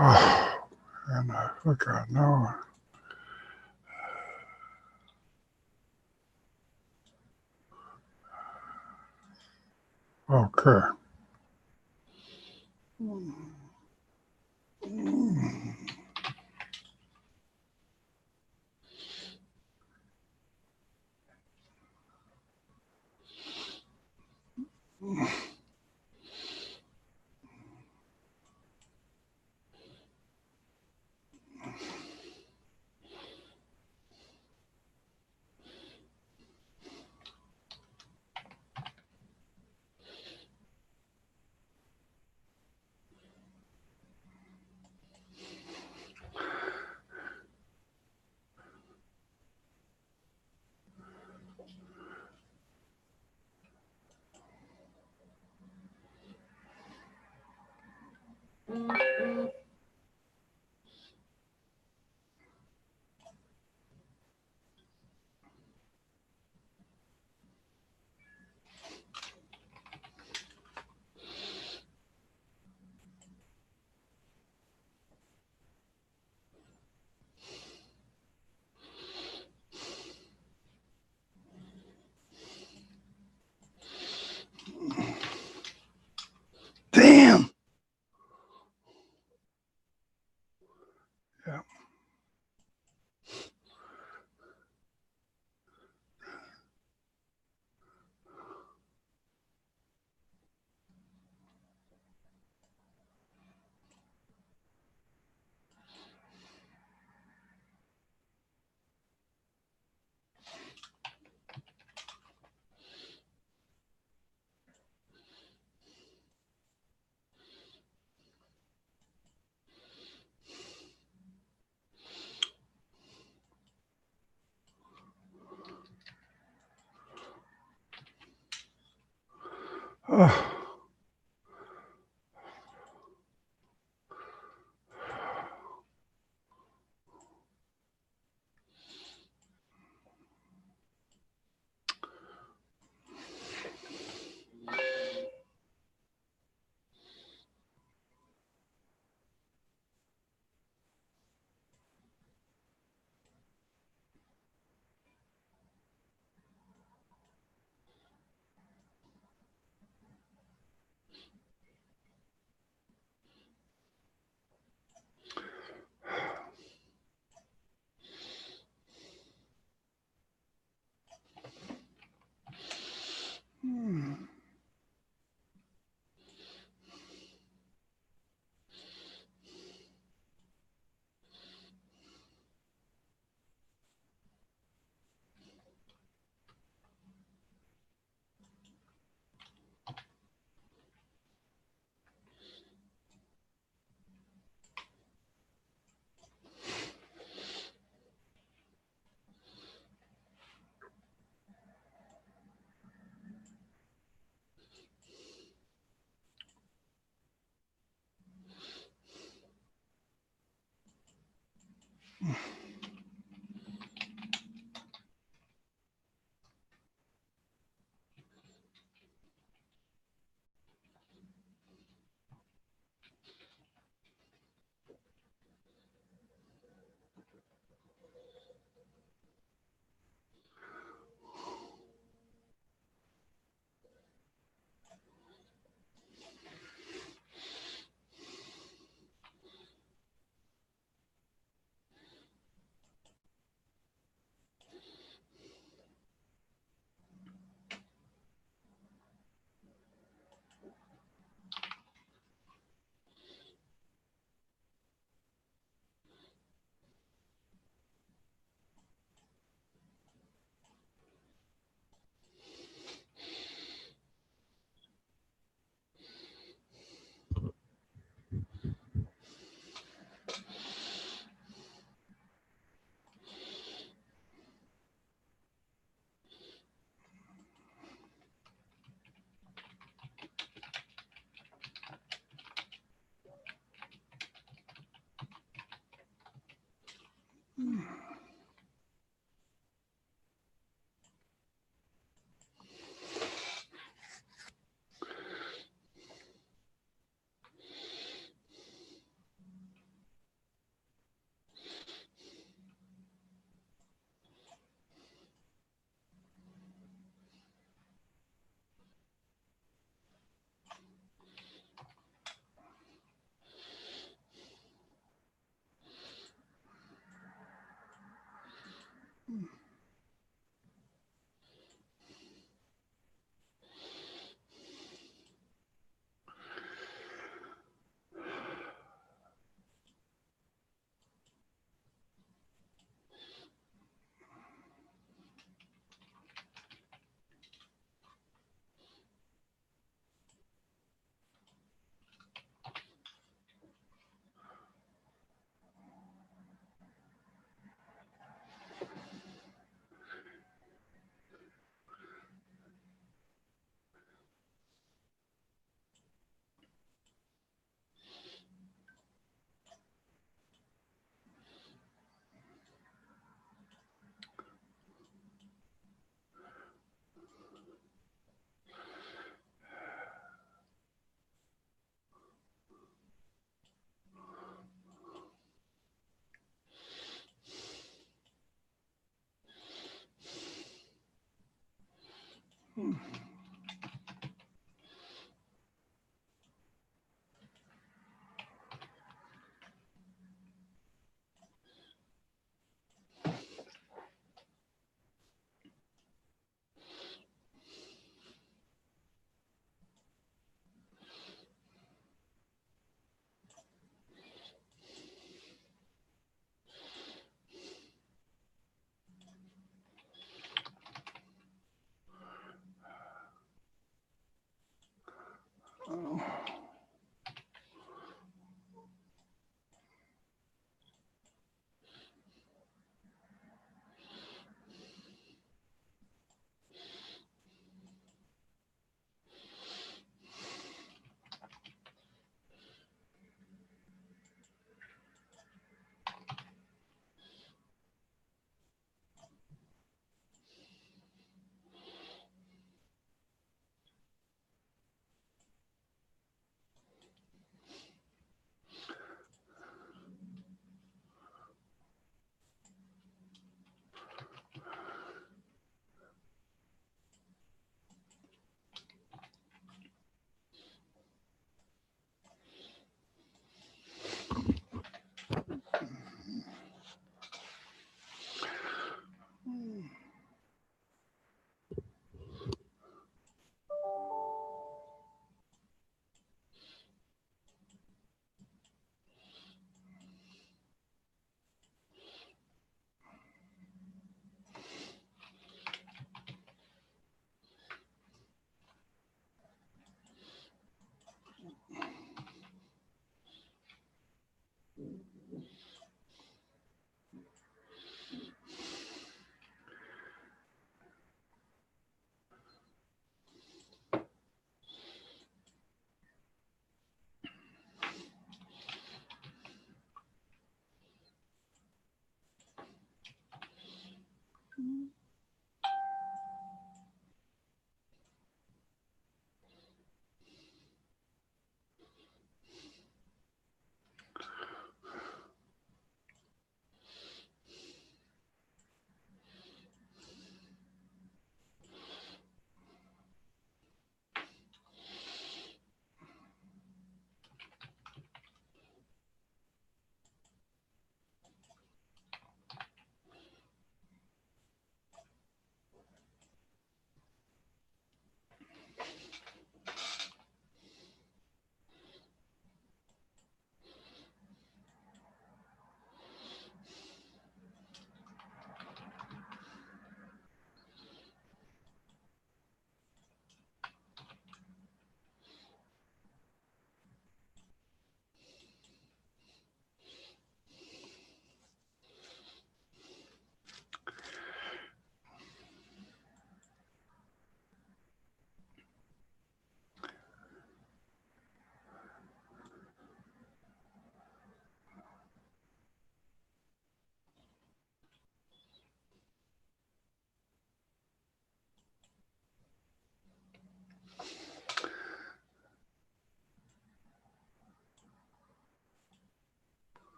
Oh, and I look, I know. Okay. Damn. Yeah. Oh.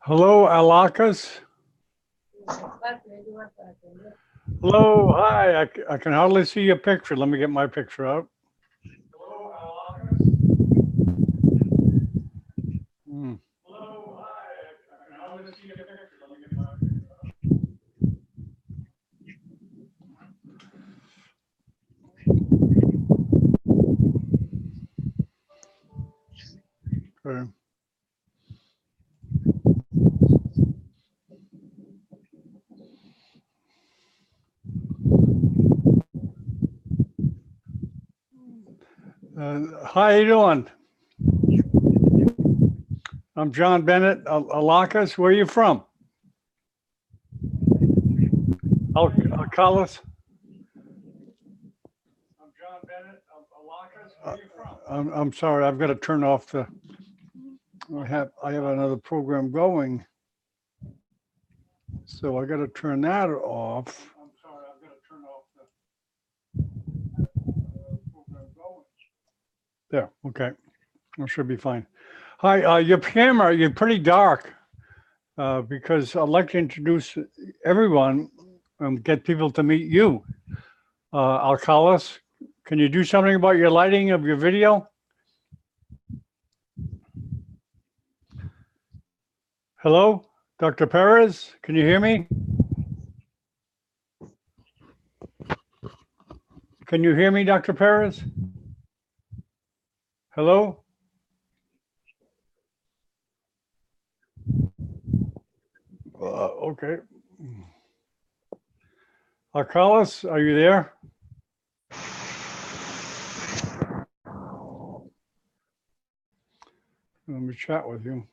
Hello, Alakas. Hello, hi. I can hardly see your picture. Let me get my picture out. Hello, Alakas. Hello, hi. I can hardly see your picture. Let me get my picture out. Okay. How you doing? I'm John Bennett, Alakas. Where are you from? Alcalas. I'm John Bennett, Alakas. Where are you from? I'm sorry. I've got to turn off the. I have another program going, so I got to turn that off. I'm sorry. I've got to turn off the program going. There. Okay. That should be fine. Hi. Your camera. You're pretty dark. Because I'd like to introduce everyone and get people to meet you. Alcalas, can you do something about your lighting of your video? Hello, Dr. Perez, can you hear me? Can you hear me, Dr. Perez? Hello? Okay. Alcalas, are you there? Let me chat with you.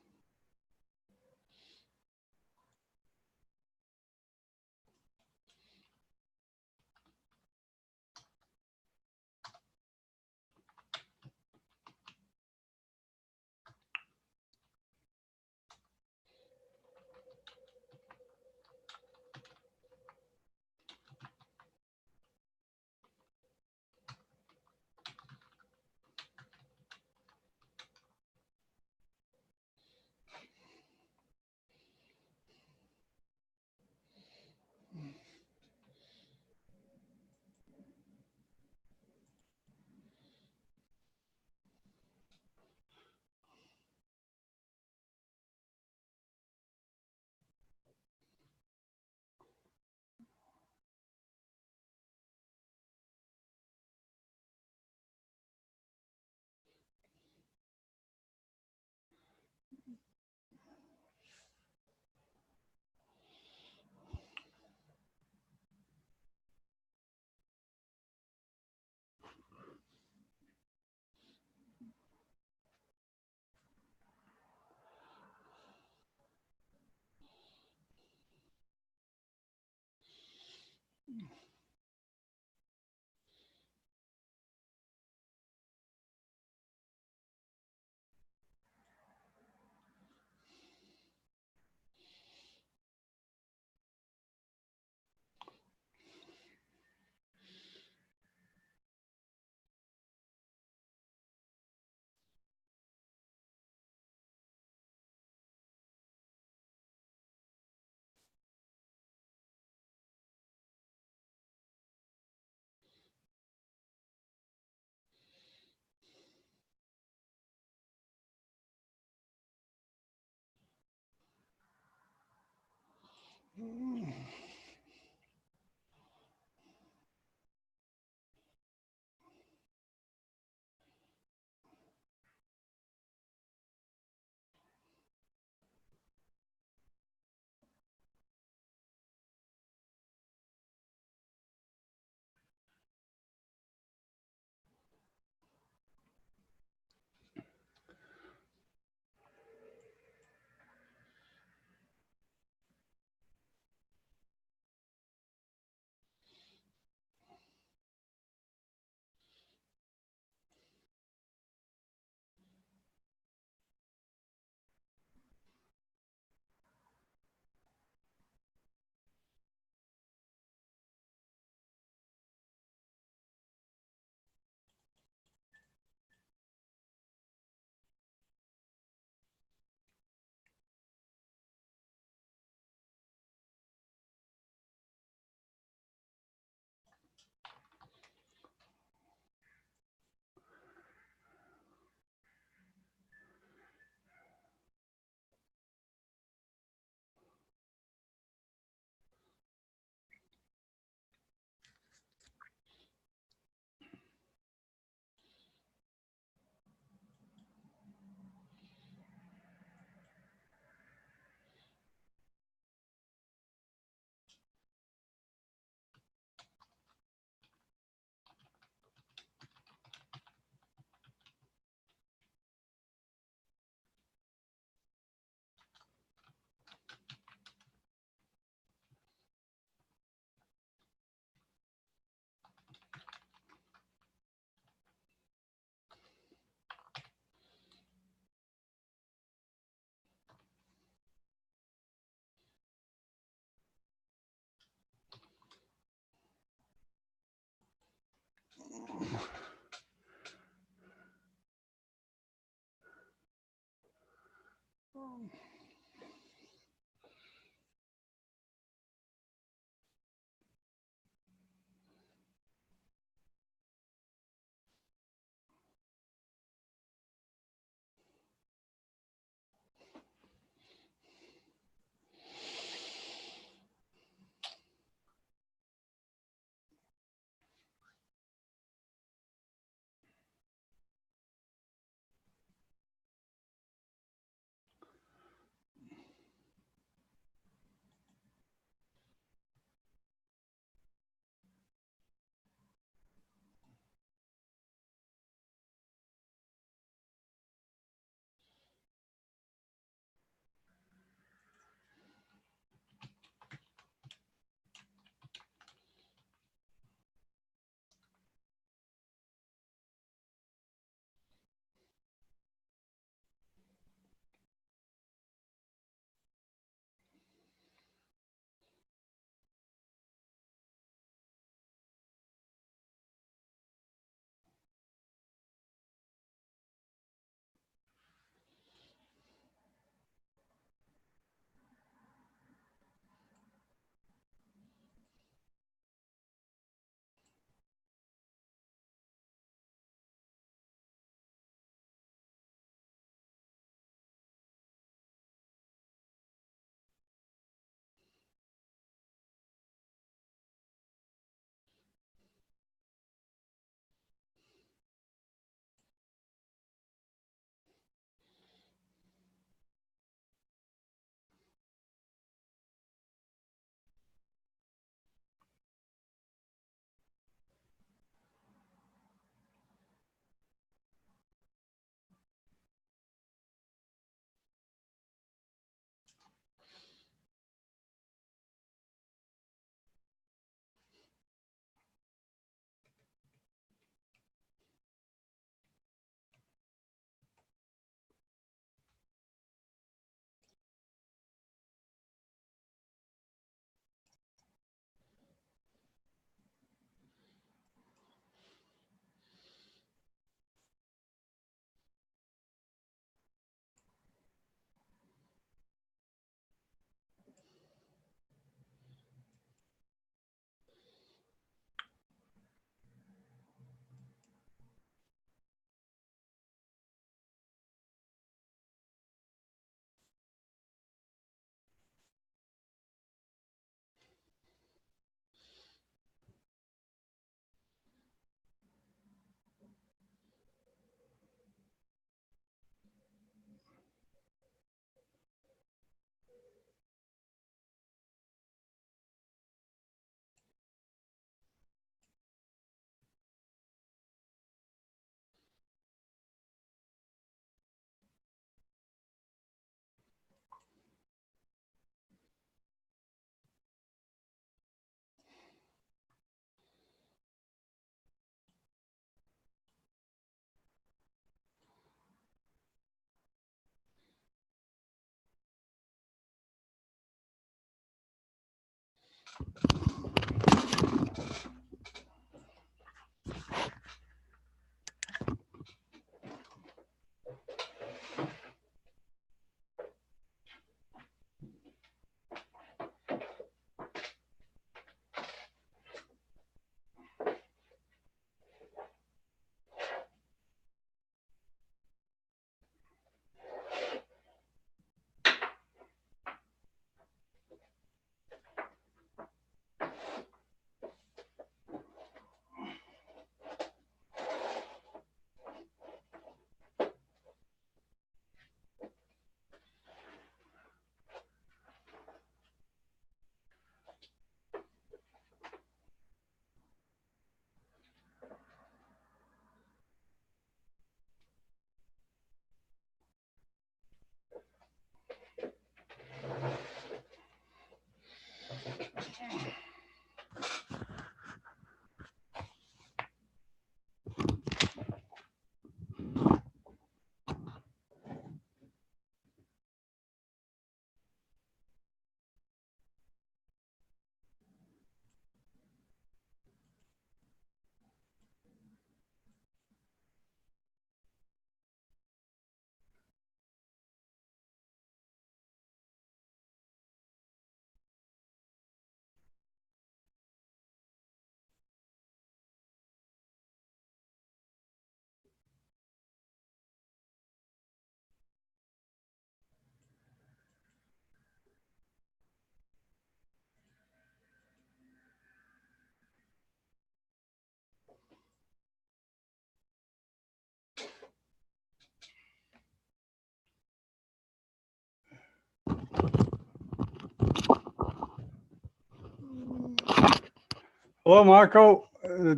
Hello, Marco,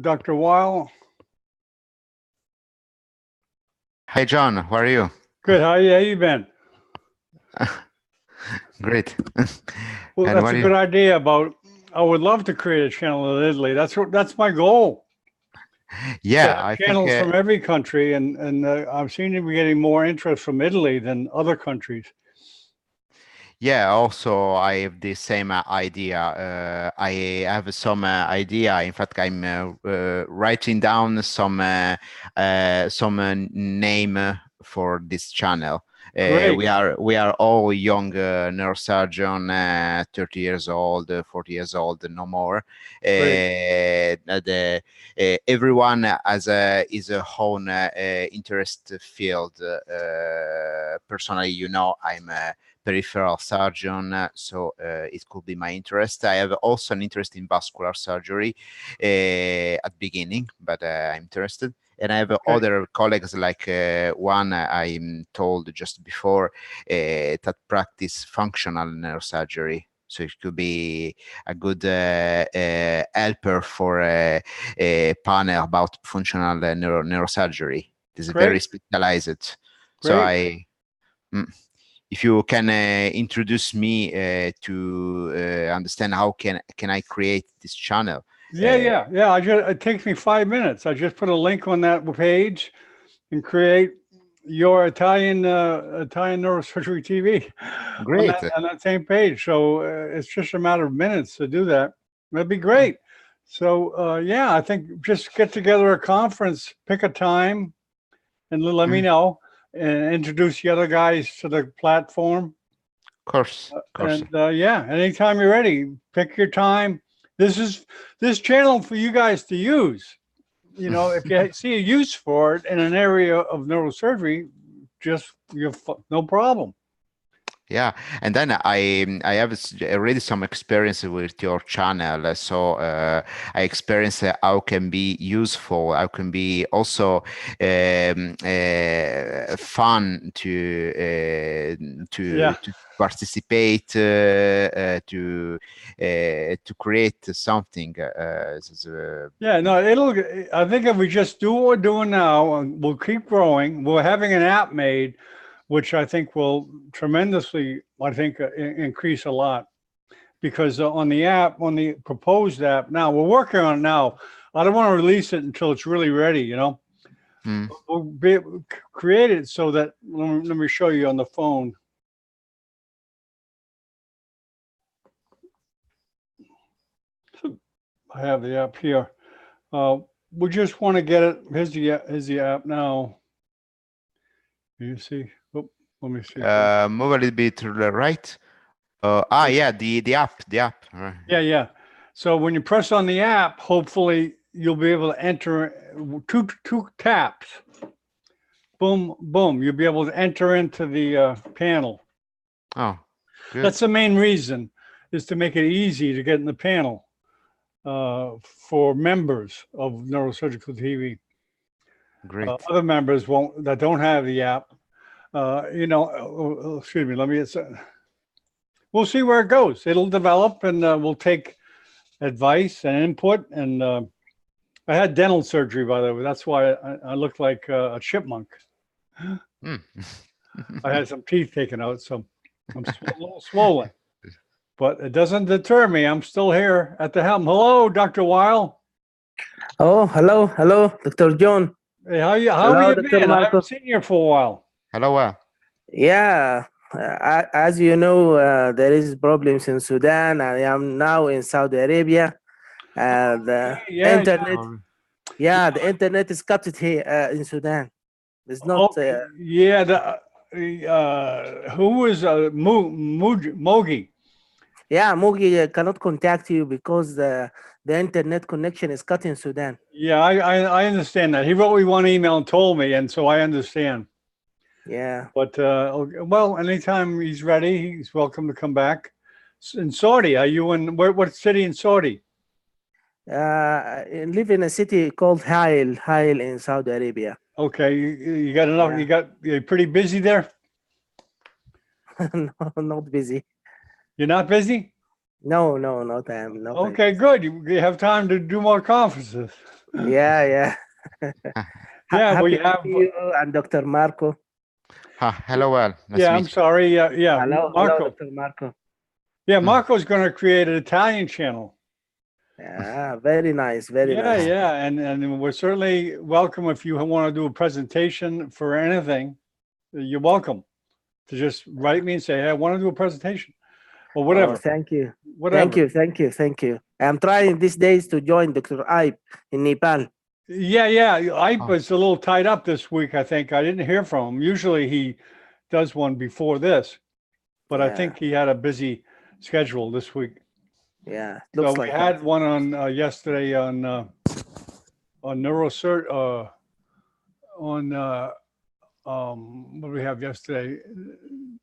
Dr. Weil. Hi, John. How are you? Good. How you been? Great. Well, And that's what a do good you? idea. I would love to create a channel in Italy. That's my goal. To Yeah, have I think. channels from every country, and I'm seeing to be getting more interest from Italy than other countries. Yeah. Also, I have the same idea. I have some idea. In fact, I'm writing down some name for this channel. Great, We are all young neurosurgeon, 30 years old, 40 years old, no more. great, Everyone has his own interest field. Personally, I'm a peripheral surgeon, so it could be my interest. I have also an interest in vascular surgery at beginning, but I'm interested. And I have okay, other colleagues like one I'm told just before that practice functional neurosurgery. So it could be a good helper for a panel about functional neurosurgery. It is very great, specialized. So great. mm, if you can introduce me to understand how can I create this channel. Uh, Yeah. It takes me 5 minutes. I just put a link on that page and create your Italian neurosurgery TV on Great. that same page. So it's just a matter of minutes to do that. That'd be great. So yeah, I think just get together a conference, pick a time, and let me Mm, know, and introduce the other guys to the platform. of course. And yeah, anytime you're ready, pick your time. This is this channel for you guys to use. You know, if you see a use for it in an area of neurosurgery, just no problem. Yeah, and then I have already some experience with your channel, so I experience how can be useful, how can be also fun Yeah, to participate to create something. yeah. No, it'll. I think if we just do what we're doing now, and we'll keep growing. We're having an app made, which I think will tremendously, I think, increase a lot. Because on the app, on the proposed app, now we're working on it now. I don't want to release it until it's really ready. You know, Mm, we'll create it so that let me show you on the phone. I have the app here. We just want to get it. Here's the app now. You see? Oh, let me see. Move a little bit to the right. Yeah, the app. Right. Yeah. So when you press on the app, hopefully you'll be able to enter two taps. Boom, boom. You'll be able to enter into the panel. Oh, good. That's the main reason, is to make it easy to get in the panel for members of Neurosurgical TV. Great. Other members that don't have the app. Excuse me. We'll see where it goes. It'll develop, and we'll take advice and input. And I had dental surgery, by the way. That's why I looked like a chipmunk. Mm. I had some teeth taken out, so I'm a little swollen. But it doesn't deter me. I'm still here at the helm. Hello, Dr. Weil. Oh, hello, Dr. John. Hey, how Hello, have you Dr. been? I Marco. haven't seen you for a while. Hello. Yeah, as you know, there is problems in Sudan. I am now in Saudi Arabia. The Yeah. internet, the internet is cut here in Sudan. It's not. Who was Mogi? Yeah, Mugi cannot contact you because the internet connection is cut in Sudan. Yeah, I understand that. He wrote me one email and told me, and so I understand. Yeah. But well, anytime he's ready, he's welcome to come back. In Saudi, are you in what city in Saudi? I live in a city called Hail in Saudi Arabia. Okay, you got enough. Yeah. You're pretty busy there. No, not busy. You're not busy? No, not I am not. Okay, good. You have time to do more conferences. Yeah. Yeah, we Happy to have. see you and Dr. Marco. Hello, Nice to I'm meet you. sorry. Yeah. Hello, Dr. Marco. Yeah, Marco's going to create an Italian channel. Yeah, very nice, very nice. Yeah, and we're certainly welcome if you want to do a presentation for anything. You're welcome to just write me and say, hey, I want to do a presentation or whatever. Oh, thank you. Whatever. Thank you. I'm trying these days to join Dr. Ibe in Nepal. Yeah. Ibe was a little tied up this week, I think. I didn't hear from him. Usually he does one before this, but I think he had a busy schedule this week. Yeah, So we had one on yesterday on Neurosurg what do we have yesterday?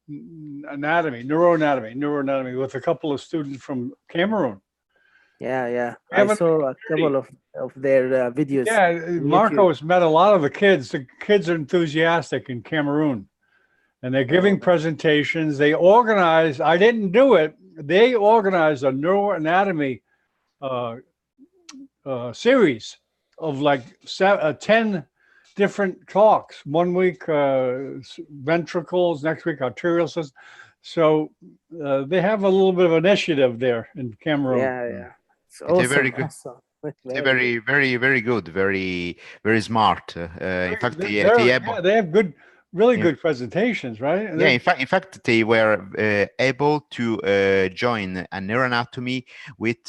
Neuroanatomy with a couple of students from Cameroon. Yeah. I saw a couple of their videos. Yeah, Marco has met a lot of the kids. The kids are enthusiastic in Cameroon, and they're giving presentations. They organize. I didn't do it. They organized a neuroanatomy series of like 10 different talks. 1 week ventricles, next week arterial system. So they have a little bit of initiative there in Cameroon. Yeah. It's awesome. Very good. Awesome. They're very good. Very smart. In fact, they have good. Really good presentations, right? Yeah, in fact, they were able to join a neuroanatomy with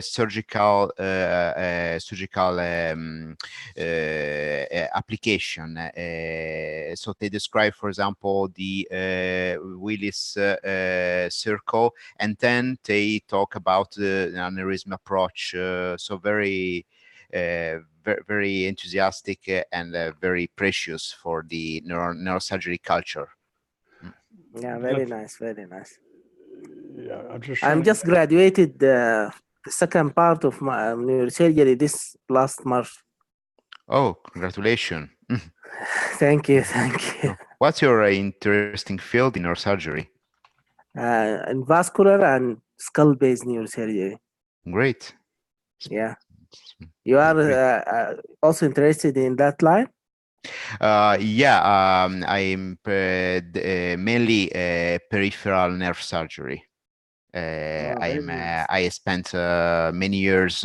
surgical application. So they describe, for example, the Willis circle, and then they talk about the aneurysm approach. So very enthusiastic and very precious for the neurosurgery culture. Yeah, very nice. Yeah, I'm just graduated the second part of my neurosurgery this last March. Oh, congratulations. Thank you. What's your interesting field in neurosurgery? In vascular and skull-based neurosurgery. Great. Yeah. You are also interested in that line? I'm mainly peripheral nerve surgery. I spent many years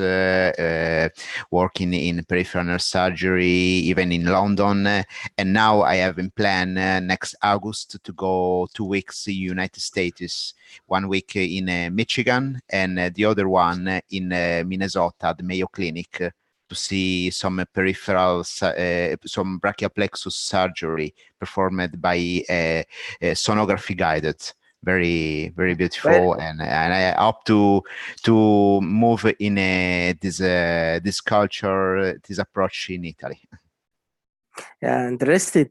working in peripheral neurosurgery, even in London, and now I have in plan next August to go 2 weeks in United States, 1 week in Michigan, and the other one in Minnesota, the Mayo Clinic, to see some peripheral, some brachial plexus surgery performed by sonography guided. Very beautiful, and I hope to move in this culture, this approach in Italy. Yeah, interested.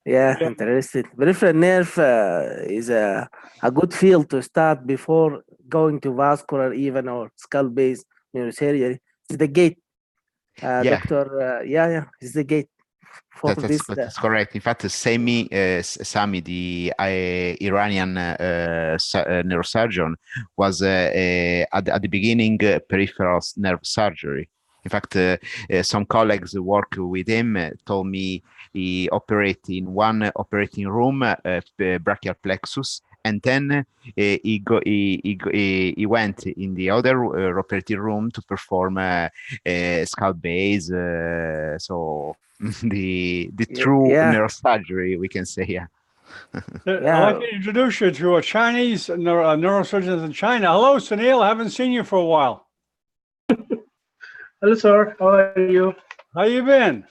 Yeah, Yeah. interested. Peripheral nerve is a good field to start before going to vascular even or skull-based neurosurgery. It's the gate, Yeah. Doctor. Yeah, it's the gate for this. That's correct. In fact, Sami, the Iranian neurosurgeon, was at the beginning peripheral nerve surgery. In fact, some colleagues who work with him told me he operated in one operating room, brachial plexus, and then he went in the other operating room to perform skull base. So the true neurosurgery, we can say, yeah. I'd like to introduce you to a Chinese neurosurgeon in China. Hello, Sunil. I haven't seen you for a while. Hello, sir. How are you? How you been?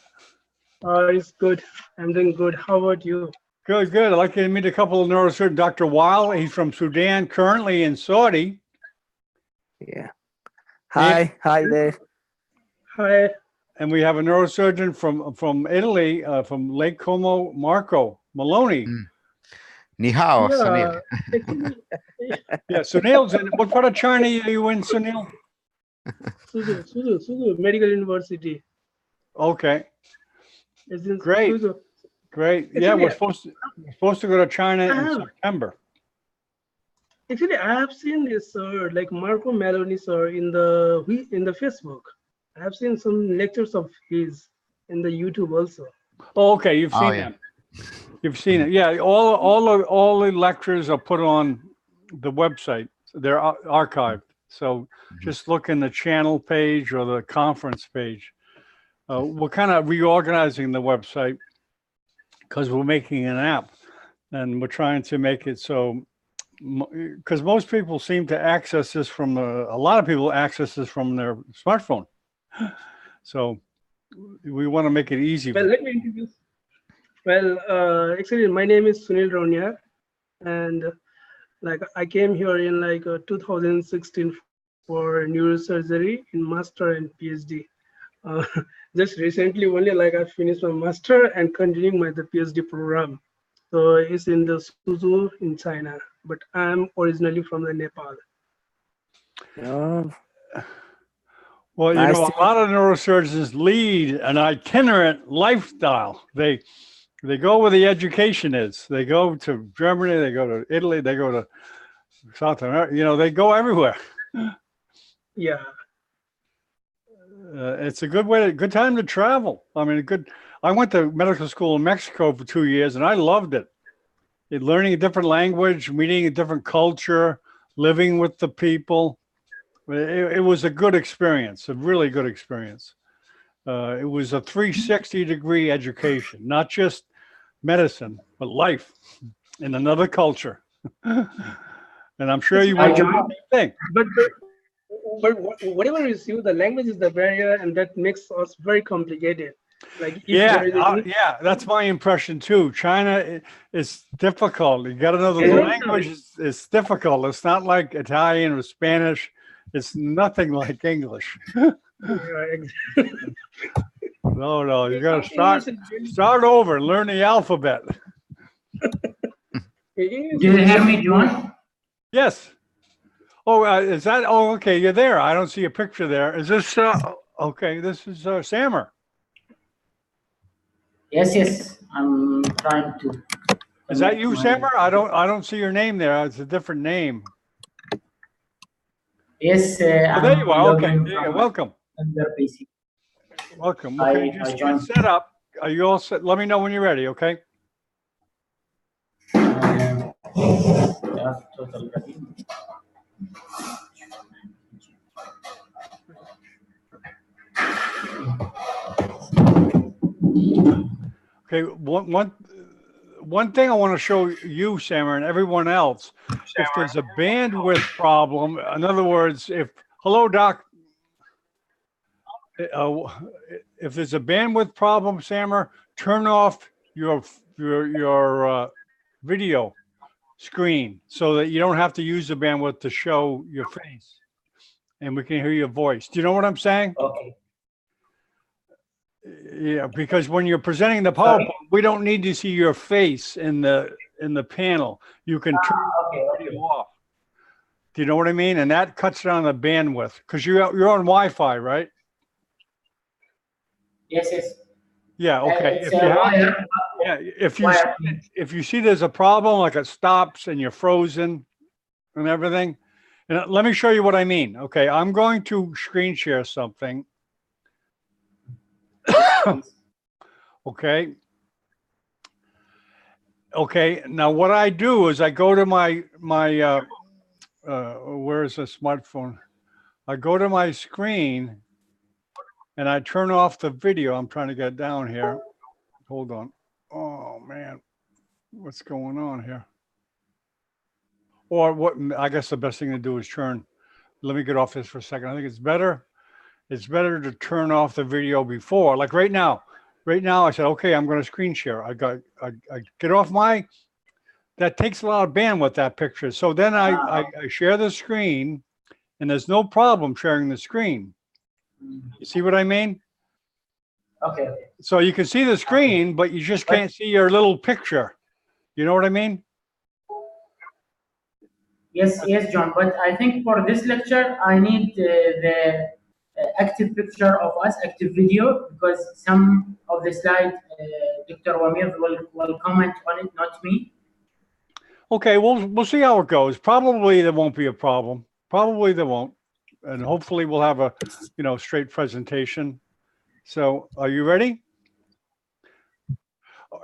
It's good. I'm doing good. How about you? Good. I'd like to meet a couple of neurosurgeons. Dr. Weil, he's from Sudan, currently in Saudi. Yeah. Hi there. Hi. And we have a neurosurgeon from Italy, from Lake Como, Marco Maloney. Ni hao, Yeah. Sunil. Yeah, Sunil's in. What part of China are you in, Sunil? Suzhou Medical University. Okay. It's in Great. Suzhou. Great. Yeah, we're supposed to go to China in September. Actually, I have seen this, sir, like Marco Maloney, sir, in the Facebook. I have seen some lectures of his in the YouTube also. Oh, okay. You've seen them. You've seen it. Yeah. All the lectures are put on the website. They're archived. So just look in the channel page or the conference page. We're kind of reorganizing the website because we're making an app, and we're trying to make it so, because most people seem to access this from a lot of people access this from their smartphone. So we want to make it easy. Well, let me introduce. Well, actually, my name is Sunil Ronya, and like I came here in like 2016 for neurosurgery in master and PhD. Just recently, only like I finished my master and continuing the PhD program. So it's in the Suzhou in China, but I'm originally from the Nepal. Well, you know, a lot of neurosurgeons lead an itinerant lifestyle. They go where the education is. They go to Germany, they go to Italy, they go to South America. You know, they go everywhere. Yeah. It's a good time to travel. I mean, I went to medical school in Mexico for 2 years, and I loved it. Learning a different language, meeting a different culture, living with the people. It was a good experience, a really good experience. It was a 360-degree education, not just medicine, but life in another culture. And I'm sure you want to do the same thing. But whatever is you, the language is the barrier, and that makes us very complicated. Like yeah, that's my impression too. China is difficult. You got to know the language is difficult. It's not like Italian or Spanish. It's nothing like English. No, you got to start over, learn the alphabet. Do you hear me, John? Yes. Oh, is that? Oh, okay. You're there. I don't see a picture there. Is this? Okay, this is Sammer. Yes. I'm trying to. Is that you, Sammer? I don't see your name there. It's a different name. Yes. There you are. Okay. Yeah, welcome. PC. Welcome. Okay, just get set up. Are you all set? Let me know when you're ready. Okay. have total ready. Okay, one thing I want to show you, Samar, and everyone else, if there's a bandwidth problem, in other words, hello, Doc, if there's a bandwidth problem, Samar, turn off your video screen so that you don't have to use the bandwidth to show your face, and we can hear your voice. Do you know what I'm saying? Okay. Yeah, because when you're presenting the Sorry? PowerPoint, we don't need to see your face in the panel. You can turn Okay. the video off. Do you know what I mean? And that cuts down the bandwidth because you're on Wi-Fi, right? Yes, yes. Yeah. Okay. It's If a you wire. yeah, Wire. if you see there's a problem, like it stops and you're frozen and everything, and let me show you what I mean. Okay, I'm going to screen share something. Okay. Okay. Now what I do is I go to my where's the smartphone? I go to my screen and I turn off the video. I'm trying to get down here. Hold on. Oh man, what's going on here? Or what? I guess the best thing to do is let me get off this for a second. I think it's better to turn off the video before, like right now. Right now, I said, okay, I'm going to screen share. I get off that takes a lot of bandwidth, that picture. So then I share the screen, and there's no problem sharing the screen. You see what I mean? Okay. So you can see the screen, but you just can't see your little picture. You know what I mean? Yes, yes, John. But I think for this lecture, I need the active picture of us, active video, because some of the slide, Dr. Wamir will comment on it, not me. Okay, we'll see how it goes. Probably there won't be a problem. Probably there won't, and hopefully we'll have a straight presentation. So, are you ready?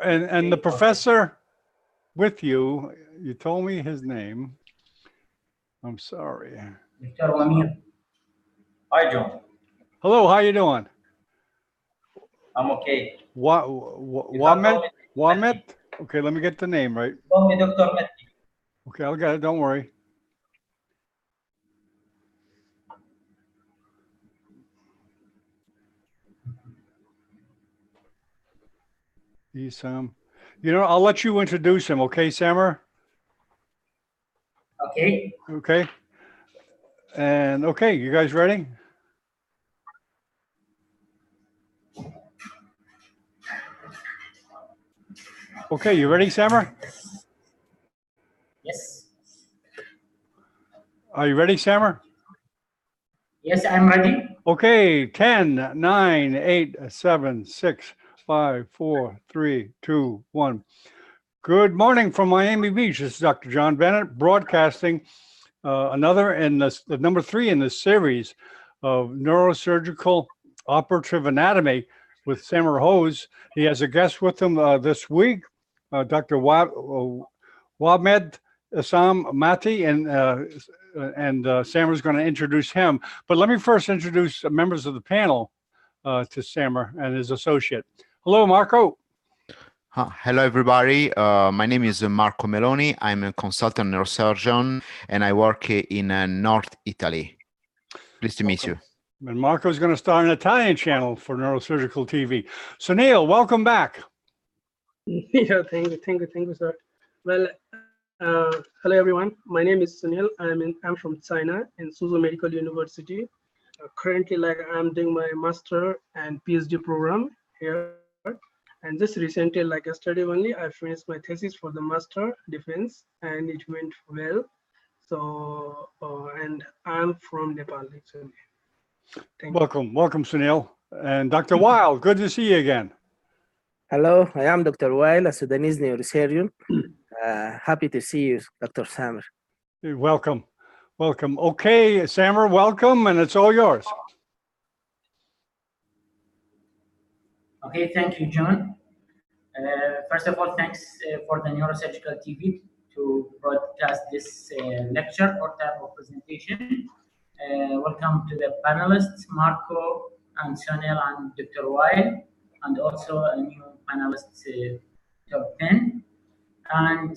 And the professor with you, you told me his name. I'm sorry. Dr. Wamir. Hi, John. Hello, how you doing? I'm okay. Wamet? Okay, let me get the name right. Call me Dr. Metti. Okay, I'll get it. Don't worry. Sam. I'll let you introduce him, okay, Samar? Okay. Okay. And okay, you guys ready? Okay, you ready, Samar? Yes. Are you ready, Samar? Yes, I'm ready. Okay, 10, 9, 8, 7, 6, 5, 4, 3, 2, 1. Good morning from Miami Beach. This is Dr. John Bennett broadcasting another in the number 3 in this series of neurosurgical operative anatomy with Samar Hose. He has a guest with him this week, Dr. Wahmed Assam Mati, and Samar's going to introduce him. But let me first introduce members of the panel to Samar and his associate. Hello, Marco. Hello, everybody. My name is Marco Meloni. I'm a consultant neurosurgeon, and I work in North Italy. Pleased to meet you. And Marco's going to start an Italian channel for Neurosurgical TV. So, Neil, welcome back. Yeah, thank you, sir. Well, hello everyone. My name is Sunil. I'm from China in Suzhou Medical University. Currently, I'm doing my master and PhD program here. And just recently, yesterday only, I finished my thesis for the master defense, and it went well. So, and I'm from Nepal actually. Thank you. Welcome, Sunil. And Dr. Weil, good to see you again. Hello, I am Dr. Weil, a Sudanese neurosurgeon. Happy to see you, Dr. Samar. Welcome. Okay, Samar, welcome, and it's all yours. Okay, thank you, John. First of all, thanks for the Neurosurgical TV to broadcast this lecture or type of presentation. Welcome to the panelists, Marco and Sunil and Dr. Weil, and also a new panelist, Dr. Penn. And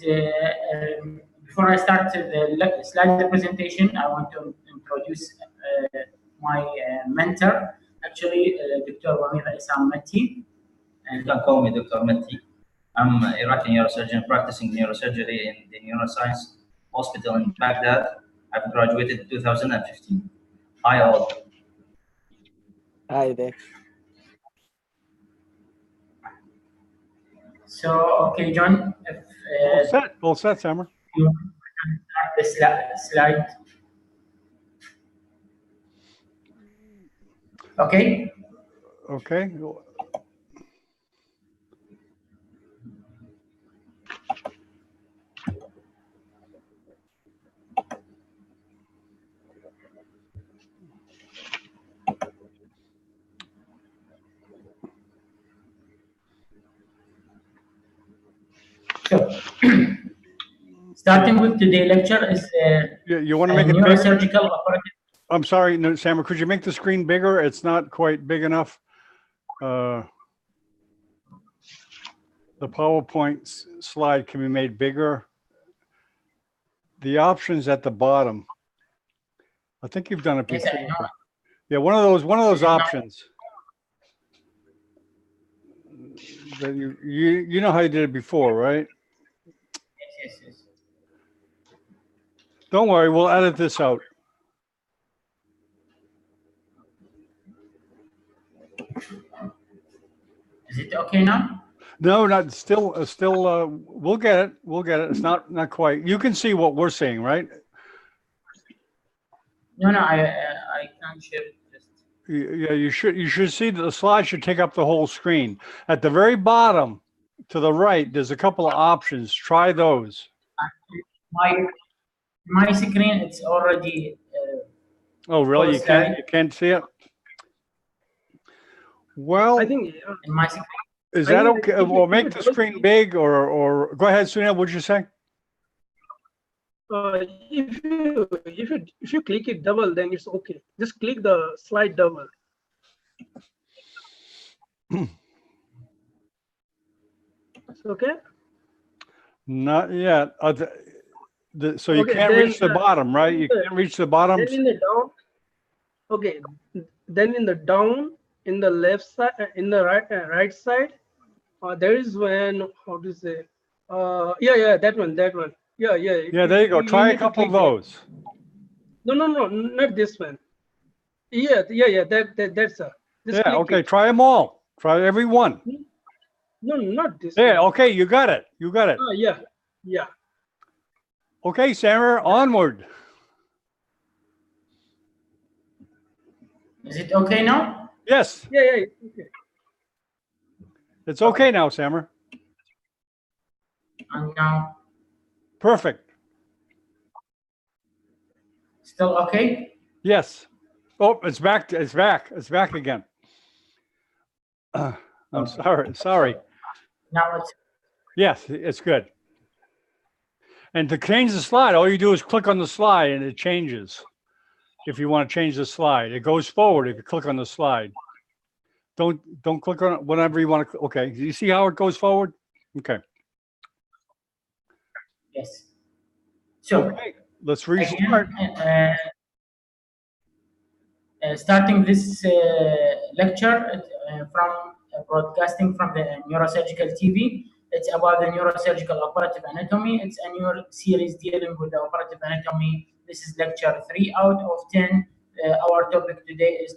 before I start the slide presentation, I want to introduce my mentor, actually, Dr. Wamir Isam Matti. You can call me Dr. Matti. I'm an Iraqi neurosurgeon practicing neurosurgery in the Neuroscience Hospital in Baghdad. I've graduated in 2015. Hi all. Hi there. So, okay, John, if All set, Samar. you can start the slide. Okay. Okay. So, starting with today's lecture is You want to make it bigger? neurosurgical operative. I'm sorry, no, Samar, could you make the screen bigger? It's not quite big enough. The PowerPoint slide can be made bigger. The options at the bottom. I think you've done it Yes, before. I know. Yeah, one of those options. That you know how you did it before, right? Yes. Don't worry, we'll edit this out. Is it okay now? No, not still. We'll get it. We'll get it. It's not quite. You can see what we're seeing, right? No, I can't share it. Just Yeah, you should see that the slide should take up the whole screen. At the very bottom, to the right, there's a couple of options. Try those. my screen, it's already. Oh, really? slide. You can't see it? Well, I think In my screen. is I that think okay? if you Well, do make it the double screen click- big, or go ahead, Sunil. What'd you say? if you click it double, then it's okay. Just click the slide double. It's okay. Not yet. So you Okay, can't then, reach the bottom, right? You can't reach the bottom. Then in the down. Okay. Then in the down, in the left side, in the right side, there is when how to say? Yeah, that one. Yeah. Yeah, there you go. Try a need to couple of click it. those. No, not this one. Yeah. That's a. Just Yeah, click okay. it. Try them all. Try every one. No, not this Yeah, one. okay. You got it. Yeah. Okay, Sarah, onward. Is it okay now? Yes, Yeah. Okay. it's okay now, Samar. And now, Perfect. still okay? Yes. Oh, it's back. It's back again. I'm sorry. Now it's Yes, it's good. And to change the slide, all you do is click on the slide and it changes. If you want to change the slide, it goes forward if you click on the slide. Don't click on it whenever you want to. Okay, you see how it goes forward? Okay. yes. So Okay, let's again, restart. starting this lecture from broadcasting from the Neurosurgical TV. It's about the neurosurgical operative anatomy. It's a new series dealing with the operative anatomy. This is lecture 3 out of 10. Our topic today is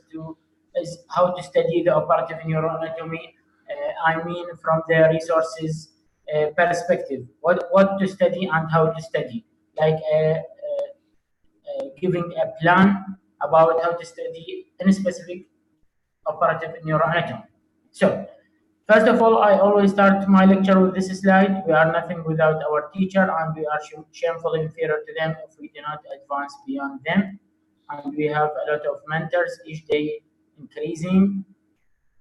how to study the operative neuroanatomy. I mean, from the resources perspective, what to study and how to study, like giving a plan about how to study any specific operative neuroanatomy. So, first of all, I always start my lecture with this slide. We are nothing without our teacher, and we are shamefully inferior to them if we do not advance beyond them. And we have a lot of mentors each day increasing.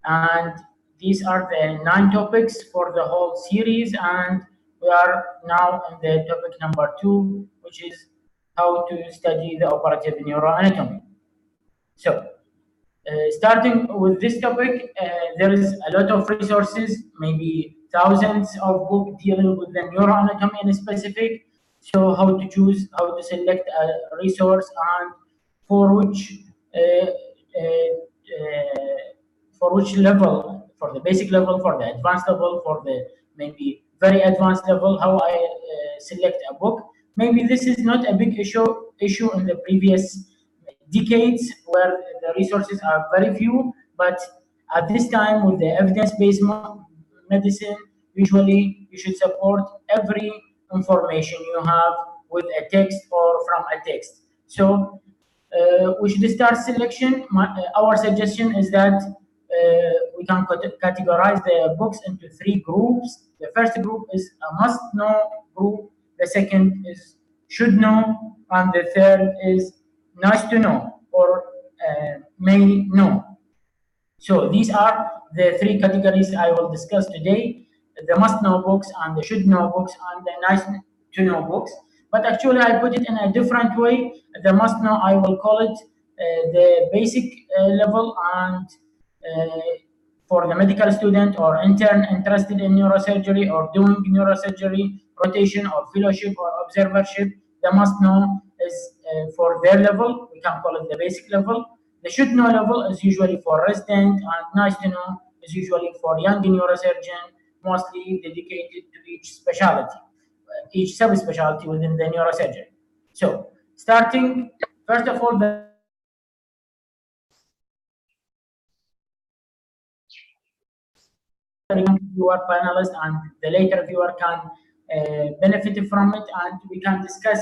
And these are the 9 topics for the whole series. And We are now in the topic number 2, which is how to study the operative neuroanatomy. So, starting with this topic, there is a lot of resources, maybe thousands of books dealing with the neuroanatomy in specific. So how to choose, how to select a resource, and for which for which level, for the basic level, for the advanced level, for the maybe very advanced level, how I select a book. Maybe this is not a big issue in the previous decades where the resources are very few, but at this time with the evidence-based medicine, usually you should support every information you have with a text or from a text. So we should start selection. Our suggestion is that we can categorize the books into 3 groups. The first group is a must-know group. The second is should know, and the third is nice to know or may know. So these are the 3 categories I will discuss today: the must-know books, and the should-know books, and the nice-to-know books. But actually, I put it in a different way. The must-know, I will call it the basic level, and for the medical student or intern interested in neurosurgery or doing neurosurgery rotation or fellowship or observership, the must-know is for their level. We can call it the basic level. The should know level is usually for resident, and nice to know is usually for young neurosurgeon, mostly dedicated to each specialty, each subspecialty within the neurosurgery. So, starting first of all, the viewer panelist and the later viewer can benefit from it, and we can discuss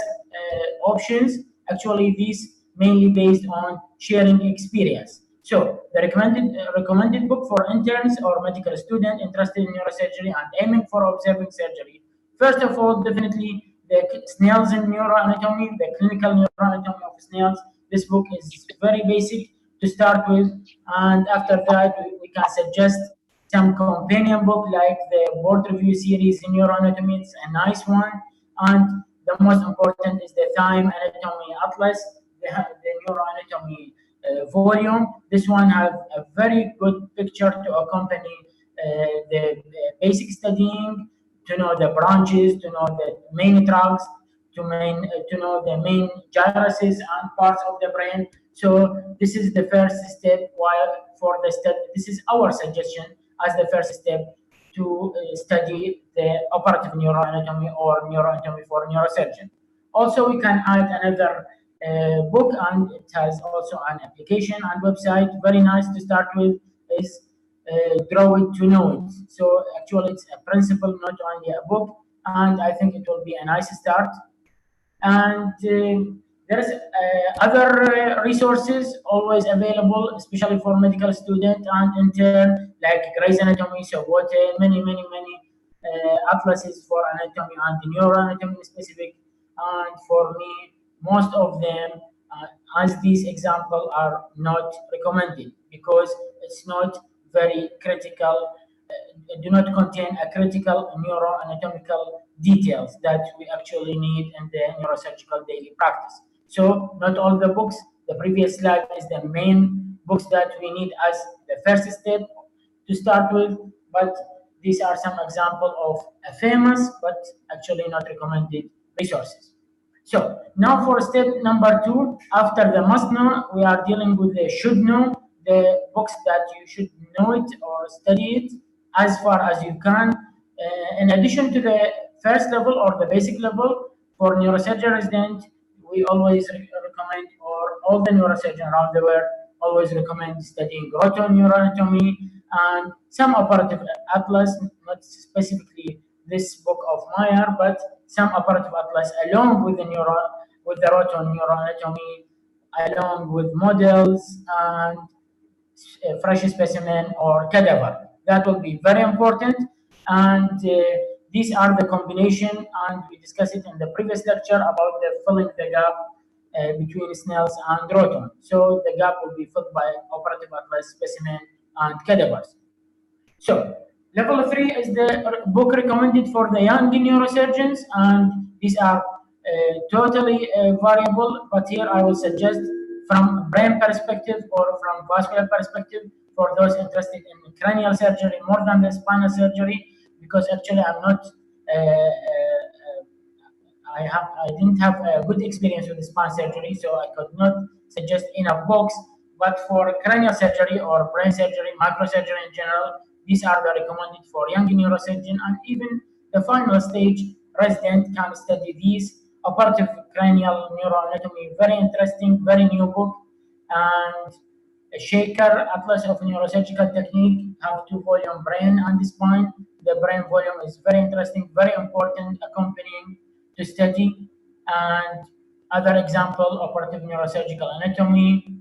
options. Actually, these mainly based on sharing experience. So the recommended book for interns or medical student interested in neurosurgery and aiming for observing surgery. First of all, definitely the snails in neuroanatomy, the clinical neuroanatomy of snails. This book is very basic to start with, and after that we can suggest some companion book like the board review series in neuroanatomy. It's a nice one, and the most important is the Time Anatomy Atlas, the neuroanatomy volume. This one has a very good picture to accompany the basic studying, to know the branches, to know the main tracks, to know the main gyruses and parts of the brain. So this is the first step. While for the step, this is our suggestion as the first step to study the operative neuroanatomy or neuroanatomy for neurosurgeon. Also, we can add another book, and it has also an application and website. Very nice to start with is Draw It to Know It. So actually, it's a principle, not only a book, and I think it will be a nice start. And there's other resources always available, especially for medical student and intern, like Gray's Anatomy, so what many atlases for anatomy and neuroanatomy specific. And for me, most of them, as these examples, are not recommended because it's not very critical, do not contain a critical neuroanatomical details that we actually need in the neurosurgical daily practice. So not all the books, the previous slide is the main books that we need as the first step to start with, but these are some example of famous but actually not recommended resources. So now for step number 2, after the must know, we are dealing with the should know, the books that you should know it or study it as far as you can. In addition to the first level or the basic level, for neurosurgeon resident, we always recommend, or all the neurosurgeons around the world always recommend studying neuroanatomy and some operative atlas, not specifically this book of Meyer, but some operative atlas along with the neuroanatomy, along with models and fresh specimen or cadaver. That will be very important, and these are the combination, and we discussed it in the previous lecture about the filling the gap between snails and rotom. So the gap will be filled by operative atlas specimen and cadavers. So Level 3 is the book recommended for the young neurosurgeons, and these are totally variable. But here I will suggest from brain perspective or from vascular perspective for those interested in cranial surgery more than the spinal surgery, because actually I'm not. I didn't have a good experience with spine surgery, so I could not suggest enough books. But for cranial surgery or brain surgery, microsurgery in general, these are the recommended for young neurosurgeon, and even the final stage resident can study these. Operative cranial neuroanatomy, very interesting, very new book, and a Shaker Atlas of Neurosurgical Technique have 2-volume brain and spine. The brain volume is very interesting, very important, accompanying to study. And other example, operative neurosurgical anatomy,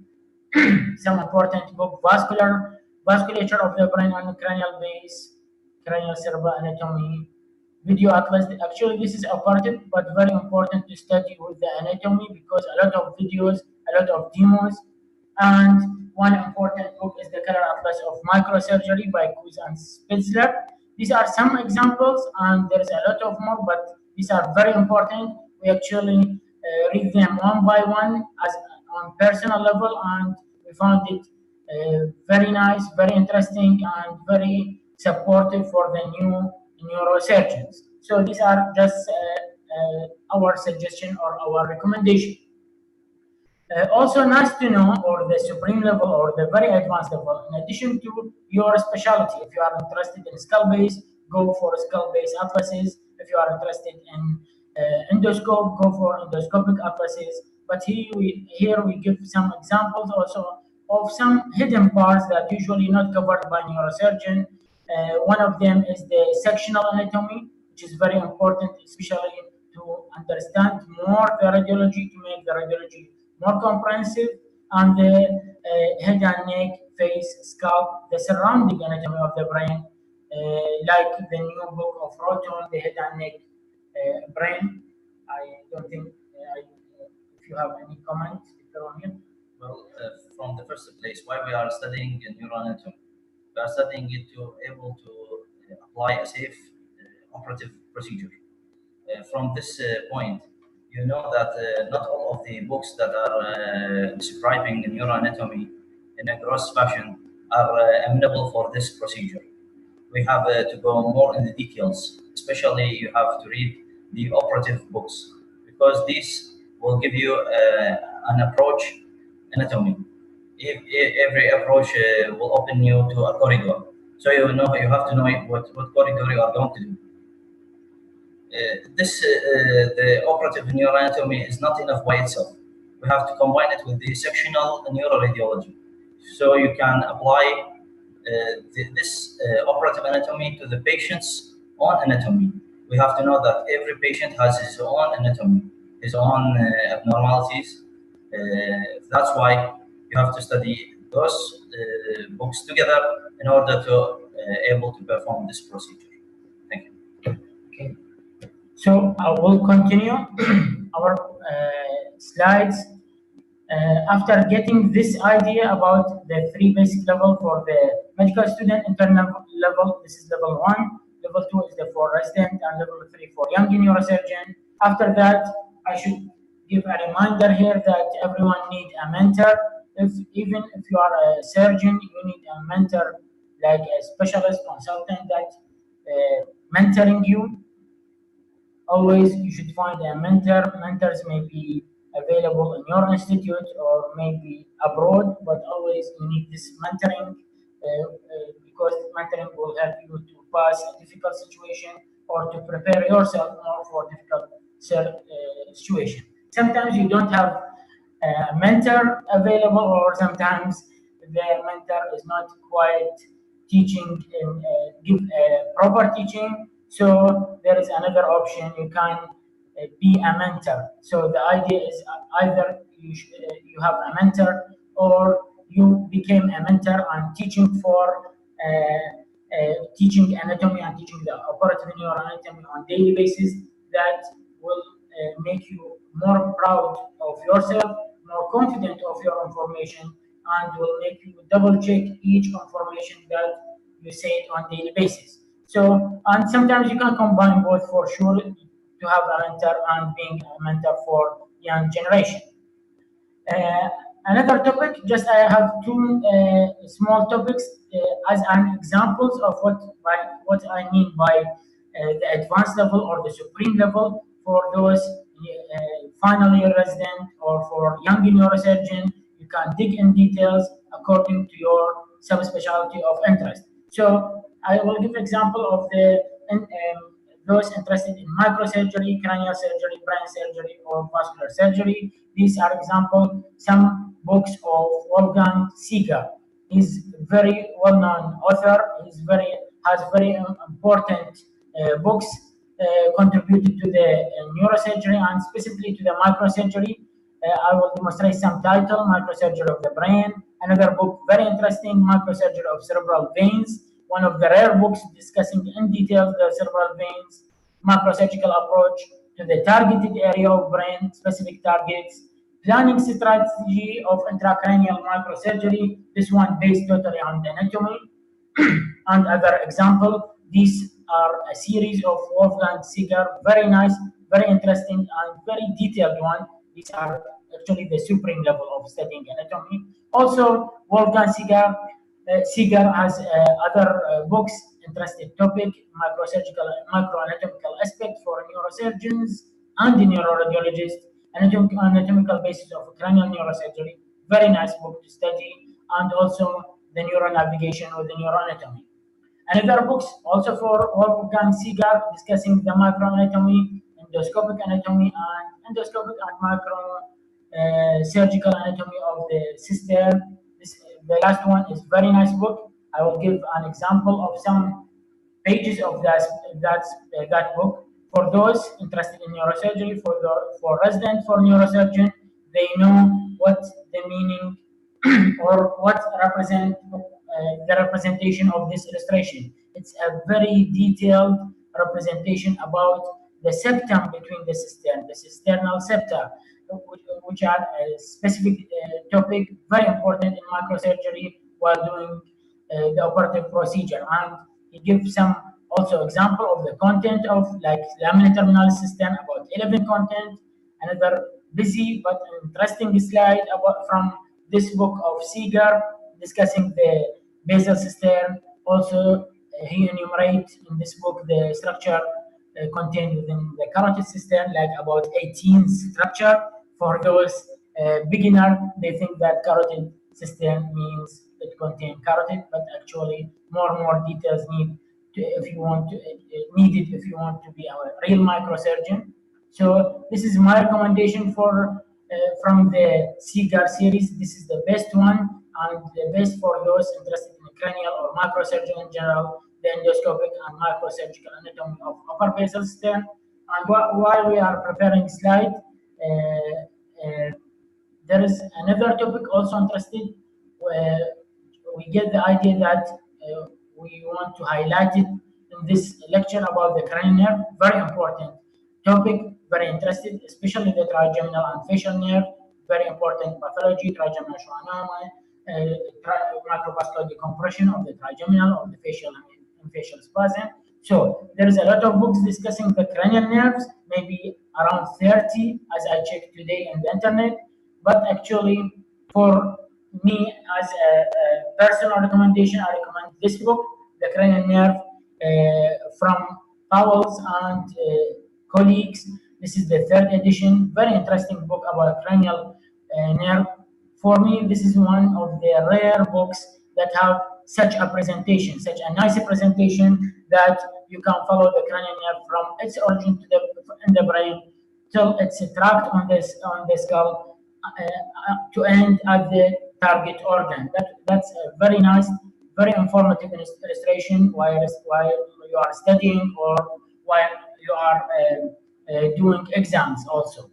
some important book, vasculature of the brain and cranial base, cranial cerebral anatomy, video atlas. Actually, this is operative, but very important to study with the anatomy because a lot of videos, a lot of demos, and one important book is the color atlas of microsurgery by Kuz and Spitzler. These are some examples, and there is a lot of more, but these are very important. We actually read them one by one as on personal level, and we found it very nice, very interesting, and very supportive for the new neurosurgeons. So these are just our suggestion or our recommendation. Also nice to know, or the supreme level or the very advanced level, in addition to your specialty. If you are interested in skull base, go for skull base atlases. If you are interested in endoscope, go for endoscopic atlases. But here we give some examples also of some hidden parts that usually not covered by neurosurgeon. One of them is the sectional anatomy, which is very important, especially to understand more the radiology, to make the radiology more comprehensive, and the head and neck, face, scalp, the surrounding anatomy of the brain, like the new book of Roton, the head and neck brain. I don't think if you have any comments, Mr. Amir. Well, from the first place, why we are studying neuroanatomy? We are studying it to able to apply a safe operative procedure. From this point, you know that not all of the books that are describing neuroanatomy in a gross fashion are amenable for this procedure. We have to go more in the details, especially you have to read the operative books because these will give you an approach anatomy. If every approach will open you to a corridor, so you have to know what corridor you are going to do. The operative neuroanatomy is not enough by itself. We have to combine it with the sectional neuroradiology. So you can apply this operative anatomy to the patient's own anatomy. We have to know that every patient has his own anatomy, his own abnormalities. That's why you have to study those books together in order to able to perform this procedure. Thank you. Okay. So I will continue our slides. After getting this idea about the 3 basic level for the medical student, internal level, this is level 1. Level 2 is the for resident, and level 3 for young neurosurgeon. After that, I should give a reminder here that everyone needs a mentor. Even if you are a surgeon, you need a mentor, like a specialist consultant that mentoring you. Always you should find a mentor. Mentors may be available in your institute or maybe abroad, but always you need this mentoring because mentoring will help you to pass a difficult situation or to prepare yourself more for difficult situation. Sometimes you don't have a mentor available, or sometimes the mentor is not quite teaching and give proper teaching. So there is another option. You can be a mentor. So the idea is either you have a mentor or you became a mentor and teaching for teaching anatomy and teaching the operative neuroanatomy on daily basis. That will make you more proud of yourself, more confident of your information, and will make you double check each information that you say it on daily basis. So, and sometimes you can combine both for sure to have a mentor and being a mentor for young generation. Another topic, just I have two small topics as an examples of what I mean by the advanced level or the supreme level for those final year resident or for young neurosurgeon. You can dig in details according to your subspecialty of interest. So I will give example of those interested in microsurgery, cranial surgery, brain surgery, or vascular surgery. These are example some books of Wolfgang Seeger. He's very well-known author. Has very important books contributed to the neurosurgery and specifically to the microsurgery. I will demonstrate some title, Microsurgery of the Brain. Another book, very interesting, Microsurgery of Cerebral Veins. One of the rare books discussing in detail the cerebral veins, macrosurgical approach to the targeted area of brain, specific targets, planning strategy of intracranial microsurgery, this one based totally on the anatomy, and other example. These are a series of Wolfgang Seeger, very nice, very interesting, and very detailed one. These are actually the supreme level of studying anatomy. Also, Wolfgang Seeger has other books, interesting topic, microsurgical, microanatomical aspect for neurosurgeons and the neuroradiologists, anatomical basis of cranial neurosurgery, very nice book to study, and also the neuronavigation or the neuroanatomy. Another books also for Wolfgang Seeger discussing the microanatomy, endoscopic anatomy, and endoscopic and micro surgical anatomy of the cistern. The last one is very nice book. I will give an example of some pages of that book. For those interested in neurosurgery, for resident for neurosurgeon, they know what the meaning or what represent the representation of this illustration. It's a very detailed representation about the septum between the cistern, the cisternal septa, which are a specific topic, very important in microsurgery while doing the operative procedure. And he gives some also example of the content of like lamina terminalis cistern, about 11 content. Another busy but interesting slide about from this book of Seeger discussing the basal cistern. Also, he enumerates in this book the structure contained within the carotid cistern, like about 18 structure. For those beginner, they think that carotid cistern means it contains carotid, but actually more details if you want to needed if you want to be a real microsurgeon. So this is my recommendation for from the Seeger series. This is the best one and the best for those interested in cranial or microsurgery in general, the endoscopic and microsurgical anatomy of upper basal cistern. And while we are preparing slide, there is another topic also interested. Where we get the idea that we want to highlight it in this lecture about the cranial nerve. Very important topic, very interested, especially the trigeminal and facial nerve. Very important pathology, trigeminal schwannoma, microvascular decompression of the trigeminal or the facial and facial spasm. So there is a lot of books discussing the cranial nerves, maybe around 30 as I checked today on the internet. But actually, for me as a personal recommendation, I recommend this book, The Cranial Nerve, from Powell's and colleagues. This is the third edition. Very interesting book about cranial nerve. For me, this is one of the rare books that have such a presentation, such a nice presentation that you can follow the cranial nerve from its origin to in the brain till its tract on the skull to end at the target organ. That's a very nice, very informative illustration while you are studying or while you are doing exams also.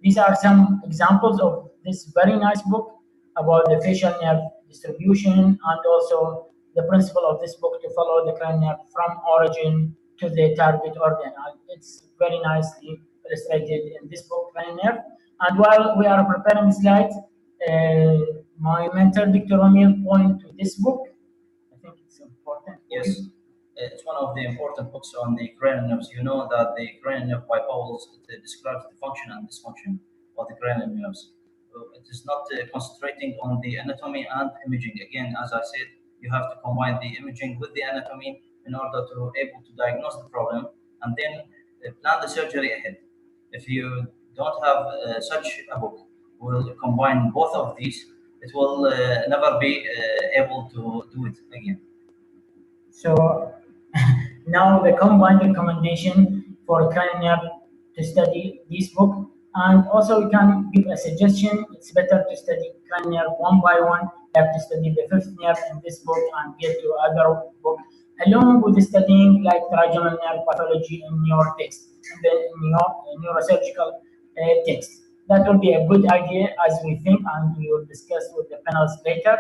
These are some examples of this very nice book about the facial nerve distribution and also the principle of this book to follow the cranial nerve from origin to the target organ. And it's very nicely illustrated in this book, cranial nerve. And while we are preparing slides, my mentor, Dr. O'Neill, point to this book. I think it's important. Yes. it's one of the important books on the cranial nerves. You know that the cranial nerve by Powell's, it describes the function and dysfunction of the cranial nerves. It is not concentrating on the anatomy and imaging. Again, as I said, you have to combine the imaging with the anatomy in order to able to diagnose the problem and then plan the surgery ahead. If you don't have such a book, will combine both of these, it will never be able to do it again. So now the combined recommendation for cranial to study this book, and also we can give a suggestion. It's better to study cranial one by one. You have to study the fifth nerve in this book and get to other book, along with studying like trigeminal nerve pathology in your text, in the neurosurgical text. That will be a good idea as we think, and we will discuss with the panels later.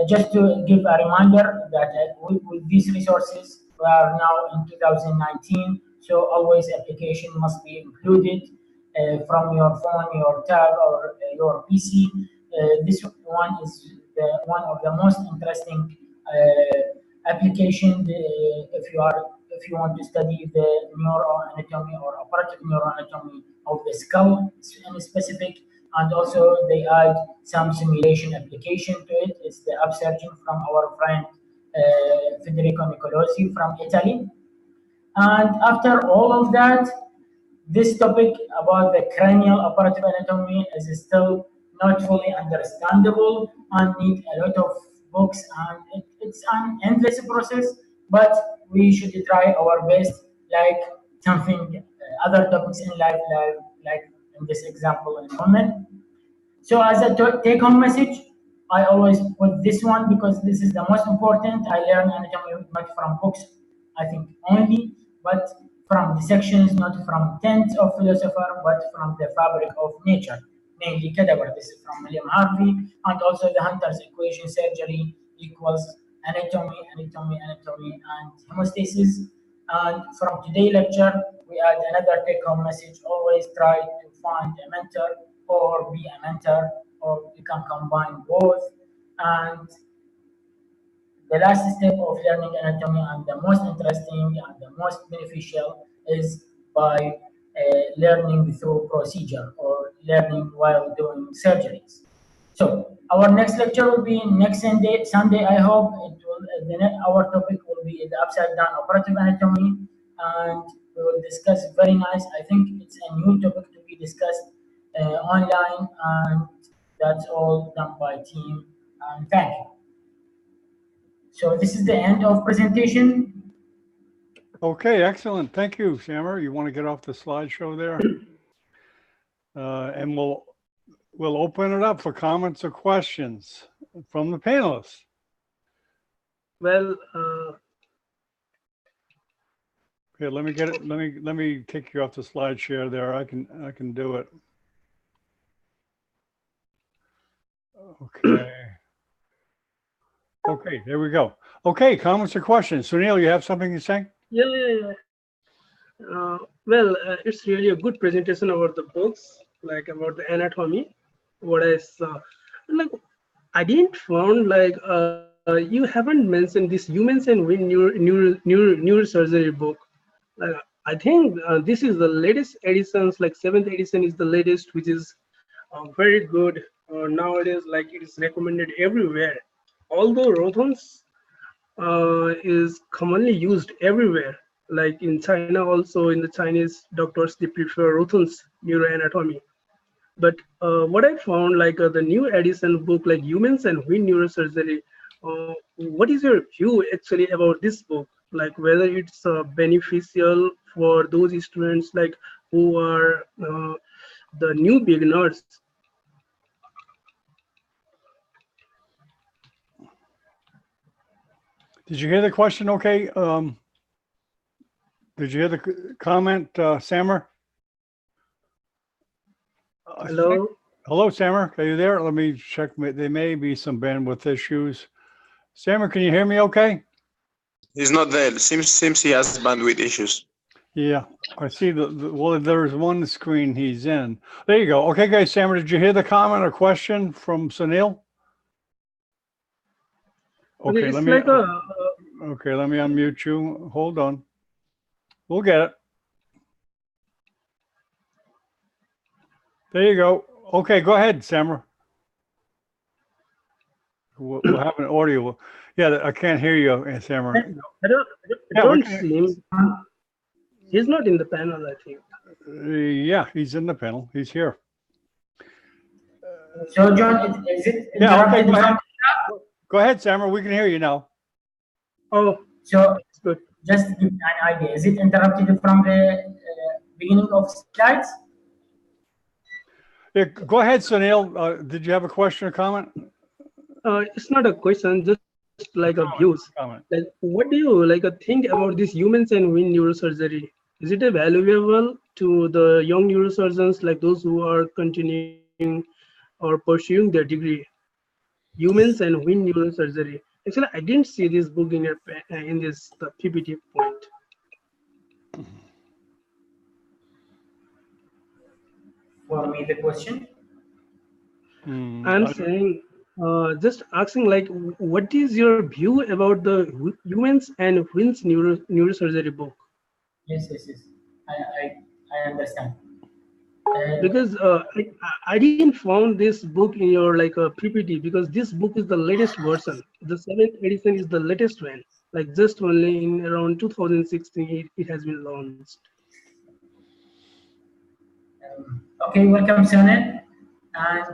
Just to give a reminder that with these resources, we are now in 2019, so always application must be included from your phone, your tab, or your PC. This one is one of the most interesting application if you want to study the neuroanatomy or operative neuroanatomy of the skull in specific. And also they add some simulation application to it. It's the upsurging from our friend Federico Nicolosi from Italy. And after all of that, this topic about the cranial operative anatomy is still not fully understandable and need a lot of books, and it's an endless process, but we should try our best, like something other topics in life, like in this example in a moment. So as a take-home message, I always put this one because this is the most important. I learn anatomy not from books, I think only, but from dissections, not from tents of philosophers, but from the fabric of nature, namely cadaver. This is from William Harvey, and also the Hunter's equation: surgery equals anatomy, anatomy, anatomy, and hemostasis. And from today's lecture, we add another take-home message: always try to find a mentor or be a mentor, or you can combine both. And the last step of learning anatomy, and the most interesting and the most beneficial, is by learning through procedure or learning while doing surgeries. So our next lecture will be next Sunday. I hope it will. Our topic will be the upside down operative anatomy, and we will discuss very nice. I think it's a new topic to be discussed online, and that's all done by team. And thank you. So this is the end of presentation. Okay, excellent. Thank you, Samar. You want to get off the slideshow there? And we'll open it up for comments or questions from the panelists. Well, Here, let me get it. Let me take you off the slide share there. I can do it. Okay. Okay, there we go. Okay, comments or questions. Sunil, you have something to say? yeah. Well, it's really a good presentation about the books, like about the anatomy. What I saw, like, I didn't found like you haven't mentioned this humans and neurosurgery book. Like, I think this is the latest editions. Like 7th edition is the latest, which is very good nowadays. Like it is recommended everywhere. Although Rothun's is commonly used everywhere. Like in China, also in the Chinese doctors, they prefer Rothun's neuroanatomy. But what I found, like the new edition book, like Humans and Wind Neurosurgery, what is your view actually about this book? Like whether it's beneficial for those students like who are the new beginners? Did you hear the question? Okay. Did you hear the comment, Samar? Hello? Hello, Samar. Are you there? Let me check. There may be some bandwidth issues. Samar, can you hear me okay? He's not there. Seems he has bandwidth issues. Yeah, I see well, there's one screen he's in. There you go. Okay, guys, Samar, did you hear the comment or question from Sunil? Okay, it's let me. like Okay, let me unmute you. Hold on. We'll get it. There you go. Okay, go ahead, Samra. We'll have an audio. Yeah, I can't hear you, Samra. I don't Yeah, we can- see him. He's not in the panel, I think. Yeah, he's in the panel. He's here. So, John, is it Yeah, okay, interrupted go ahead. from? Go ahead, Samra. We can hear you now. Oh, So, it's good. just to give an idea, is it interrupted from the beginning of slides? Yeah, go ahead, Sunil. Did you have a question or comment? It's not a question, just like a views. Comment. Like, what do you like think about this humans and wind neurosurgery? Is it valuable to the young neurosurgeons, like those who are continuing or pursuing their degree? Humans and wind neurosurgery. Actually, I didn't see this book in your in this the PPT point. For me, the question. I'm saying, just asking, like, what is your view about the humans and winds neurosurgery book? Yes. I understand. Because I didn't found this book in your like a PPT, because this book is the latest version. The 7th edition is the latest one. Like just only in around 2016 it has been launched. Okay, welcome, Sonen. And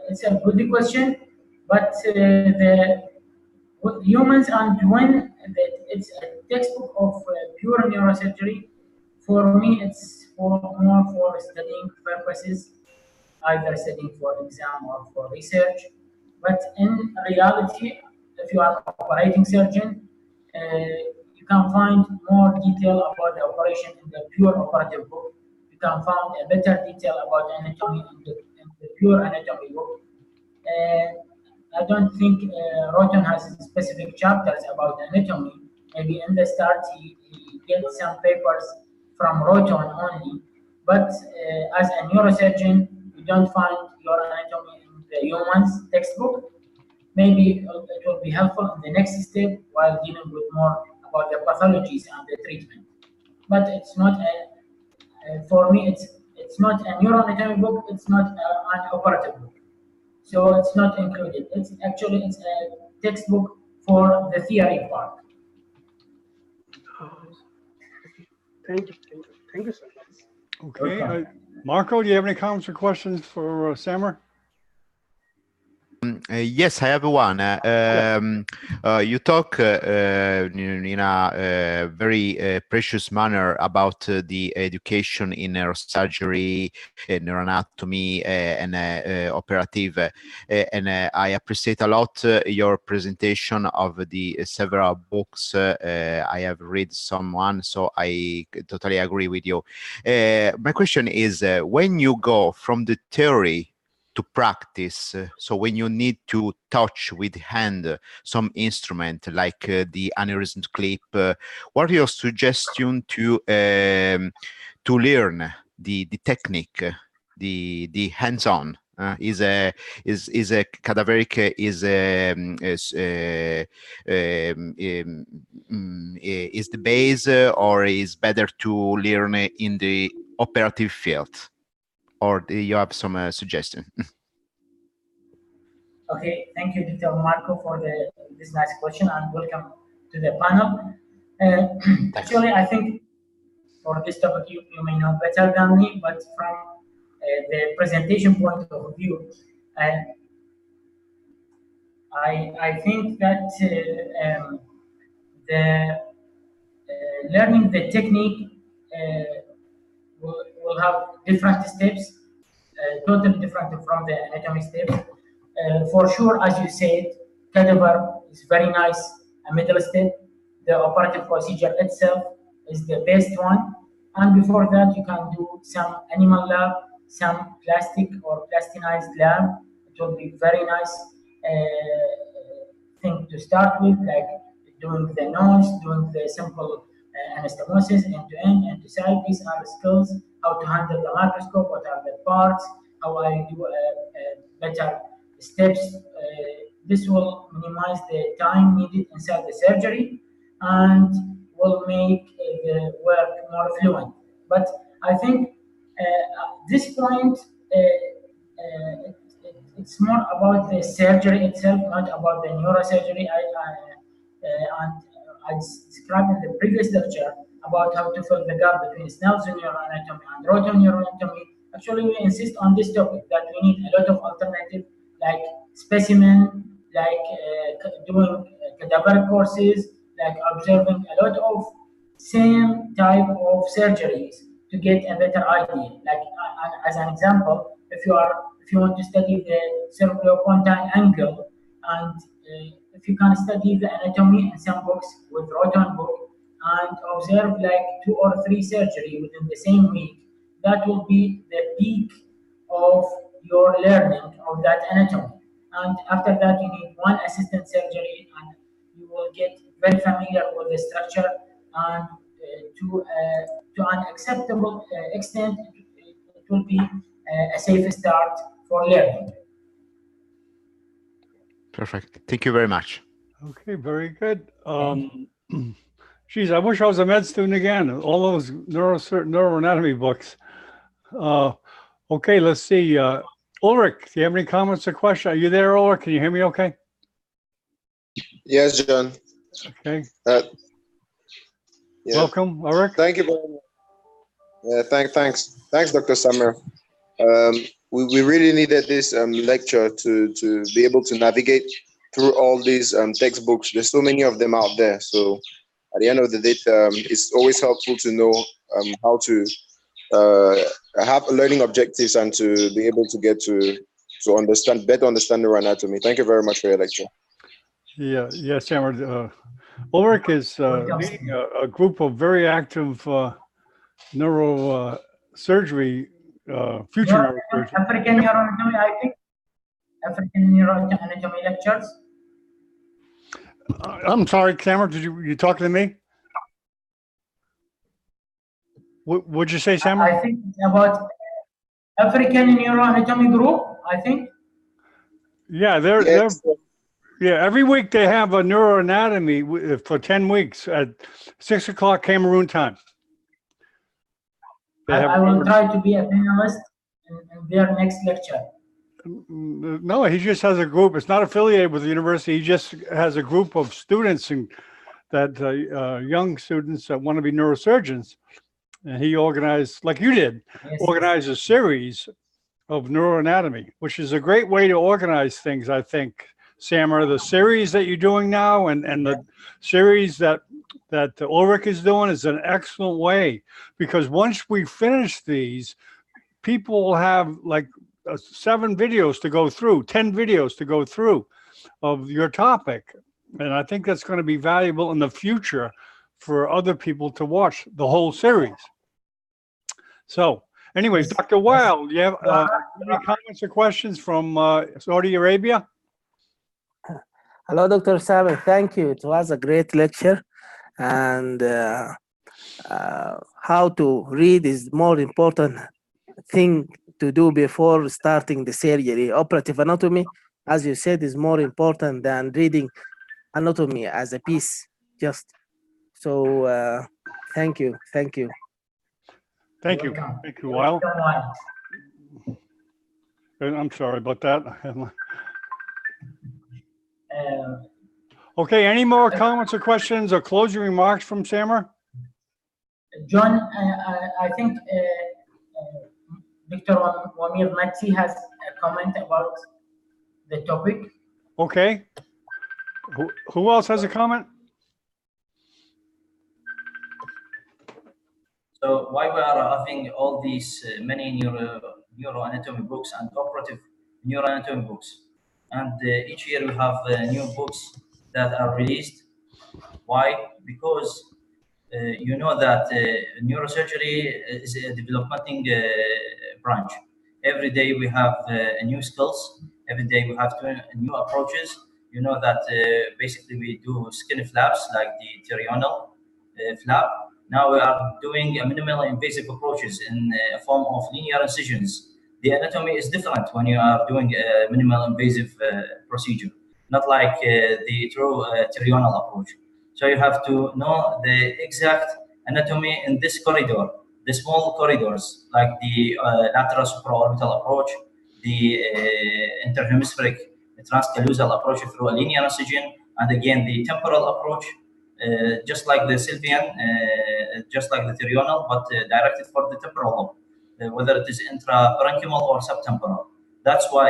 it's a good question, but the humans and when it's a textbook of pure neurosurgery, for me it's more for studying purposes, either studying for exam or for research. But in reality, if you are an operating surgeon, you can find more detail about the operation in the pure operative book. You can find a better detail about anatomy in the pure anatomy book. I don't think Roton has specific chapters about anatomy. Maybe in the start he gets some papers from Roton only. But as a neurosurgeon, you don't find your anatomy in the humans textbook. Maybe it will be helpful in the next step while dealing with more about the pathologies and the treatment. But it's not for me. It's not a neuroanatomy book. It's not an operative book. So it's not included. It's a textbook for the theory part. Thank you so much. Okay. Marco, do you have any comments or questions for Samra? Yes, I have one. You talk in a very precious manner about the education in neurosurgery, neuroanatomy, and operative. And I appreciate a lot your presentation of the several books. I have read someone, so I totally agree with you. My question is, when you go from the theory to practice, so when you need to touch with hand some instrument like the aneurysm clip, what are your suggestions to learn the technique, the hands-on? Is a cadaveric is the base, or is better to learn in the operative field? Or do you have some suggestion? Okay, thank you, Dr. Marco, for this nice question, and welcome to the panel. Actually, I think for this topic you may know better than me, but from the presentation point of view, I think that the learning the technique will have different steps, totally different from the anatomy steps. For sure, as you said, cadaver is very nice, a middle step. The operative procedure itself is the best one. And before that, you can do some animal lab, some plastic or plastinized lab. It will be very nice thing to start with, like doing the nose, doing the simple anastomosis end to end, and to side. These are the skills, how to handle the microscope, what are the parts, how I do better steps this will minimize the time needed inside the surgery and will make the work more fluent. But I think at this point, it's more about the surgery itself, not about the neurosurgery. And I described in the previous lecture about how to fill the gap between Snell's neuroanatomy and rotoneuroanatomy. Actually, we insist on this topic that we need a lot of alternative, like specimen, like doing cadaver courses, like observing a lot of same type of surgeries to get a better idea. Like as an example, if you want to study the cervicopontine angle, and if you can study the anatomy in some books with Roton book and observe like 2 or 3 surgery within the same week, that will be the peak of your learning of that anatomy. And after that, you need one assistant surgery, and you will get very familiar with the structure, and to an acceptable extent, it will be a safe start for learning. Perfect. Thank you very much. Okay, very good. Geez, I wish I was a med student again. All those neuroanatomy books. Okay, let's see. Ulrich, do you have any comments or questions? Are you there, Ulrich? Can you hear me okay? Yes, John. Okay. Yeah. Welcome, Ulrich. Thank you very much. Yeah, thanks, Dr. Summer. We really needed this lecture to be able to navigate through all these textbooks. There's so many of them out there. So at the end of the day, it's always helpful to know how to have learning objectives and to be able to get to better understand neuroanatomy. Thank you very much for your lecture. Yeah, Samar. Ulrich is leading a group of very active neurosurgery, future neurosurgery. African neuroanatomy, I think. African neuroanatomy lectures. I'm sorry, Samar, did you talking to me? What'd you say, Samar? I think it's about African neuroanatomy group, I think. Yeah, yeah, every week they have a neuroanatomy for 10 weeks at 6 o'clock Cameroon time. I will try to be a panelist in their next lecture. No, he just has a group. It's not affiliated with the university. He just has a group of students young students that want to be neurosurgeons. And he organized, like you did, organized a series of neuroanatomy, which is a great way to organize things, I think. Samar, the series that you're doing now and the series that Ulrich is doing is an excellent way, because once we finish these, people will have like 7 videos to go through, 10 videos to go through of your topic. And I think that's going to be valuable in the future for other people to watch the whole series. So anyways, Dr. Weil, do you have any comments or questions from Saudi Arabia? Hello, Dr. Samer. Thank you. It was a great lecture. And how to read is more important thing to do before starting the surgery. Operative anatomy, as you said, is more important than reading anatomy as a piece. Just so, thank you. Thank you, Weil. I'm sorry about that. Okay, any more comments or questions or closing remarks from Samar? John, I think Dr. Wamir Matsi has a comment about the topic. Okay. Who else has a comment? So why we are having all these many neuroanatomy books and operative neuroanatomy books, and each year we have new books that are released. Why? Because you know that neurosurgery is a developing branch. Every day we have new skills. Every day we have new approaches. You know that basically we do skin flaps like the terional flap. Now we are doing a minimally invasive approaches in a form of linear incisions. The anatomy is different when you are doing a minimal invasive procedure. not like the true terional approach. So you have to know the exact anatomy in this corridor, the small corridors, like the lateral supraorbital approach, the interhemispheric transcallosal approach through a linear oxygen, and again the temporal approach, just like the Sylvian, just like the terional, but directed for the temporal lobe, whether it is intraparenchymal or subtemporal. That's why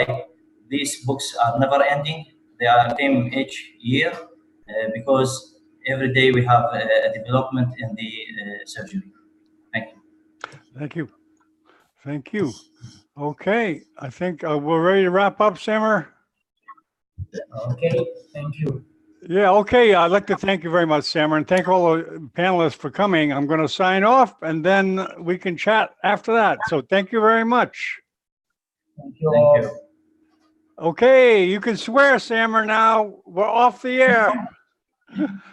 these books are never ending. They are came each year because every day we have a development in the surgery. Thank you. Thank you. Thank you. Okay, I think we're ready to wrap up, Sammer. Okay, thank you. Yeah, okay. I'd like to thank you very much, Sammer, and thank all the panelists for coming. I'm going to sign off, and then we can chat after that. So thank you very much. Thank you. Thank you. Okay, you can swear, Sammer, now. We're off the air.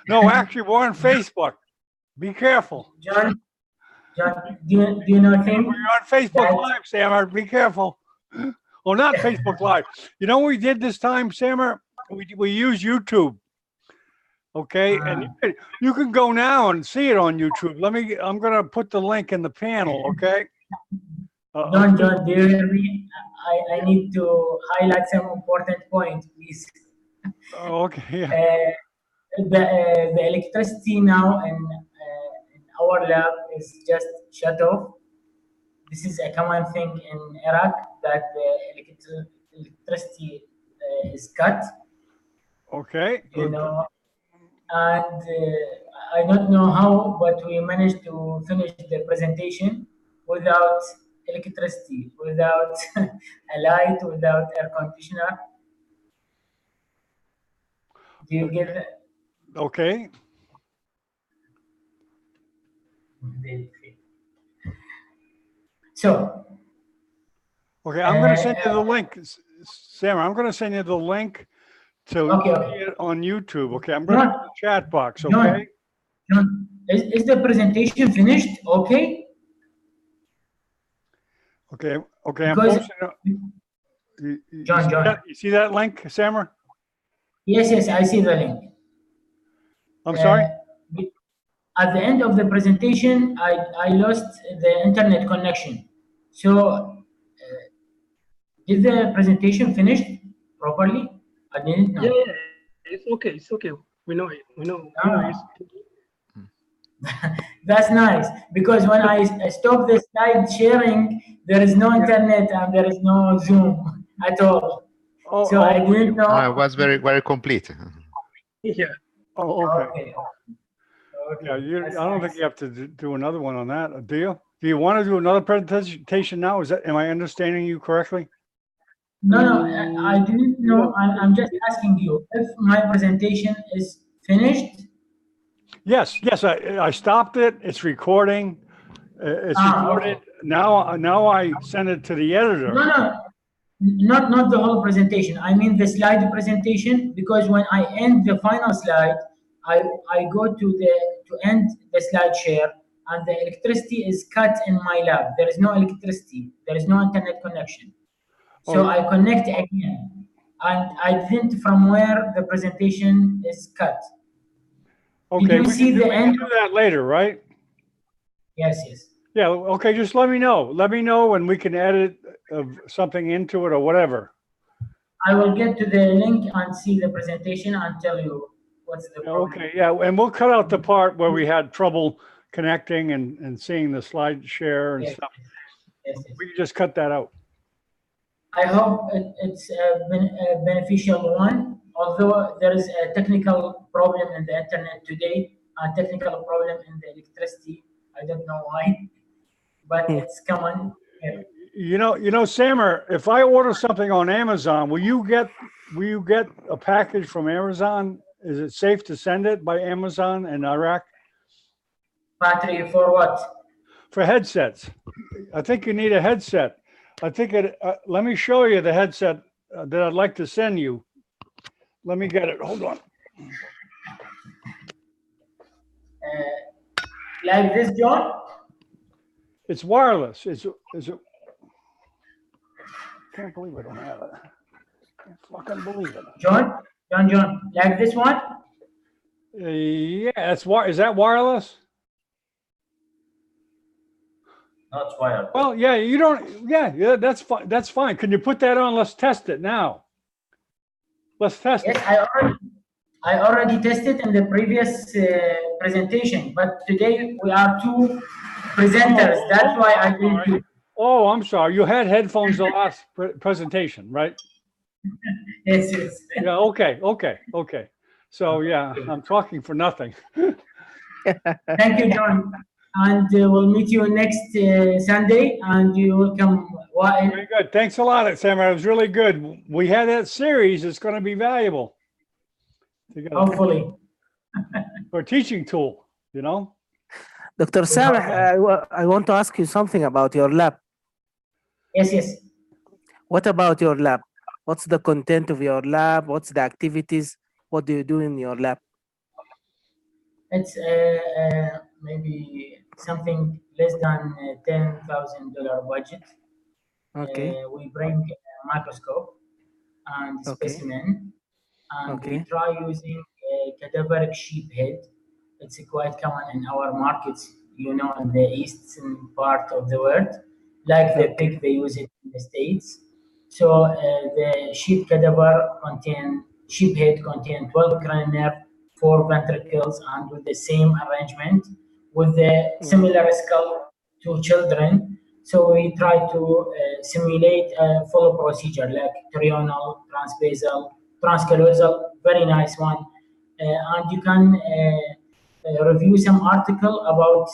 No, actually, we're on Facebook. Be careful. John, do you know him? We're on Facebook Live, Sammer. Be careful. Well, not Facebook Live. You know what we did this time, Sammer? We used YouTube. Okay, and you can go now and see it on YouTube. I'm gonna put the link in the panel, okay? John, do you hear me? I need to highlight some important points, please. Okay, yeah. The electricity now in our lab is just shut off. This is a common thing in Iraq, that the electricity is cut. Okay. You know, and I don't know how, but we managed to finish the presentation without electricity, without a light, without air conditioner. Do you get that? Okay. So. Okay, I'm going to send you the link, Sam. I'm going to send you the link to see it on YouTube. Okay, I'm going to put the chat box. Okay. John, is the presentation finished? Okay. Okay. Okay. I'm Because posting it. John. You see that link, Sammer? Yes, I see the link. I'm sorry? At the end of the presentation, I lost the internet connection. So, did the presentation finish properly? I didn't know. Yeah, it's okay. It's okay. We know it. We know it's. That's nice, because when I stop the slide sharing, there is no internet and there is no Zoom at all. So I didn't know. No, it was very, very complete. Yeah. Oh, okay. Yeah, I don't think you have to do another one on that, do you? Do you want to do another presentation now? Am I understanding you correctly? No, I didn't know. I'm just asking you if my presentation is finished. Yes, I stopped it. It's recording. It's recorded. Okay. Now I send it to the editor. No, not the whole presentation. I mean the slide presentation, because when I end the final slide, I go to end the slide share, and the electricity is cut in my lab. There is no electricity. There is no internet connection. So I connect again, and I think from where the presentation is cut. Okay, did you see the end? We can do that later, right? Yes. Yeah. Okay. Just let me know. Let me know, and we can edit something into it or whatever. I will get to the link and see the presentation and tell you what's the problem. Okay. Yeah, and we'll cut out the part where we had trouble connecting and seeing the slide share and stuff. Yes. We can just cut that out. I hope it's a beneficial one, although there is a technical problem in the internet today, a technical problem in the electricity. I don't know why, but it's common. You know, Sammer, if I order something on Amazon, will you get a package from Amazon? Is it safe to send it by Amazon in Iraq? Battery for what? For headsets. I think you need a headset. I think let me show you the headset that I'd like to send you. Let me get it. Hold on. Like this, John? It's wireless. Is it? Can't believe I don't have it. Can't fucking believe it. John, John, like this one? Yeah, is that wireless? No, it's wired. Well, yeah, you don't, yeah, that's fine. That's fine. Can you put that on? Let's test it now. Let's test Yes, it. I already tested in the previous presentation, but today we are two presenters. That's why I didn't do. Oh, I'm sorry. You had headphones the last presentation, right? Yes, yes. Yeah, okay. So yeah, I'm talking for nothing. Thank you, John. And we'll meet you next Sunday, and you will come. Very good. Thanks a lot, Samuel. It was really good. We had that series. It's going to be valuable. Hopefully. For a teaching tool, you know? Dr. Sam, I want to ask you something about your lab. Yes, yes. What about your lab? What's the content of your lab? What's the activities? What do you do in your lab? It's maybe something less than $10,000 budget. Okay. We bring a microscope and specimen, and we try using a cadaveric sheep head. It's quite common in our markets, in the eastern part of the world, like the pig they use it in the States. So the sheep sheep head contain 12 cranial nerve, 4 ventricles, and with the same arrangement, with the similar skull to children. So we try to simulate a full procedure like trional, transbasal, transcallosal, very nice one. And you can review some article about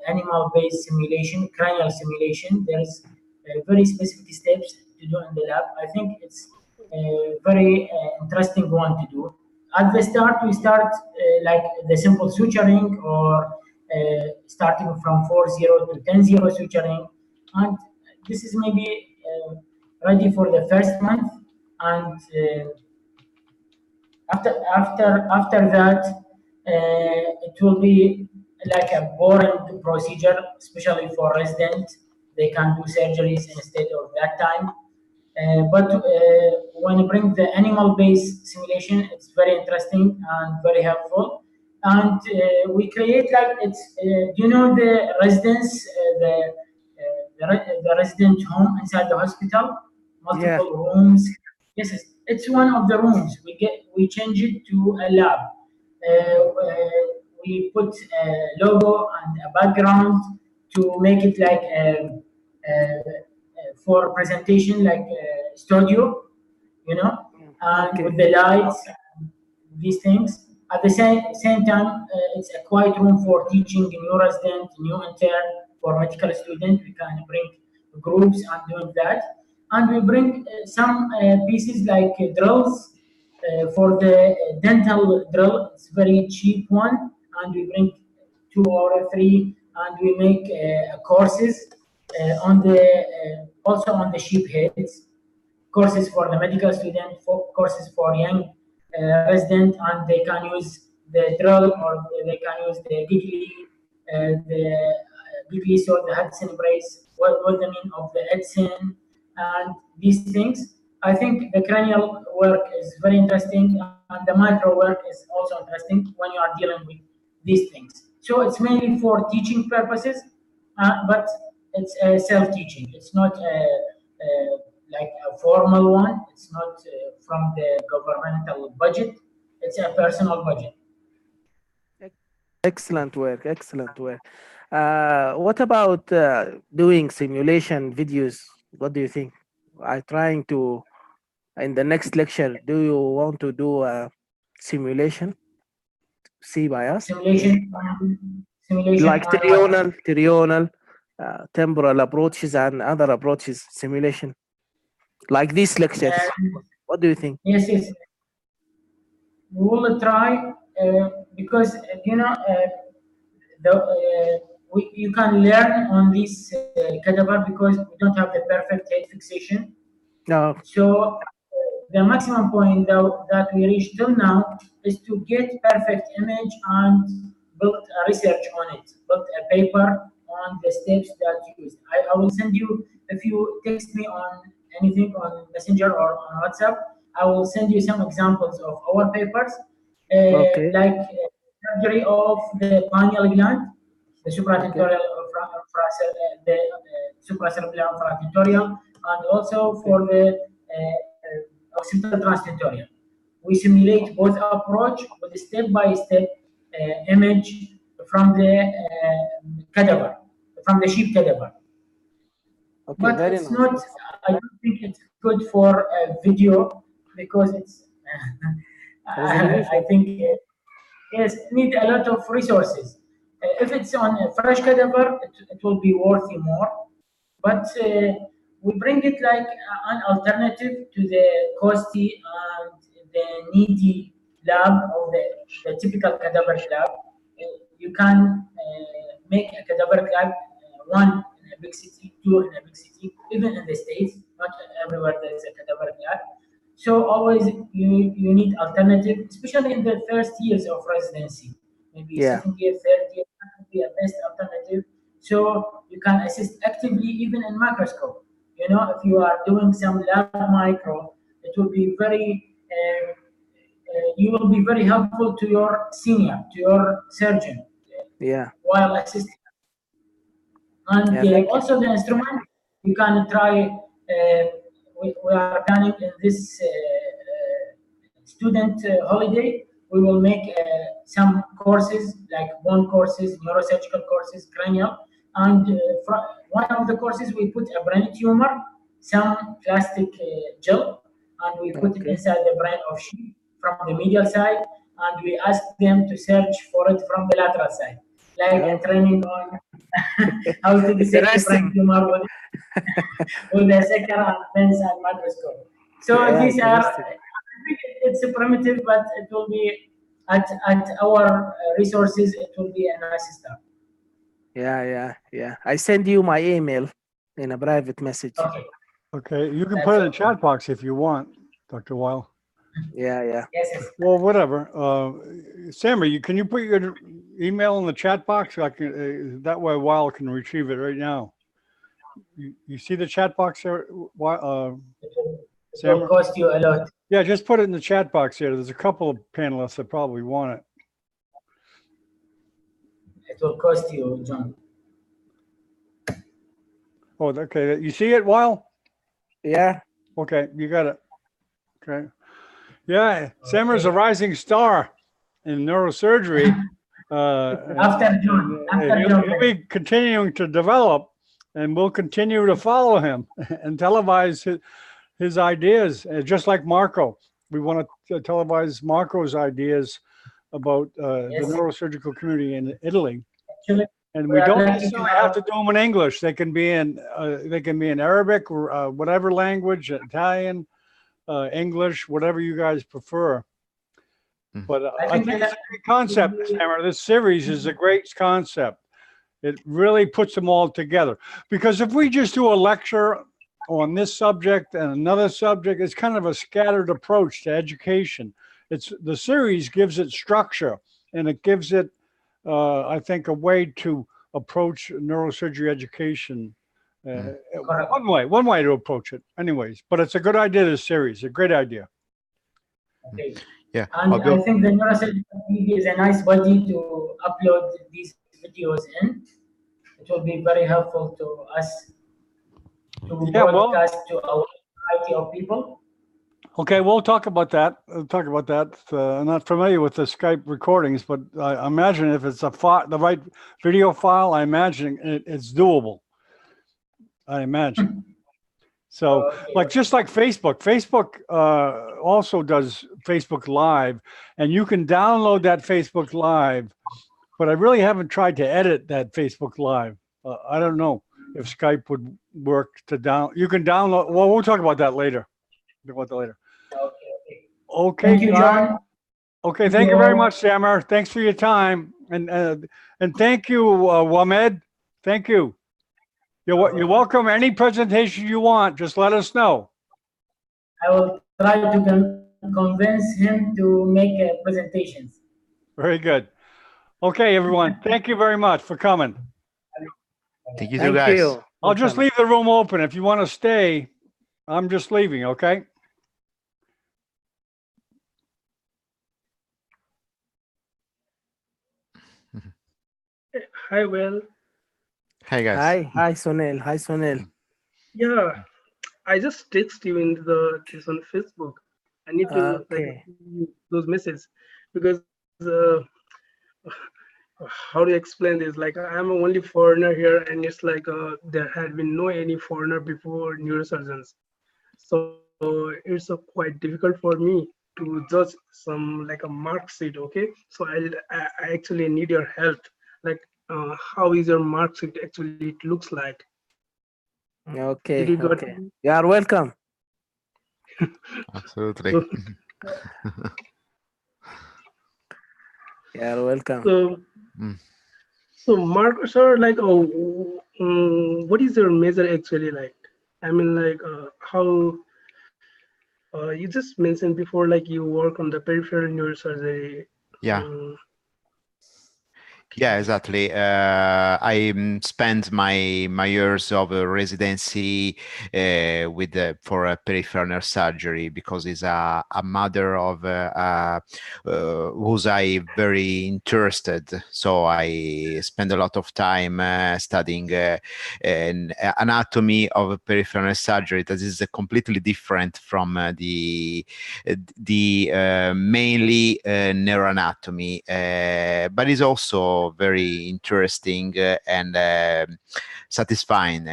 animal-based simulation, cranial simulation. There's very specific steps to do in the lab. I think it's a very interesting one to do. At the start, we start like the simple suturing or starting from 4-0 to 10-0 suturing. And this is maybe ready for the first month. And after that, it will be like a boring procedure, especially for residents. They can do surgeries instead of that time. But when you bring the animal-based simulation, it's very interesting and very helpful. And we create like the residence, the resident home inside the hospital, multiple rooms. Yes, it's one of the rooms. We change it to a lab. We put a logo and a background to make it like for presentation, like a studio, and with the lights, these things. At the same time, it's a quiet room for teaching new resident, new intern, for medical student. We can bring groups and doing that. And we bring some pieces like drills for the dental drill. It's very cheap one, and we bring 2 or 3, and we make courses on the also on the sheep heads, courses for the medical student, courses for young resident, and they can use the drill or they can use the giggly sword, the Hudson brace, what the mean of the Edson, and these things. I think the cranial work is very interesting, and the micro work is also interesting when you are dealing with these things. So it's mainly for teaching purposes, but it's a self-teaching. It's not like a formal one. It's not from the governmental budget. It's a personal budget. Excellent work. Excellent work. What about doing simulation videos? What do you think? I'm trying to, in the next lecture, do you want to do a simulation? See by us? Simulation. Like trional, temporal approaches and other approaches, simulation. Like these lectures. What do you think? Yes, yes. We will try because you can learn on this cadaver because we don't have the perfect head fixation. No. So the maximum point that we reached till now is to get perfect image and build a research on it, build a paper on the steps that you use. I will send you, if you text me on anything on Messenger or on WhatsApp, I will send you some examples of our papers, Okay. like surgery of the pineal gland, the supratentorial, the supracerebellar infratentorial, and also for the occipital transtentorial. We simulate both approach with a step-by-step image from the cadaver, from the sheep cadaver. Okay, But very it's nice. not, I don't think it's good for video because it's, Resolution. I think, yes, need a lot of resources. If it's on a fresh cadaver, it will be worthy more. But we bring it like an alternative to the costly and the needy lab of the typical cadaver lab. You can make a cadaver lab, one in a big city, two in a big city, even in the States, not everywhere there is a cadaver lab. So always you need alternative, especially in the first years of residency, maybe Yeah. second year, third year, that would be a best alternative. So you can assist actively even in microscope. You know, if you are doing some lab micro, it will be very, you will be very helpful to your senior, to your surgeon, Yeah. while assisting. And Yeah. Thank you. also the instrument, you can try, we are planning in this student holiday, we will make some courses like bone courses, neurosurgical courses, cranial, and one of the courses we put a brain tumor, some plastic gel, and we put it Okay. inside the brain of sheep from the medial side, and we ask them to search for it from the lateral side, like a Okay. training on how to dissect the brain Interesting. tumor with a second and lens and microscope. So Yeah, these are, interesting. I think it's a primitive, but it will be at our resources, it will be a nice start. Yeah. I send you my email in a private message. Okay. Okay, you can That's put it in the okay. chat box if you want, Dr. Weil. Yeah. Yes. Well, whatever. Sammy, can you put your email in the chat box? I can, that way Weil can retrieve it right now. You see the chat box there? It Sam? will cost you a lot. Yeah, just put it in the chat box here. There's a couple of panelists that probably want it. It will cost you, John. Oh, okay. You see it, Weil? Yeah. Okay, you got it. Okay. Yeah, Samer's a rising star in neurosurgery. After John. He'll be continuing to develop, and we'll continue to follow him and televise his ideas, just like Marco. We want to televise Marco's ideas about the neurosurgical community in Italy. Actually, and we don't necessarily have to do them in English. They can be in Arabic, or whatever language, Italian, English, whatever you guys prefer. But I think it's a great concept, Samara. This series is a great concept. It really puts them all together. Because if we just do a lecture on this subject and another subject, it's kind of a scattered approach to education. The series gives it structure, and it gives it, I think, a way to approach neurosurgery education. One way to approach it, anyways. But it's a good idea, this series, a great idea. Okay. Yeah. And I think the neurosurgical media is a nice body to upload these videos in. It will be very helpful to us to broadcast to a variety of people. Okay, we'll talk about that. I'm not familiar with the Skype recordings, but I imagine if it's the right video file, I imagine it's doable. I imagine. So, just like Facebook. Facebook also does Facebook Live, and you can download that Facebook Live, but I really haven't tried to edit that Facebook Live. I don't know if Skype would work to you can download. Well, we'll talk about that later. Okay. Thank you, John. Okay, thank you very much, Samar. Thanks for your time, and thank you, Wamed. Thank you. You're welcome. Any presentation you want, just let us know. I will try to convince him to make presentations. Very good. Okay, everyone. Thank you very much for coming. Thank you, guys. I'll just leave the room open. If you want to stay, I'm just leaving, okay? Hi, well, Hey guys. Hi, Sunil. Hi, Sunil. yeah, I just text you in this on Facebook. I need to like Okay. see those messages because how do you explain this? Like I'm a only foreigner here, and it's like there had been no any foreigner before neurosurgeons. So it's quite difficult for me to judge some like a mark sheet. Okay, so I actually need your help. Like how is your mark sheet actually? It looks like. Did you Okay. got Okay. You are welcome. Absolutely. so You are welcome. so Mm. so markers are like what is your measure actually like? I mean like how you just mentioned before like you work on the peripheral neurosurgery. Yeah. Um, Yeah, exactly. I spent my years of residency with for a peripheral nerve surgery because it's a matter of whose I very interested. So I spend a lot of time studying an anatomy of peripheral nerve surgery that is completely different from the mainly neuroanatomy, but is also very interesting and satisfying.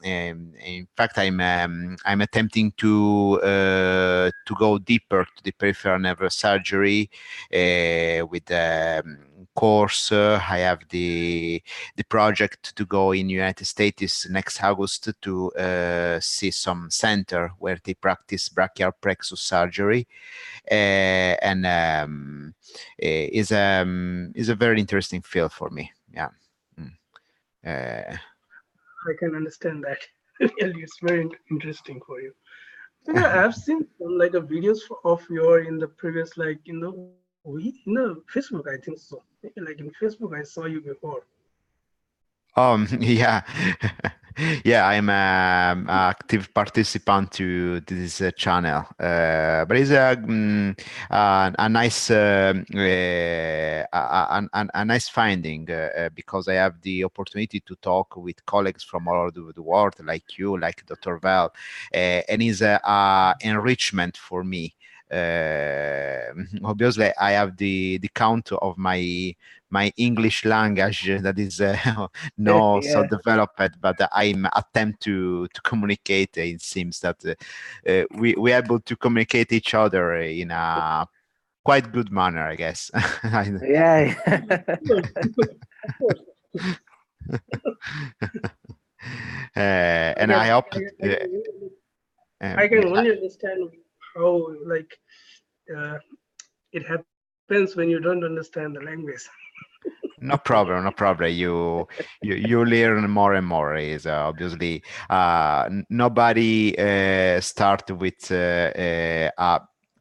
In fact, I'm attempting to go deeper to the peripheral nerve surgery with course. I have the project to go in United States next August to see some center where they practice brachial plexus surgery, and is a very interesting field for me. Yeah. Mm. I can understand that. Really, it's very interesting for you. Because I've seen some like a videos of your in the previous like in the Facebook I think so. Like in Facebook I saw you before. Yeah, yeah. I'm an active participant to this channel, but it's a nice a nice finding because I have the opportunity to talk with colleagues from all over the world, like you, like Dr. Val, and it's a enrichment for me. Obviously, I have the count of my English language that is not so Yeah. developed, but I'm attempt to communicate. It seems that we able to communicate each other in a quite good manner, I guess. Yeah. Of course. And I I can, hope. I can Yeah, only understand how like uh, it happens when you don't understand the language. no problem, no problem. You learn more and more. Is obviously nobody start with a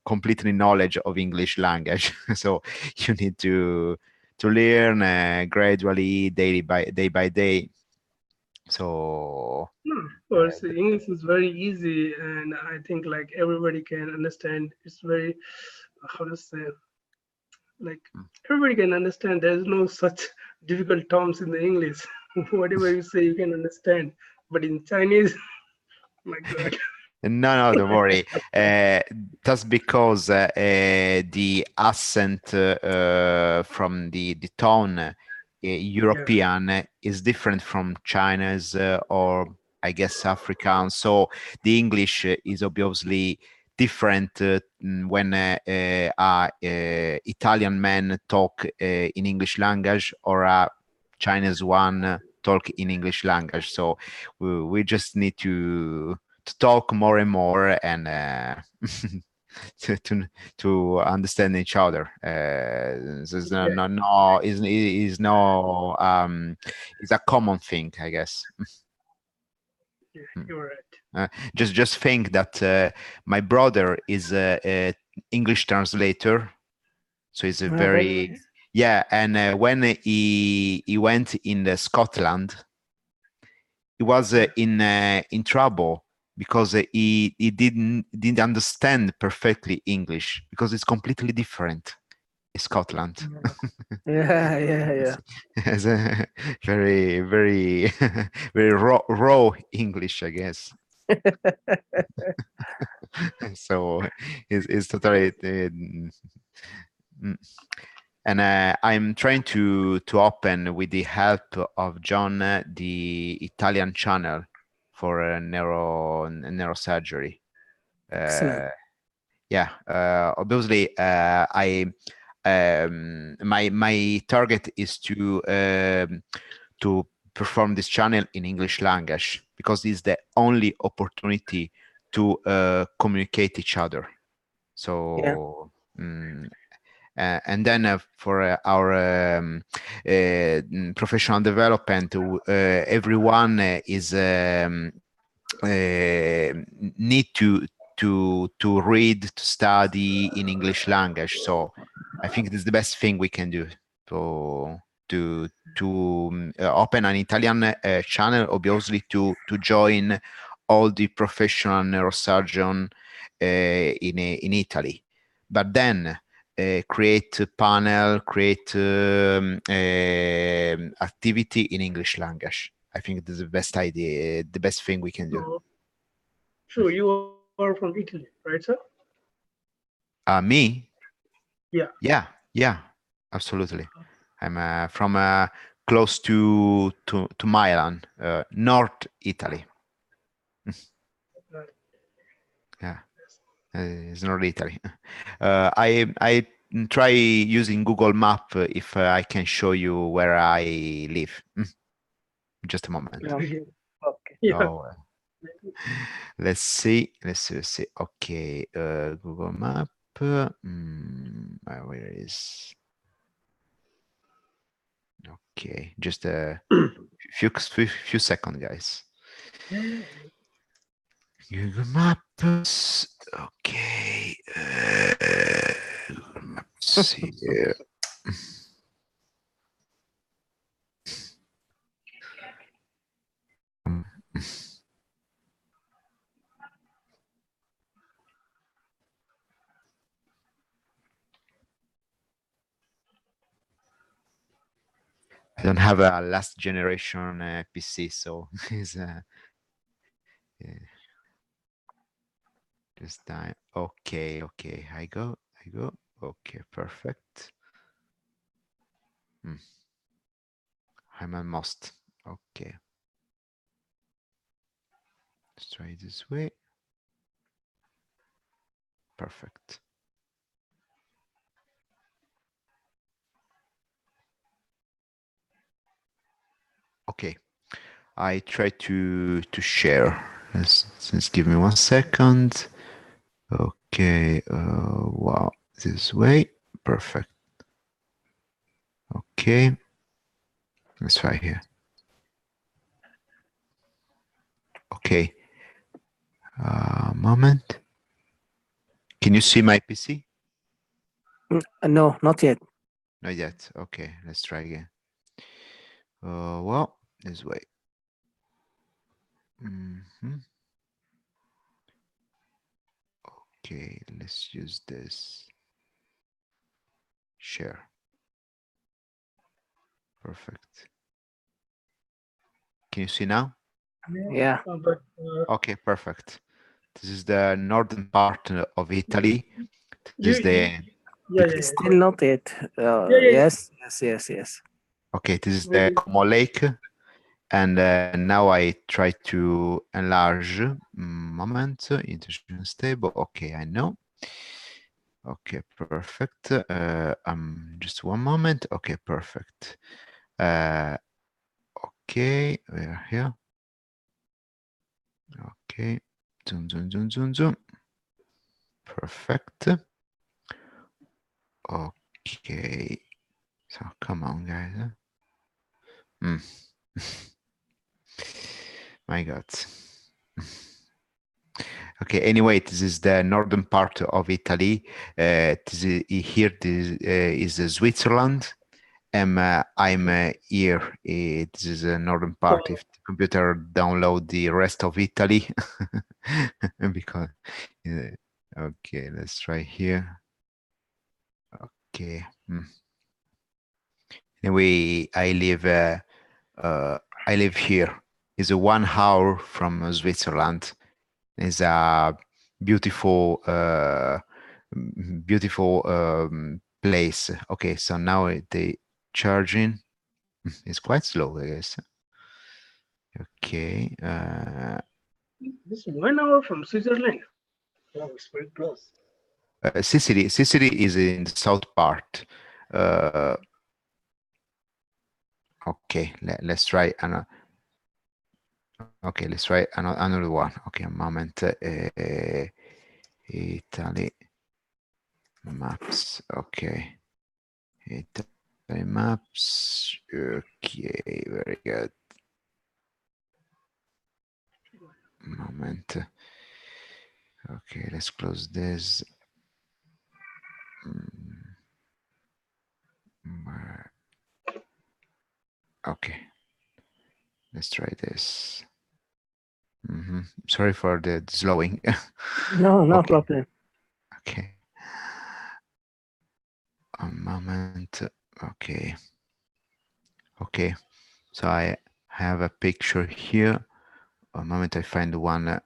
completely knowledge of English language, so you need to learn gradually, day by day. So No, of course, English is very easy, and I think like everybody can understand. It's very how to say like everybody can understand. There's no such difficult terms in the English. Whatever you say, you can understand. But in Chinese, my God. no, don't worry. That's because the accent from the tone Yeah. European is different from China's or I guess African. So the English is obviously different when Italian man talk in English language or a Chinese one talk in English language. So we just need to talk more and more and to understand each other. There's Yeah. no is no it's a common thing, I guess. Yeah, Mm. you're right. Just think that my brother is a English translator, so he's a Oh, that's very nice. yeah. And when he went in Scotland, he was in trouble because he didn't understand perfectly English because it's completely different. Scotland. Yeah. It's a very, very, very raw English, I guess. So it's totally. And I'm trying to open, with the help of John, the Italian channel for neurosurgery. Excellent. Yeah, obviously, my target is to perform this channel in English language, because it's the only opportunity to communicate each other. So and then for our professional development, everyone is need to read, to study in English language. So I think this is the best thing we can do to open an Italian channel, obviously to join all the professional neurosurgeon in Italy, but then create a panel, create activity in English language. I think this is the best idea, the best thing we can do. Sure, you are from Italy, right, sir? Me? Yeah. Yeah, absolutely. I'm from close to Milan, North Italy. Yeah, it's North Italy. I try using Google Map if I can show you where I live. Just a moment. Okay. Yeah. Oh, let's see. Okay, Google Map. Where is? Okay, just a few seconds, guys. Google Maps. Okay. Google Maps here. I don't have a last generation PC, so it's this time. Okay. I go. Okay, perfect. I'm almost. Okay. Let's try this way. Perfect. Okay. I try to share. Just give me 1 second. Okay. Wow. This way. Perfect. Okay. Let's try here. Okay. Moment. Can you see my PC? No, not yet. Not yet. Okay. Let's try again. Well, this way. Okay, let's use this. Share. Perfect. Can you see now? Yeah. Okay, perfect. This is the northern part of Italy. This is Still not yet. Yes. okay, this is the Como Lake. And now I try to enlarge. Moment, intersection stable. Okay, I know. Okay, perfect. Just 1 moment. Okay, perfect. Okay, we are here. Okay, zoom. Perfect. Okay, so come on, guys. My God. Okay, anyway, this is the northern part of Italy. This is Switzerland. I'm here. This is the northern part. If the computer download the rest of Italy, because okay, let's try here. Okay, Anyway, I live here. It's a 1 hour from Switzerland. It's a beautiful, beautiful place. Okay, so now the charging is quite slow, I guess. Okay. This 1 hour from Switzerland. Oh, it's very close. Sicily is in the south part. Okay, let's try another. Okay, let's try another one. Okay, a moment. Italy maps. Okay, Italy maps. Okay, very good. Moment. Okay, let's close this. Okay, let's try this. Sorry for the slowing. No, no Okay. problem. Okay. A moment. Okay. Okay. So I have a picture here. A moment, I find one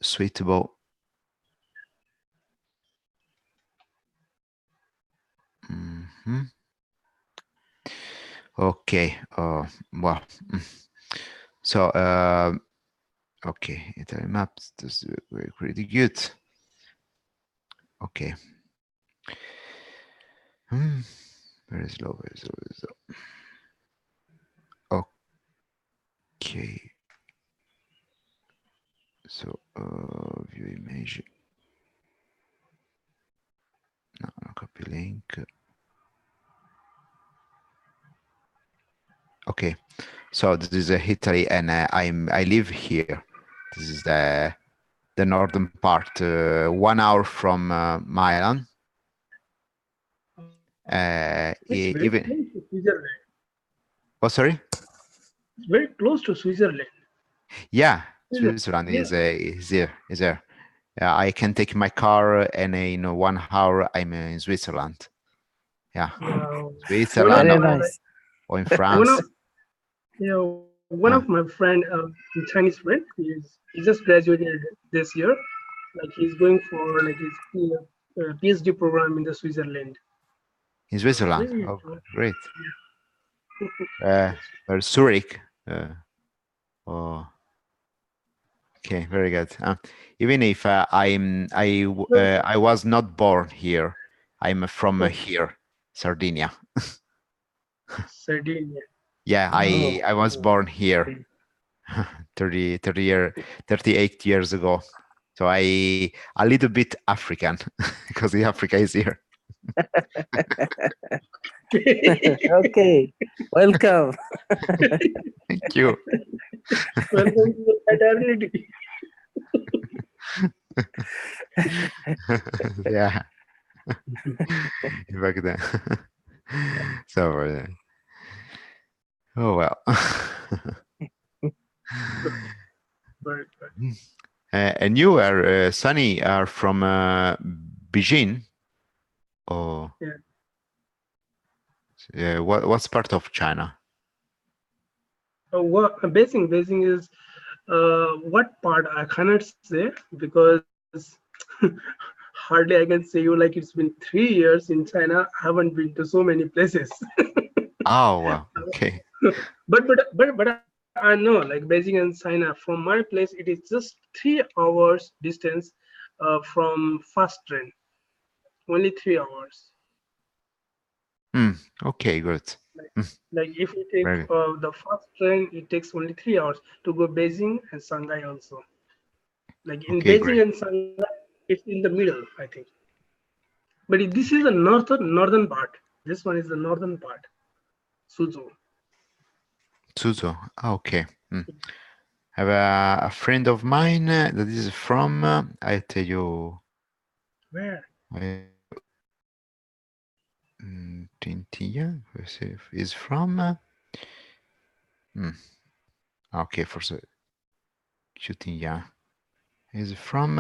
suitable. Okay. Well. So okay, Italy maps. This is pretty good. Okay. Very slow, very slow, very slow. Okay. So view image. No, copy link. Okay. So this is Italy, and I live here. This is the northern part, 1 hour from Milan. It's very Even. close to Switzerland. Oh, sorry. It's very close to Switzerland. Yeah, Switzerland, Switzerland is here. Is there? I can take my car, and in 1 hour I'm in Switzerland. Yeah, Wow. Switzerland Very One of, nice. or in one France. of one of my friend, Chinese friend, he just graduated this year. Like he's going for like his PhD program in the Switzerland. In Switzerland. Really, Oh, great. Or Zurich. Oh, okay, very good. Even if I was not born here, I'm from here, Sardinia. Sardinia. Yeah, I was born here Okay. 38 years ago. So a little bit African because Africa is here. Okay, welcome. Thank you. Welcome to the fraternity. Yeah. Back then. So, oh well. Right. And you are Sunny are from Beijing. Oh. Yeah. What's part of China? What Beijing is what part I cannot say because hardly I can say you like it's been 3 years in China. I haven't been to so many places. Oh well, okay. but I know like Beijing and China from my place it is just 3 hours distance from fast train. Only 3 hours. Okay, good. Like if you take the fast train, it takes only 3 hours to go Beijing and Shanghai also. Like in Okay, Beijing great. and Shanghai, it's in the middle, I think. But this is the northern part. This one is the northern part, Suzhou. Suzhou. Okay. I have a friend of mine that is from. I tell you. Where? Tintia is from. Okay, for the Tintia is from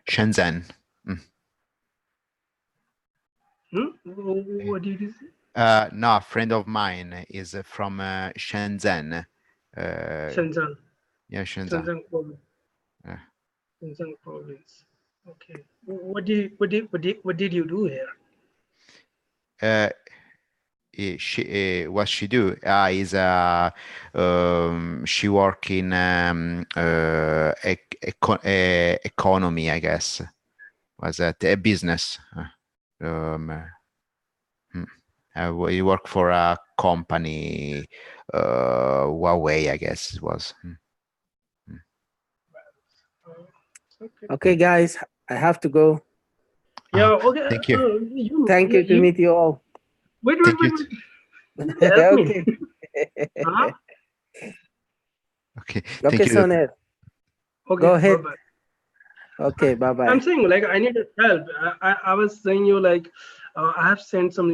Shenzhen. What did you say? No, a friend of mine is from Shenzhen. Shenzhen. Yeah, Shenzhen. Shenzhen province. Yeah. Shenzhen province. Okay. What did you do here? What she do is she work in economy, I guess. Was that a business? We work for a company, Huawei, I guess it was. Okay. Okay, guys, I have to go. Yeah. Okay. Thank you. Thank you to meet you all. Wait. Thank you. Help me. Okay. Huh? Okay. Okay, Thank you. Sonel. Okay. Go ahead. Bye-bye. Okay, bye I'm bye. saying like I need help. I was saying you like I have sent some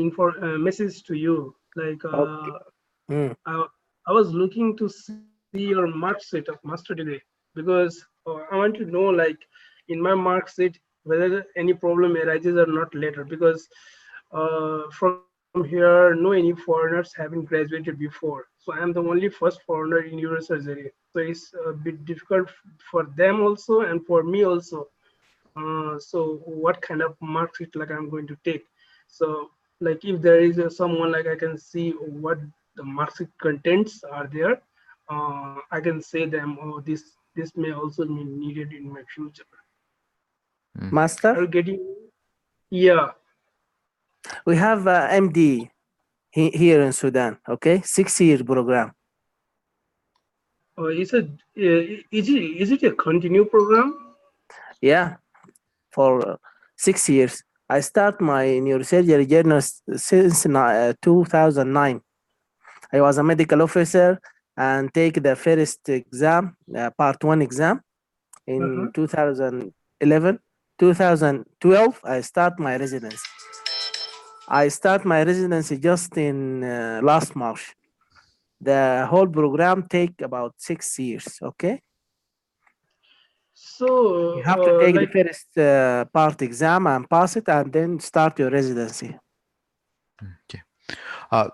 message to you. Like Okay. I was looking to see your mark sheet of master degree because I want to know like in my mark sheet whether any problem arises or not later because from here no any foreigners having graduated before. So I am the only first foreigner in neurosurgery. So it's a bit difficult for them also and for me also. So what kind of mark sheet like I'm going to take? So like if there is someone like I can see what the mark sheet contents are there, I can say them. Oh, this may also be needed in my future. Master, Are you getting? Yeah. we have MD here in Sudan. Okay, 6-year program. Is it a continue program? Yeah, for 6 years. I start my neurosurgery journey since 2009. I was a medical officer and take the first exam, part 1 exam in 2011. 2012, I start my residency. I start my residency just in last March. The whole program take about 6 years. Okay, So you have to take the like first part exam and pass it, and then start your residency. Okay.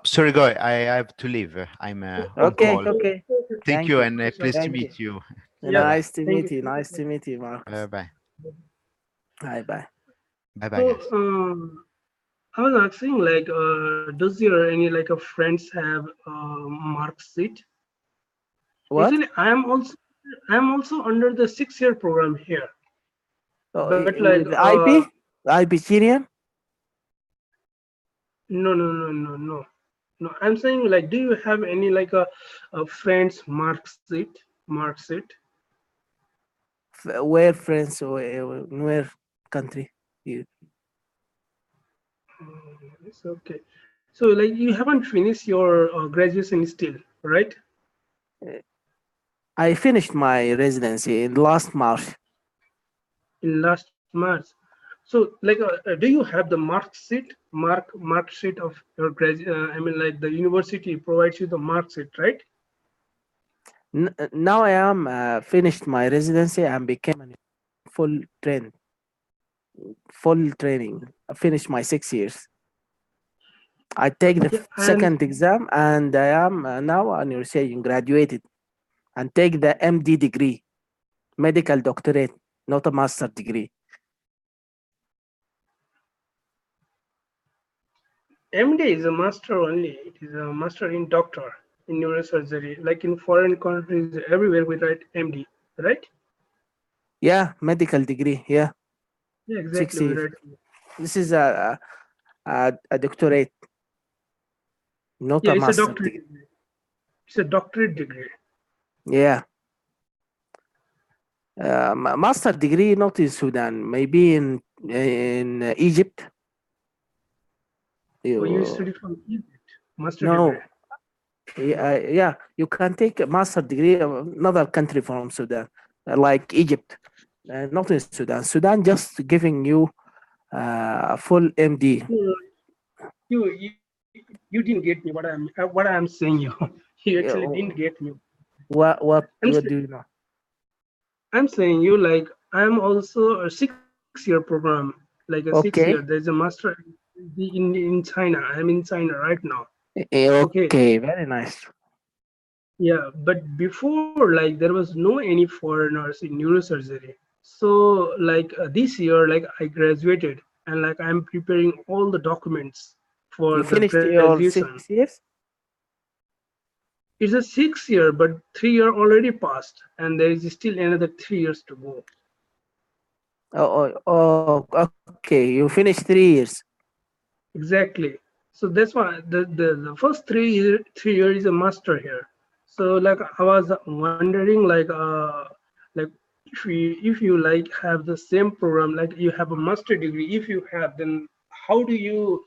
Sorry, guy, I have to leave. I'm on Okay, call. okay. Thank you, and pleased to Thank meet you. yeah. Nice to Thank meet you. Nice to meet you, Mark. Bye. Bye bye. Bye, So guys. I was asking, like, does your any like a friends have mark sheet? What? Actually, I am also under the 6-year program here. Oh, But like, with IP? IP Syrian? no. I'm saying like, do you have any like a friend's mark sheet? Mark sheet? Where France? Where country? You. It's okay. So like, you haven't finished your graduation still, right? I finished my residency in last March. In last March. So like, do you have the mark sheet? Mark sheet of your I mean, like the university provides you the mark sheet, right? Now I am finished my residency and became a full train, full training. I finished my 6 years. I take the Yeah, and second exam and I am now a neurosurgeon graduated and take the MD degree, medical doctorate, not a master degree. MD is a master only. It is a master in doctor in neurosurgery. Like in foreign countries, everywhere we write MD, right? Yeah, medical degree. Yeah, Yeah, six exactly. We years. write. This is a doctorate, not Yeah, a it's a master doctorate degree. degree. It's a doctorate degree. Yeah, master degree not in Sudan, maybe in Egypt. Oh, you You, studied from Egypt, master degree. no, yeah, you can take a master degree of another country from Sudan, like Egypt, not in Sudan. Sudan just giving you a full MD. No, you didn't get me what I'm saying you. You actually Yeah, didn't get me. I'm what saying do you know? I'm saying you like I'm also a 6-year program, like a 6 year. Okay, There's a master in in China. I'm in China right now. Okay, very nice. Yeah, but before, like, there was no any foreigners in neurosurgery. So, like, this year, like, I graduated and like I'm preparing all the documents for You the finished your graduation. 6 years? It's a 6 year, but 3 year already passed, and there is still another 3 years to go. Okay. You finished 3 years. Exactly. So that's why the first 3 year is a master here. So like I was wondering like if you like have the same program, like you have a master degree, if you have, then how do you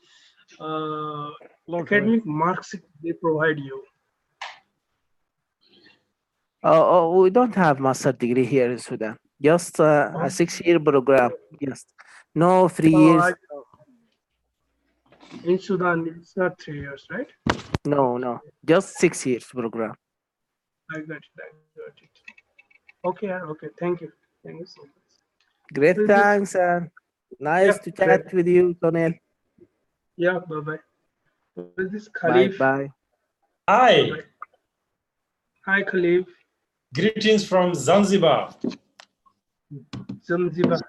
Locally. academic marks they provide you? We don't have master degree here in Sudan. Just a 6 year program. Yes. No 3 years. In Sudan it's not 3 years, right? No. Just 6 years program. I got it. Okay, thank you so much. Great, This is- thanks, and nice Yeah, to chat with you, Tonel. Yeah, bye. What is this, Bye Khalif? bye. Hi, Hi, Khalif. greetings from Zanzibar. Zanzibar.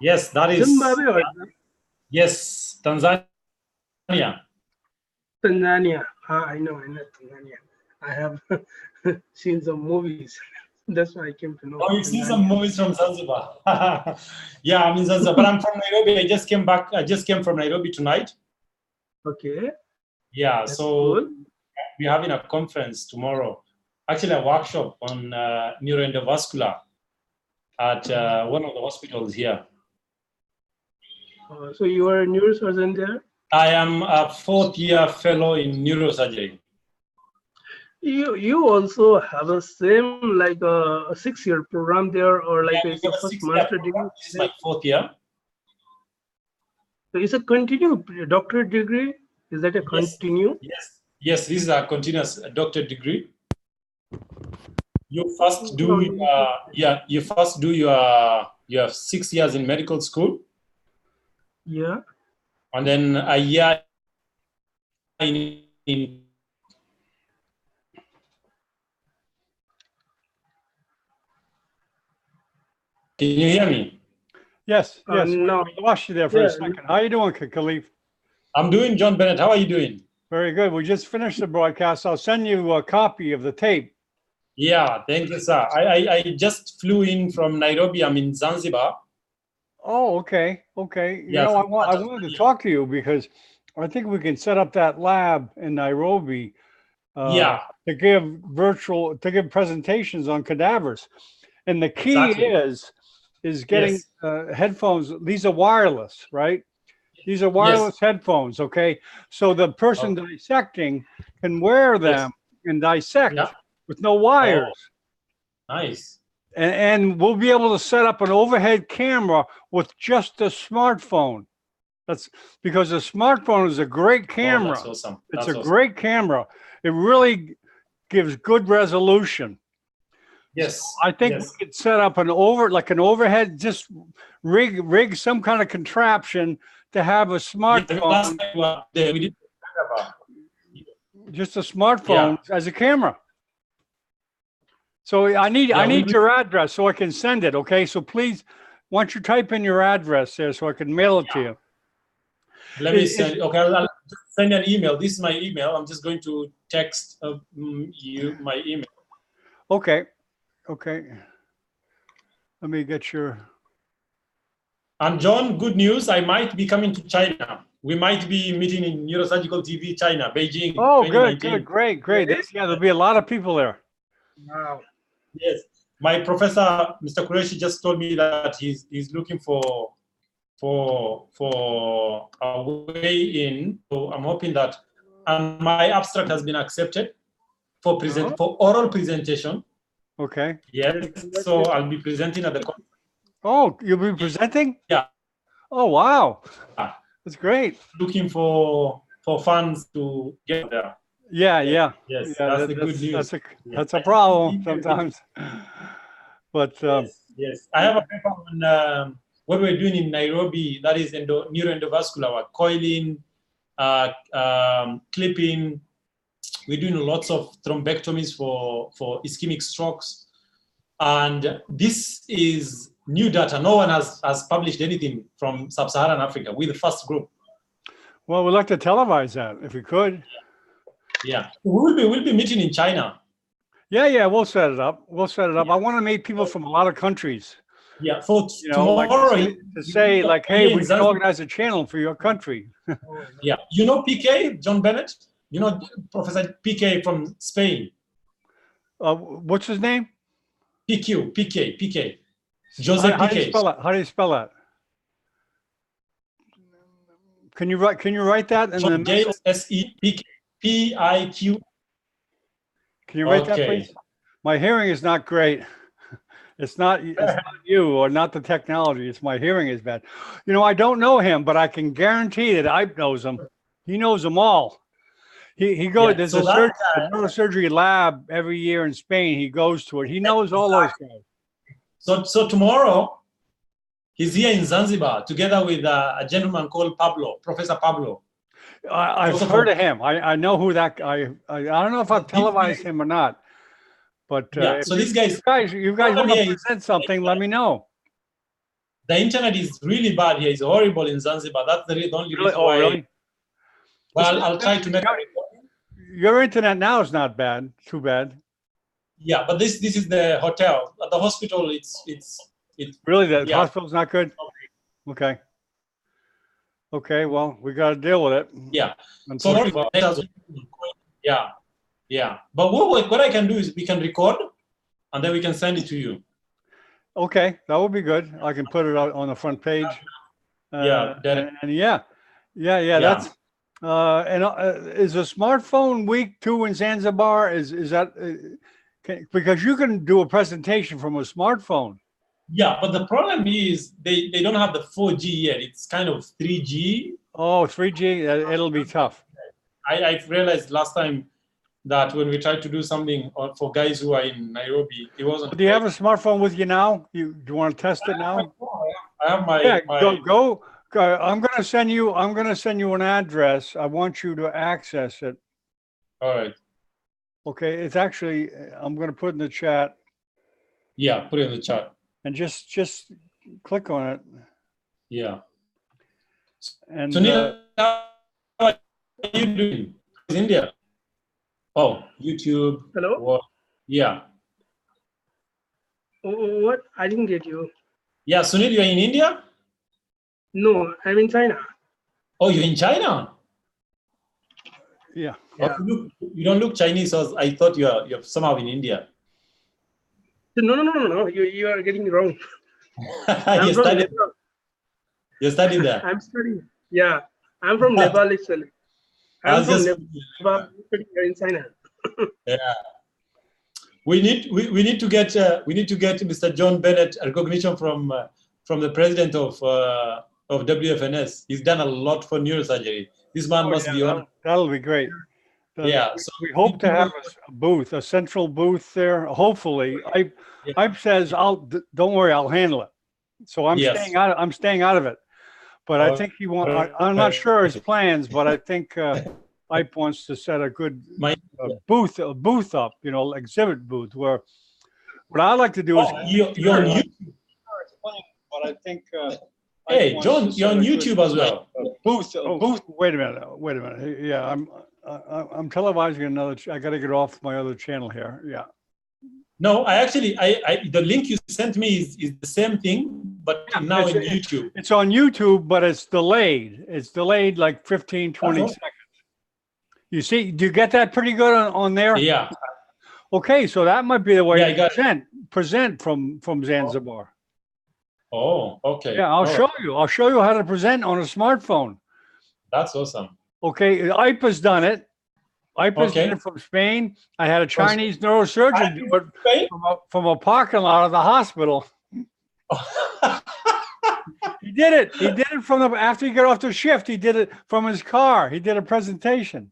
Yes, that is. Zimbabwe or Yes, Tanzania. Tanzania? I know Tanzania. I have seen some movies. That's why I came to know. Oh, you've seen some movies from Zanzibar. Yeah, I'm in Zanzibar, but I'm from Nairobi. I just came back. I just came from Nairobi tonight. Okay. Yeah, That's so cool. we're having a conference tomorrow. Actually, a workshop on neuroendovascular at one of the hospitals here. So you are a neurosurgeon there? I am a 4th-year fellow in neurosurgery. You also have a same like a 6 year program there, or like Yeah, it's a we have a first 6-year master program. degree? This is my 4th year. So it's a continue doctorate degree. Is that a continue? Yes, this is a continuous doctorate degree. You first do your 6 years in medical school. Yeah. And then a year in Can you hear me? Yes. No. We lost you there for a second. How you doing, Khalif? I'm doing, John Bennett. How are you doing? Very good. We just finished the broadcast. I'll send you a copy of the tape. Yeah, thank you, sir. I just flew in from Nairobi. I'm in Zanzibar. Oh, okay. Yes, I wanted to talk to you because I think we can set up that lab in Nairobi to give presentations on cadavers. And the key is getting headphones. These are wireless, right? These are wireless headphones, okay? So the person dissecting can wear them and dissect with no wires. Oh, nice. And we'll be able to set up an overhead camera with just a smartphone. That's because a smartphone is a great camera. Oh, that's awesome. It's a great camera. It really gives good resolution. Yes. So I think we could set up an overhead, just rig some kind of contraption to have a smartphone. Just a smartphone as a camera. So I need your address so I can send it. Okay. So please, why don't you type in your address there so I can mail it to you? Let me send. Okay, I'll just send you an email. This is my email. I'm just going to text you my email. Okay. Let me get your. And John, good news. I might be coming to China. We might be meeting in Neurosurgical TV, China, Beijing. Oh, good, great. There'll be a lot of people there. Wow. Yes, my professor, Mr. Qureshi, just told me that he's looking for a way in. So I'm hoping that, and my abstract has been accepted for oral presentation. Okay. Yes. So I'll be presenting at the conference. Oh, you'll be presenting? Yeah. Oh, wow. That's great. Looking for funds to get there. Yeah. Yes, that's the good news. That's a problem sometimes. But yes, I have a paper on what we're doing in Nairobi, that is neuroendovascular work, coiling, clipping. We're doing lots of thrombectomies for ischemic strokes. And this is new data. No one has published anything from Sub-Saharan Africa. We're the first group. Well, we'd like to televise that if we could. Yeah, we'll be meeting in China. Yeah, we'll set it up. I want to meet people from a lot of countries. Yeah, for like tomorrow. to say like, hey, we can organize a channel for your country. Yeah, you know PK, John Bennett? You know Professor PK from Spain? What's his name? PK. Jose How do you PK. spell it? How do you spell that? Can you write that in the JSEPK. Can you write that, please? My hearing is not great. It's not you or not the technology. It's my hearing is bad. You know, I don't know him, but I can guarantee that Ipe knows him. He knows them all. He goes. Yeah, there's so a neurosurgery lab every year in Spain. He goes to it. He knows all those guys. So tomorrow, he's here in Zanzibar together with a gentleman called Pablo, Professor Pablo. I've heard of him. I know who that guy. I don't know if I've televised him or not. But yeah, so these guys, you guys want to present something, let me know. The internet is really bad here. It's horrible in Zanzibar. That's the only reason why. Really? Well, I'll try to make a recording. Your internet now is not bad. Too bad. Yeah, but this is the hotel. At the hospital, it's really the hospital's not good. Okay. Okay. Well, we got to deal with it. Yeah. Sorry about that. Yeah. But what I can do is we can record, and then we can send it to you. Okay, that would be good. I can put it out on the front page. Yeah. That's. Is a smartphone week too in Zanzibar? Is that because you can do a presentation from a smartphone? Yeah, but the problem is they don't have the 4G yet. It's kind of 3G. Oh, 3G. It'll be tough. I realized last time that when we tried to do something for guys who are in Nairobi, it wasn't. Do you have a smartphone with you now? Do you want to test it now? I have my. Yeah, go. I'm gonna send you an address. I want you to access it. All right. Okay, it's actually I'm gonna put in the chat. Yeah, put it in the chat. And just click on it. Yeah. And Sunil, how are you doing? In India. Oh, YouTube. Hello. What? Yeah. What? I didn't get you. Yeah, Sunil, you're in India? No, I'm in China. Oh, you're in China? Yeah. Oh, you don't look Chinese, so I thought you're somehow in India. No. You are getting it wrong. You're studying there? I'm studying. Yeah, I'm from Nepal actually. I'm from Nepal, studying here in China. Yeah. We need to get Mr. John Bennett recognition from the president of WFNS. He's done a lot for neurosurgery. This man must be on. That'll be great. Yeah. So we hope to have a booth, a central booth there. Hopefully, Ipe says, don't worry, I'll handle it. So I'm staying out of it. But I think he wants. I'm not sure his plans, but I think Ipe wants to set a good booth up. You know, exhibit booth where. What I like to do is you're on YouTube. But I think. Hey, John, you're on YouTube as well. Booth. Wait a minute. Yeah, I'm televising another. I got to get off my other channel here. Yeah. No, the link you sent me is the same thing, but now in YouTube. It's on YouTube, but it's delayed. It's delayed like 15, 20 seconds. You see, do you get that pretty good on there? Yeah. Okay, so that might be the way to present from Zanzibar. Oh, okay. Yeah, I'll show you how to present on a smartphone. That's awesome. Okay, Ipe has done it. Ipe has done it from Spain. I had a Chinese neurosurgeon do it from a parking lot of the hospital. He did it. He did it after he got off the shift. He did it from his car. He did a presentation.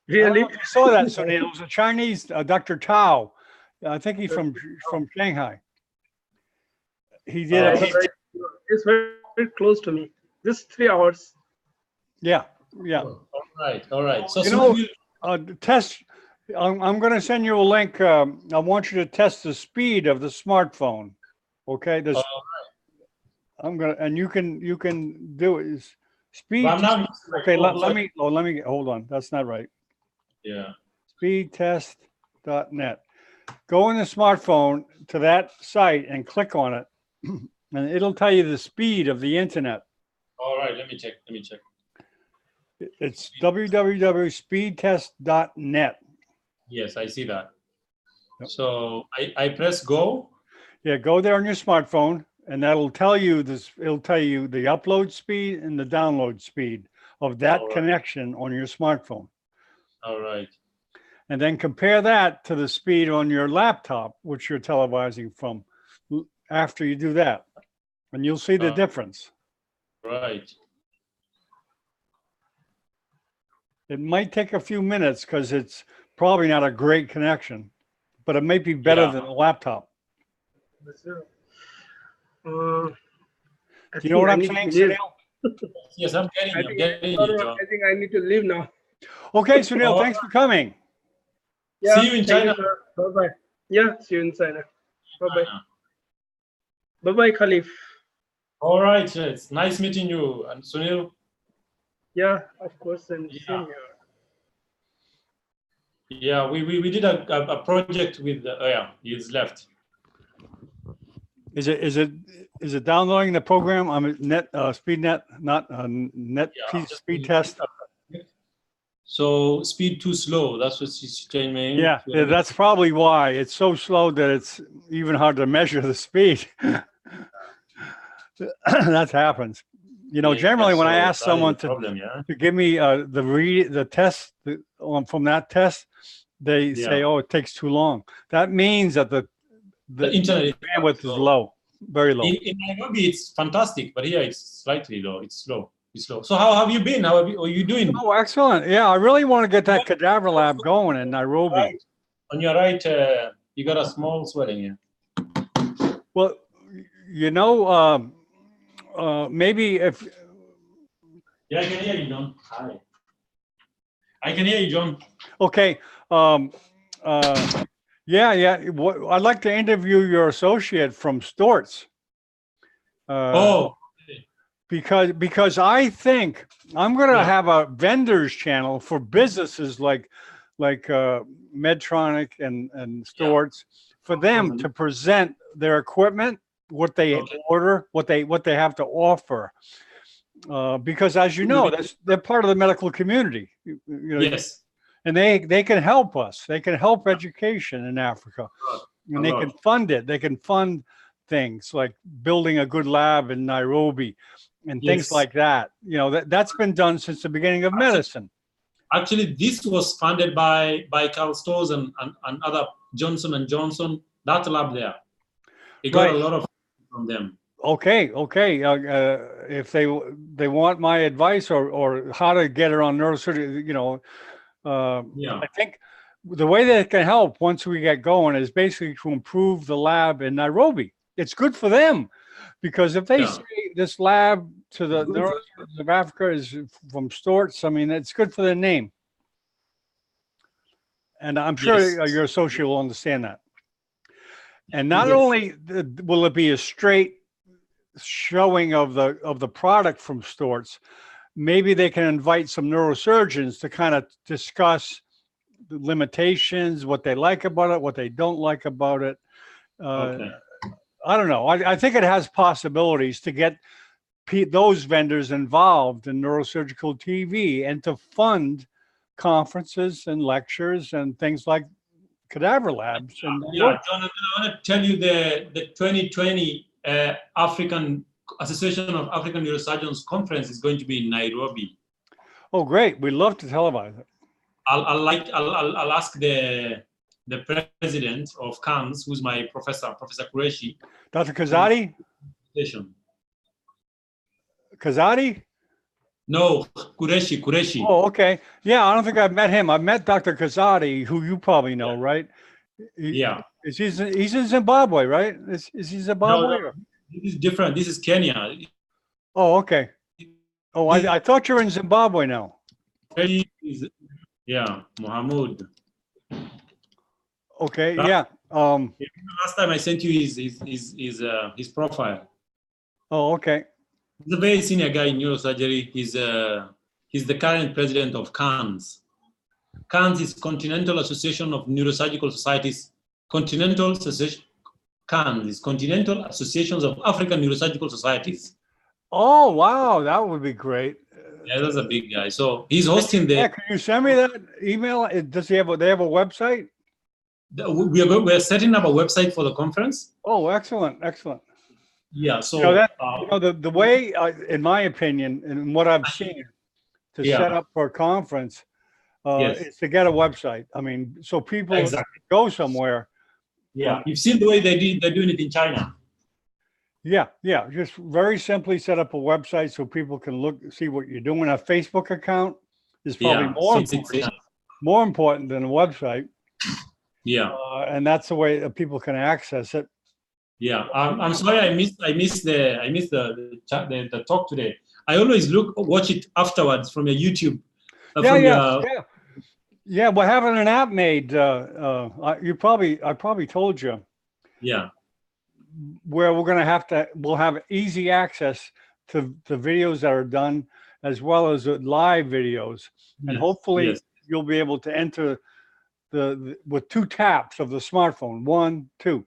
Really? I saw that. So it was a Chinese Dr. Tao. I think he's from Shanghai. He did It's very, very close to me. Just 3 hours. Yeah, yeah. All right, all right. So You Sunil know, will, test. I'm going to send you a link. I want you to test the speed of the smartphone. Okay, this. I'm gonna, and you can do it. Speed. but I'm not used to my Okay, phone, let so- me. Oh, let me. Hold on. That's not right. Yeah. Speedtest.net. Go in the smartphone to that site and click on it, and it'll tell you the speed of the internet. All right, let me check. Let me check. It's www.speedtest.net. Yes, I see that. Yep. So I press go. Yeah, go there on your smartphone, and that'll tell you this. It'll tell you the upload speed and the download speed of that All right. connection on your smartphone. All right. And then compare that to the speed on your laptop, which you're televising from after you do that. And you'll see the difference. Right. It might take a few minutes because it's probably not a great connection, but it might be better Yeah. than a laptop. I You think know what I I'm need to saying, leave. Sunil? Yes, I'm getting I you. I'm think, getting no, you, no, John. I think I need to leave now. Okay, Sunil, Oh. thanks for coming. Yeah, See you in thank China. sir. Bye-bye. Yeah, see you in China. Bye-bye. Bye-bye, Khalif. All right. It's nice meeting you, and Sunil. Yeah, of course, and Yeah. same here. Yeah, we did a project with. Yeah, he's left. Is it downloading the program? I'm at net SpeedNet, not net Yeah, just speed test. So speed too slow. That's what she's saying, man. Yeah, that's probably why it's so slow that it's even hard to measure the speed. That happens. You know, generally when I so ask that is someone the problem, yeah. to give me the test from that test, they say, Yeah. "Oh, it takes too long." That means that the internet is bandwidth is low, very low. In Nairobi, it's fantastic, but here it's slightly low. It's slow. It's slow. So how have you been? How are you doing? Oh, excellent! Yeah, I really want to get that cadaver lab going in Nairobi. Right. On your right, you got a small swelling here. Well, you know, maybe if Yeah, I can hear you, John. Hi. I can hear you, John. okay, yeah. I'd like to interview your associate from Storts. Because I think I'm going to have a vendors channel for businesses like Medtronic and Storts for them to present their equipment, what they order, what they have to offer. Because as you know, they're part of the medical community. You know, yes. And they can help us. They can help education in Africa, and they can fund it. They can fund things like building a good lab in Nairobi and things like that. You know, that's been done since the beginning of medicine. Actually, this was funded by Carl Stores and other Johnson & Johnson, that lab there. It got a lot of from them. Okay. If they want my advice or how to get it on neurosurgery, you know, I think the way that it can help once we get going is basically to improve the lab in Nairobi. It's good for them because if they say this lab to the neurosurgeons of Africa is from Storts, I mean, it's good for their name. And I'm sure your associate will understand that. And not only will it be a straight showing of the product from Storts, maybe they can invite some neurosurgeons to kind of discuss the limitations, what they like about it, what they don't like about it. I don't know. I think it has possibilities to get those vendors involved in neurosurgical TV and to fund conferences and lectures and things like cadaver labs. And Jonathan, I want to tell you the 2020 African Association of African Neurosurgeons conference is going to be in Nairobi. Oh, great! We'd love to televise it. I'll ask the president of CAMS, who's my Professor Qureshi. Dr. Kazadi? Kazadi? No, Qureshi. Oh, okay. Yeah, I don't think I've met him. I've met Dr. Kazadi, who you probably know, right? He's in Zimbabwe, right? Is he Zimbabwe? This is different. This is Kenya. Oh, okay. Oh, I thought you were in Zimbabwe now. Yeah, Mohammed. Okay, yeah. Last time I sent you his profile. Oh, okay. He's a very senior guy in neurosurgery. He's the current president of CANS. CANS is Continental Association of Neurosurgical Societies. Continental Association. CANS is Continental Associations of African Neurosurgical Societies. Oh, wow, that would be great. Yeah, that's a big guy. So he's hosting the. Yeah, can you send me that email? Does he have they have a website? We're setting up a website for the conference. Oh, excellent, excellent. Yeah, so the way, in my opinion, and what I've seen to set up for a conference is to get a website. I mean, so people go somewhere. Yeah, you've seen the way they're doing it in China. Yeah, just very simply set up a website so people can see what you're doing. A Facebook account is probably more important than a website. Yeah, and that's the way that people can access it. Yeah, I'm sorry I missed the talk today. I always watch it afterwards from your YouTube. Yeah, we're having an app made. I probably told you. Yeah. Where we'll have easy access to the videos that are done, as well as live videos, and hopefully you'll be able to enter with 2 taps of the smartphone, 1, 2,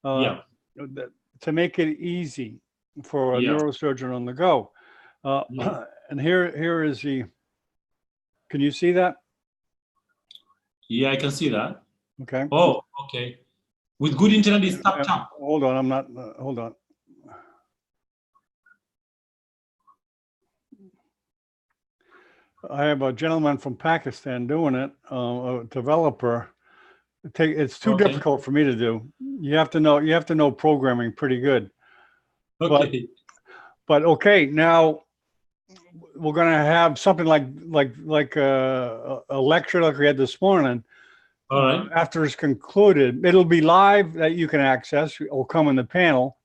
to make it easy for a neurosurgeon on the go. And here is the. Can you see that? Yeah, I can see that. Okay. Oh, okay. With good internet, it's tap. Hold on, I'm not. Hold on. I have a gentleman from Pakistan doing it, a developer. It's too difficult for me to do. You have to know programming pretty good. Okay. But okay, now we're going to have something like a lecture like we had this morning. All right. After it's concluded, it'll be live that you can access or come in the panel.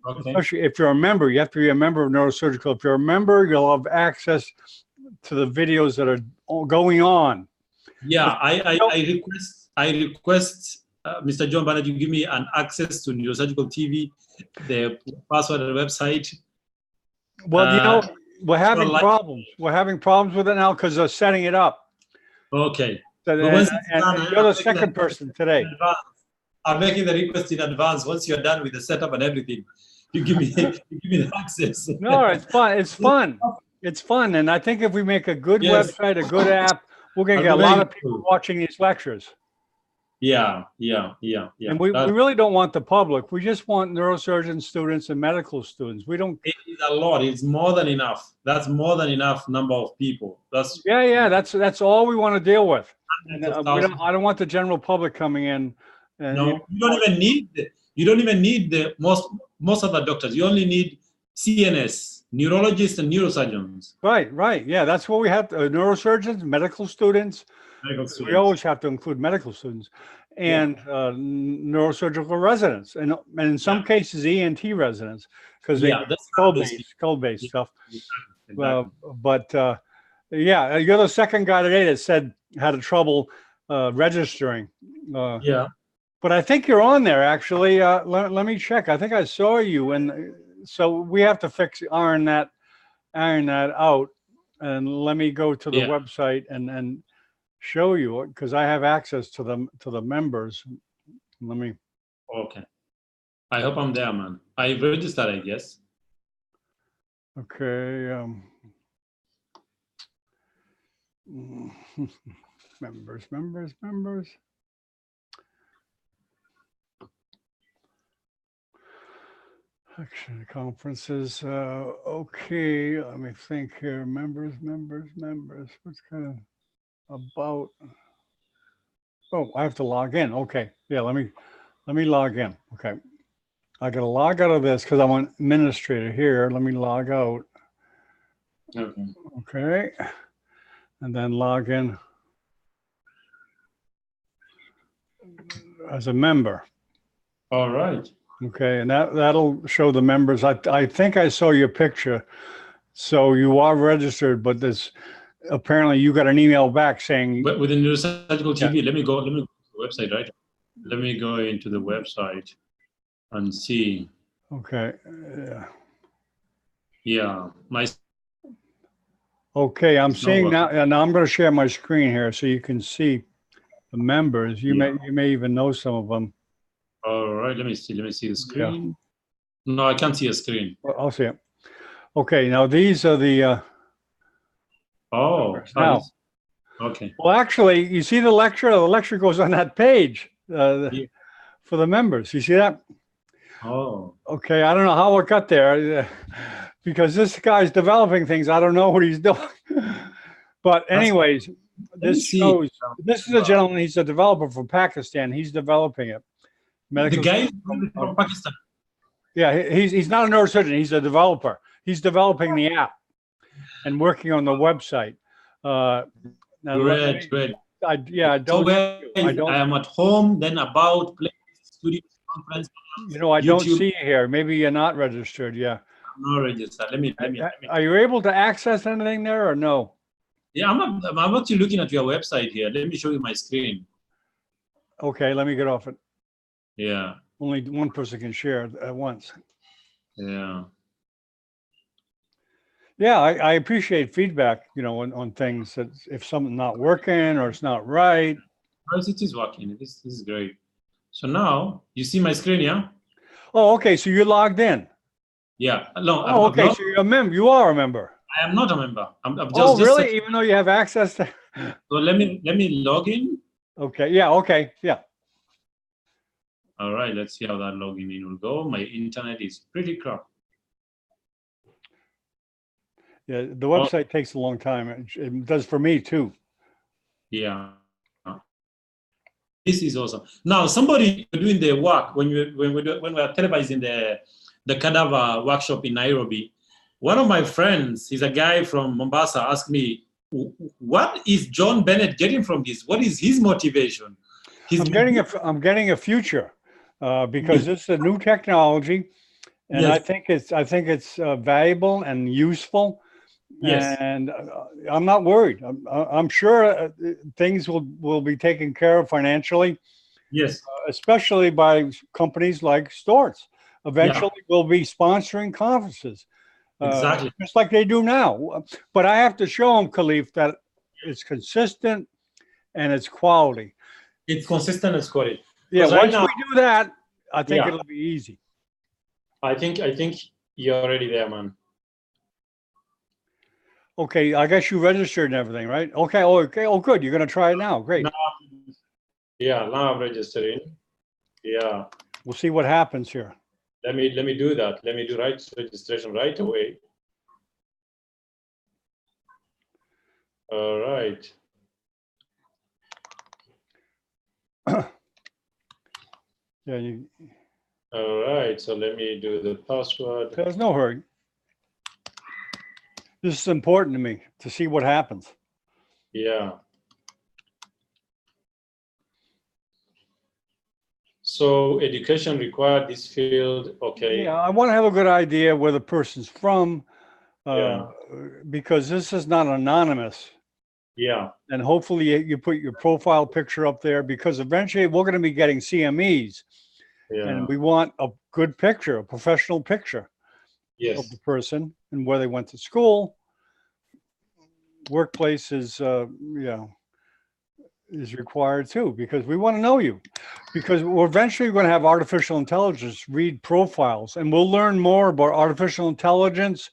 Okay. Especially if you're a member, you have to be a member of Neurosurgical. If you're a member, you'll have access to the videos that are going on. Yeah, I request Mr. John Bennett, you give me an access to Neurosurgical TV, the password and the website. Well, we're having problems. We're having problems with it now because they're setting it up. Okay. So you're the second person today. I'm making the request in advance. Once you're done with the setup and everything, you give me the access. No, it's fun. It's fun. It's fun. And I think if we make a good website, a good app, we're going to get a lot of people watching these lectures. Yeah. And we really don't want the public. We just want neurosurgeon students and medical students. We don't. It is a lot. It's more than enough. That's more than enough number of people. That's That's all we want to deal with. And, I don't want the general public coming in. And no, you don't even need the most of the doctors. You only need CNS, neurologists, and neurosurgeons. Right. Yeah, that's what we have. Neurosurgeons, medical students. We always have to include medical students and neurosurgical residents, and in some cases ENT residents, because that's skull-based stuff. Exactly. You're the second guy today that said had a trouble registering. But I think you're on there actually. Let me check. I think I saw you, and so we have to iron that out. And let me go to the website and show you, because I have access to the members. Let me. Okay. I hope I'm there, man. I registered, I guess. Okay. members. Action conferences. Okay. Let me think here. Members. What's kind of about? Oh, I have to log in. Okay. Yeah. Let me log in. Okay. I got to log out of this because I'm an administrator here. Let me log out. Okay. And then log in as a member. All right. Okay, and that'll show the members. I think I saw your picture. So you are registered, but there's apparently you got an email back saying, But with the Neurosurgical TV, let me go to the website, right? Let me go into the website and see. okay, Yeah, my okay, I'm It's not seeing now, working. and I'm going to share my screen here so you can see the members. You Yeah. may even know some of them. All right, let me see the screen. No, I can't see a screen. Well, I'll see it. Okay, now these are the Oh, members. Now, okay. well, actually, you see the lecture. The lecture goes on that page Yeah. for the members. You see that? Oh, Okay, I don't know how it got there because this guy's developing things. I don't know what he's doing. But anyways, this see. shows, this is a gentleman, he's a developer from Pakistan. He's developing it. the guy from Pakistan. Yeah, he's not a neurosurgeon. He's a developer. He's developing the app and working on the website. Now, Great. I So don't. where I don't. I am at home, then about place, studio, conference. I don't YouTube. see you here. Maybe you're not registered. Yeah. I'm not registered. Let me. Are you able to access anything there or no? Yeah, I'm actually looking at your website here. Let me show you my screen. Okay, let me get off it. Yeah. Only one person can share at once. Yeah. Yeah, I appreciate feedback, on things that if something's not working or it's not right. Yes, it is working. This is great. So now you see my screen, yeah? Oh, okay. So you're logged in. Yeah. No. Oh, okay. So you're a member. You are a member. I am not a member. I'm just. Oh, really? Even though you have access to. So let me log in. Okay. Yeah. Okay. Yeah. All right. Let's see how that login in will go. My internet is pretty crap. Yeah. The website takes a long time. It does for me too. Yeah. This is awesome. Now, somebody doing the work when we are televising the cadaver workshop in Nairobi. One of my friends, he's a guy from Mombasa, asked me, "What is John Bennett getting from this? What is his motivation?" I'm getting a future because it's a new technology, and Yes. I think it's valuable and useful. Yes. And I'm not worried. I'm sure things will be taken care of financially. Yes. Especially by companies like Storts. Eventually, we'll be sponsoring conferences. Exactly. Just like they do now. But I have to show them, Khalif, that it's consistent and it's quality. It's consistent as quality. Yeah, Right once now, we do that, I think it'll be easy. I think you're already there, man. Okay, I guess you registered and everything, right? Okay. Oh, good. You're going to try it now. Great. Now I'm registering. Yeah. We'll see what happens here. Let me do that. Let me do registration right away. All right. Yeah. All right. So let me do the password. There's no hurry. This is important to me to see what happens. Yeah. So education required this field. Okay. Yeah, I want to have a good idea where the person's from, Yeah. because this is not anonymous. Yeah. And hopefully you put your profile picture up there because eventually we're going to be getting CMEs. Yeah. And we want a good picture, a professional picture Yes. of the person and where they went to school. Workplace is required too, because we want to know you, because we're eventually going to have artificial intelligence read profiles, and we'll learn more about artificial intelligence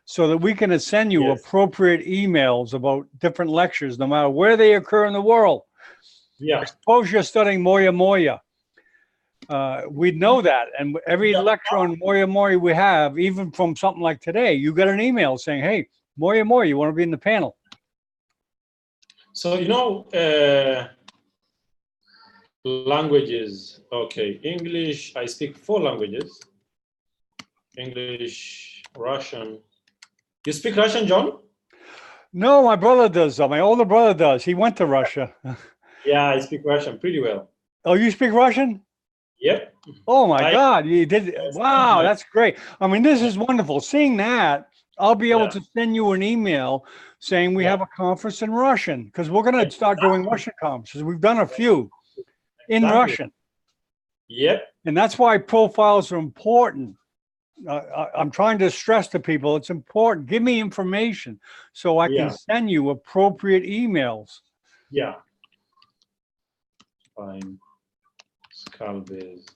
so that we can send you appropriate emails about different lectures, no matter where they occur in the world. Yeah. Suppose you're studying Moya Moya. We'd know that. And every lecture on Moya Moya we have, even from something like today, you get an email saying, hey, Moya Moya, you want to be in the panel? So, languages. Okay. English, I speak 4 languages. English, Russian. You speak Russian, John? No, my brother does. My older brother does. He went to Russia. Yeah, I speak Russian pretty well. Oh, you speak Russian? Yep. Oh my I- God, you did. Yes, Wow, yeah. that's great. I mean, this is wonderful. Seeing that, I'll be able Yeah. to send you an email saying we Yeah. have a conference in Russian because we're going to start doing Russian conferences. We've done a few in Exactly. Russian. Yep. And that's why profiles are important. I'm trying to stress to people, it's important. Give me information so I can Yeah. send you appropriate emails. Yeah. Fine. Scalbase.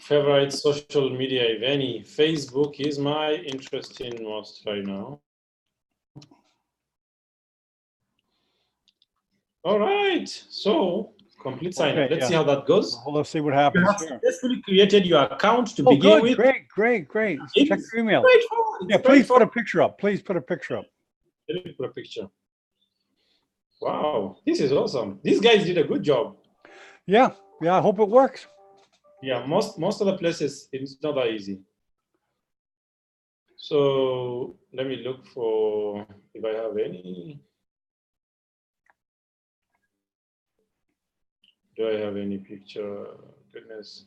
Favorite social media, if any? Facebook is my interest in most right now. All right. So complete sign up. Okay, Let's yeah. see how that goes. Well, let's see what You happens have here. successfully created your account to Oh, begin good. with. Great. It's Check your email. straightforward. It's Yeah, please put a straightforward. picture up. Please put a picture up. Let me put a picture. Wow, this is awesome. These guys did a good job. Yeah, I hope it works. Yeah, most other places it's not that easy. So let me look for if I have any. Do I have any picture? Goodness.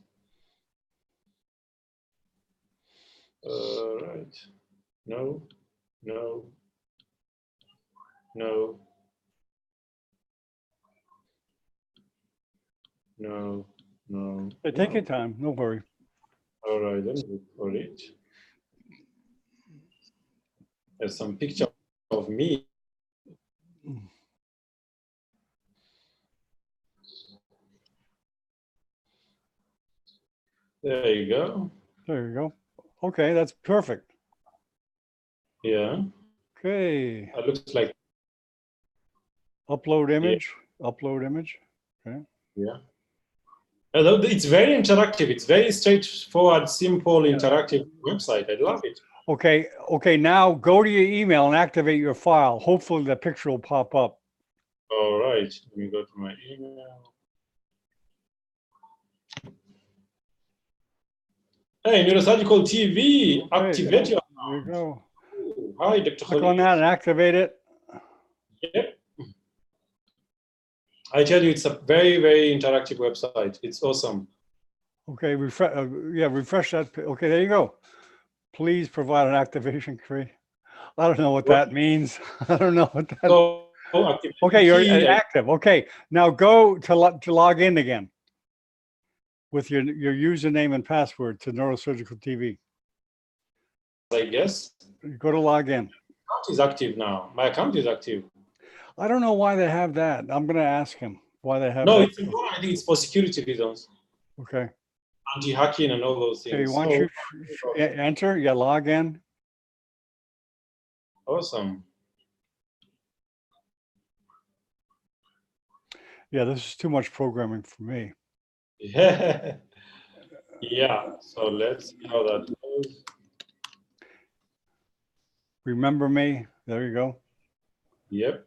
Right. No. Hey, take your time. No worry. All right, let me look for it. There's some picture of me. There you go. There you go. Okay, that's perfect. Yeah, Okay, it looks like, upload image. Upload image. Okay. yeah. Although it's very interactive. It's very straightforward, simple, interactive website. I love it. Okay. Now go to your email and activate your file. Hopefully the picture will pop up. All right, let me go to my email. Hey, Neurosurgical TV, activate your. There you go. Hi, Dr. Click on that and activate it. Yep. I tell you, it's a very, very interactive website. It's awesome. Okay, refresh that. Okay, there you go. Please provide an activation key. I don't know what that means. I don't know what that. So, okay, you're active. Okay, now go to log in again with your username and password to Neurosurgical TV. I guess. Go to log in. Account is active now. My account is active. I don't know why they have that. I'm going to ask him why they have No, that. it's important. I think it's for security reasons. Okay. Anti-hacking and all those things. Okay, why don't you enter? Yeah, log in. Awesome. Yeah, this is too much programming for me. Yeah. Yeah. So let's see how that goes. Remember me. There you go. Yep.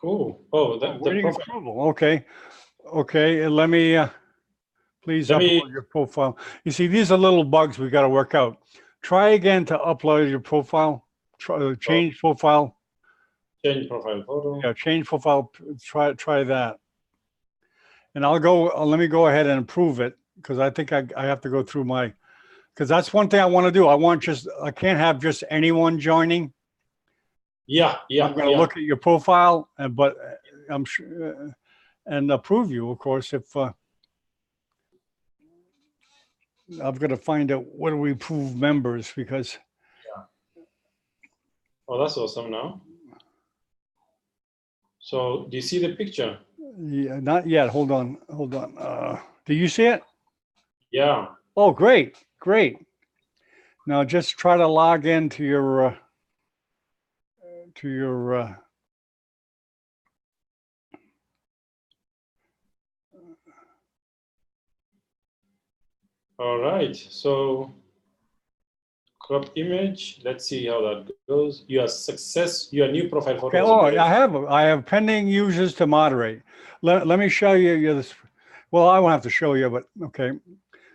Cool. Oh, the Waiting profile. approval. Okay. Let me please upload your profile. You see, these are little bugs we got to work out. Try again to upload your profile. Change profile. Change profile photo. Yeah, change profile. Try that. And I'll go. Let me go ahead and approve it because I think I have to go through my. Because that's one thing I want to do. I can't have just anyone joining. Yeah. I'm going to look at your profile, but I'm sure and approve you, of course, if I've got to find out what do we approve members because. Oh, that's awesome now. So do you see the picture? Yeah, not yet. Hold on. Do you see it? Yeah. Oh, great. Now just try to log into your All right. So crop image. Let's see how that goes. Your new profile photo. Okay. Oh, I have pending users to moderate. Let me show you this. Well, I won't have to show you, but okay.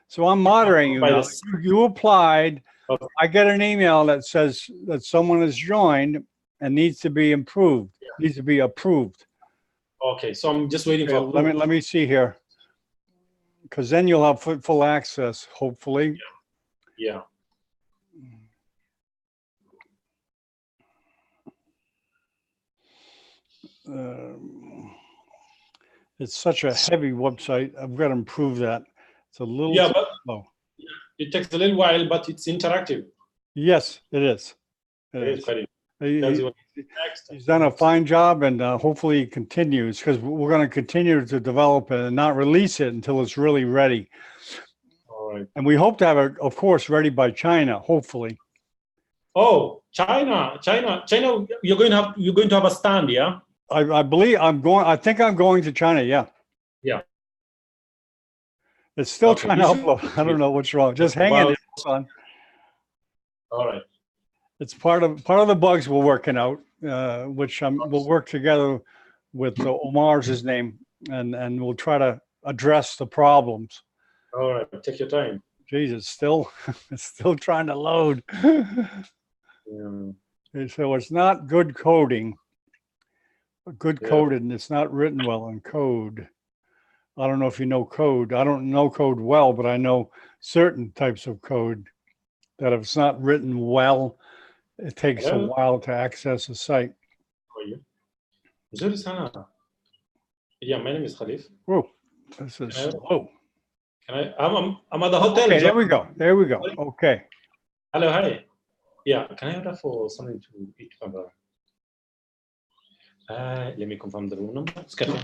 So I'm moderating you now. You applied Okay. I get an email that says that someone has joined and needs to be improved, needs to be approved. Okay, so I'm just waiting Okay, for approval. let me see here. Because then you'll have full access, hopefully. Yeah. It's such a heavy website. I've got to improve that. It's a little Yeah, but slow. it takes a little while, but it's interactive. Yes, it is. It is quite He- tells he- you what next. He's done a fine job, and hopefully he continues, because we're going to continue to develop it and not release it until it's really ready. All right. And we hope to have it, of course, ready by China, hopefully. Oh, China! You're going to have a stand, yeah? I believe I think I'm going to China. Yeah. Yeah. It's still Okay, trying to you should- upload. I don't know what's wrong. Just hang in Well- there, son. All right. It's part of the bugs we're working out, which we'll work together with Omar's his name, and we'll try to address the problems. All right. Take your time. Geez, it's still trying to load. Yeah. So it's not good coding. Good Yeah. coded, and it's not written well in code. I don't know if you know code. I don't know code well, but I know certain types of code that if it's not written well, it takes a Hello? while to access a site. How are you? Zuri sana. Yeah, my name is Khalif. Whoa, this is Hello? slow. Can I'm at the hotel. Okay, there John. we go. There we go. Okay. Hello, hi. Yeah, can I order for something to eat, Father? Let me confirm the room number. Schedule.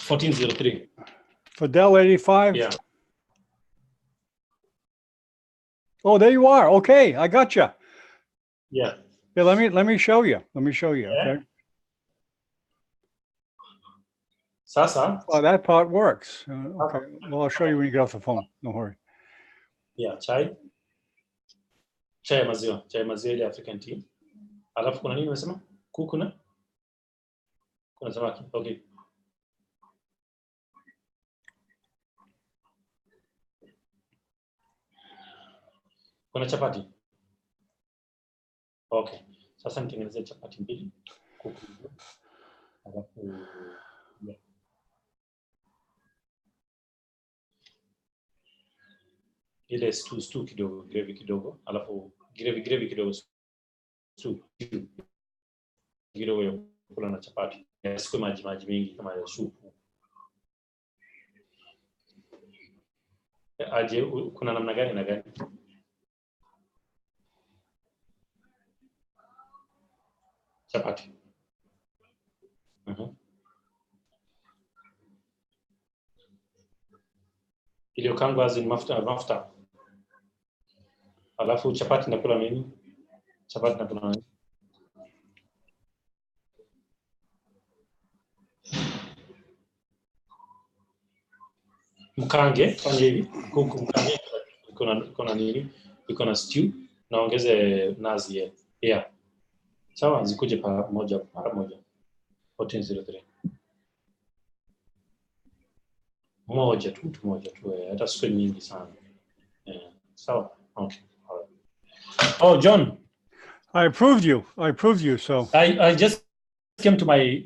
$14.03. Fidel 85. Yeah. Oh, there you are. Okay, I got you. Yeah. Yeah, let me show you. Let me show you. Yeah. Okay. Sasa. Oh, that part works. Okay. Well, I'll show you when you get off the phone. Don't worry. Yeah, chai. Chai ya maziwa. Chai ya maziwa ile African tea. Alafu kuna nini unasema? Kuku na? Kuna samaki. Okay. Kuna chapati. Okay. Sasa nitengeneze chapati mbili. Kuku. Alafu yeah. Ile stew kidogo, gravy kidogo, alafu gravy kidogo, stew kidogo ya kula na chapati. Sikuwe maji mengi kama ya supu. Aje, kuna namna gani na gani? Chapati. Iliyokangwa azin mafuta. Alafu chapati nakula nini? Chapati nakula nini? Mkange, fanya hivi. Kuku mkange. Kuna nini? Iko na stew. Naongeze nazi. Yeah. Sawa, zikuje para moja. 1403. Moja tu, hata siku nyingi sana. Yeah. Sawa. Okay. All right. Oh, John. I approved you. So I just came to my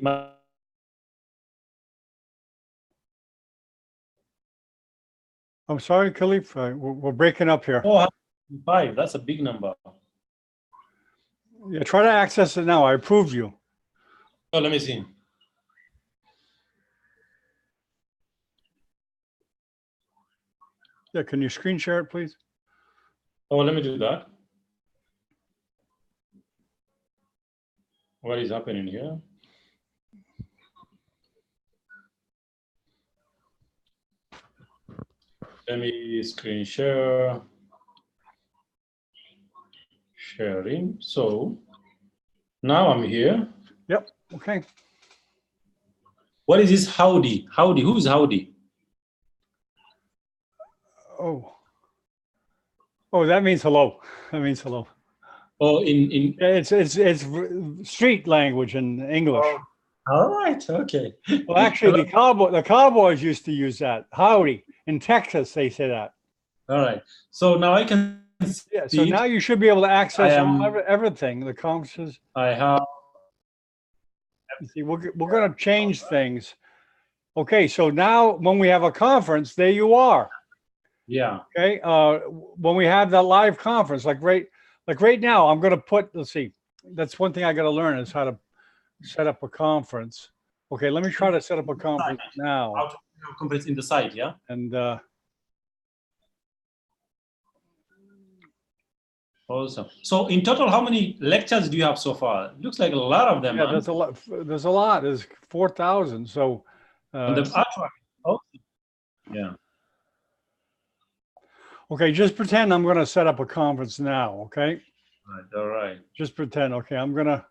I'm sorry, Khalif. We're breaking up here. 405. That's a big number. Yeah, try to access it now. I approved you. Oh, let me see. Yeah, can you screen share it, please? Oh, let me do that. What is happening here? Let me screen share. Sharing. So now I'm here. Yep. Okay. What is this howdy? Howdy. Who's howdy? Oh, that means hello. That means hello. Oh, in It's street language in English. All right. Okay. Well, actually, the Cowboys used to use that. Howdy. In Texas, they say that. All right. So now I can see Yeah. So now you should be able to access everything. The conferences. I have. You see, we're going to change things. Okay. So now when we have a conference, there you are. Yeah. Okay. When we have that live conference, like right now, I'm going to put, let's see, that's one thing I got to learn is how to set up a conference. Okay. Let me try to set up a conference now. How to have conference in the site, yeah? And, Awesome. So in total, how many lectures do you have so far? It looks like a lot of them. yeah, man. there's a lot. There's a lot. There's 4,000. So, On the artwork. Oh, yeah. okay, just pretend I'm going to set up a conference now. Okay, All right. just pretend. Okay, I'm going to.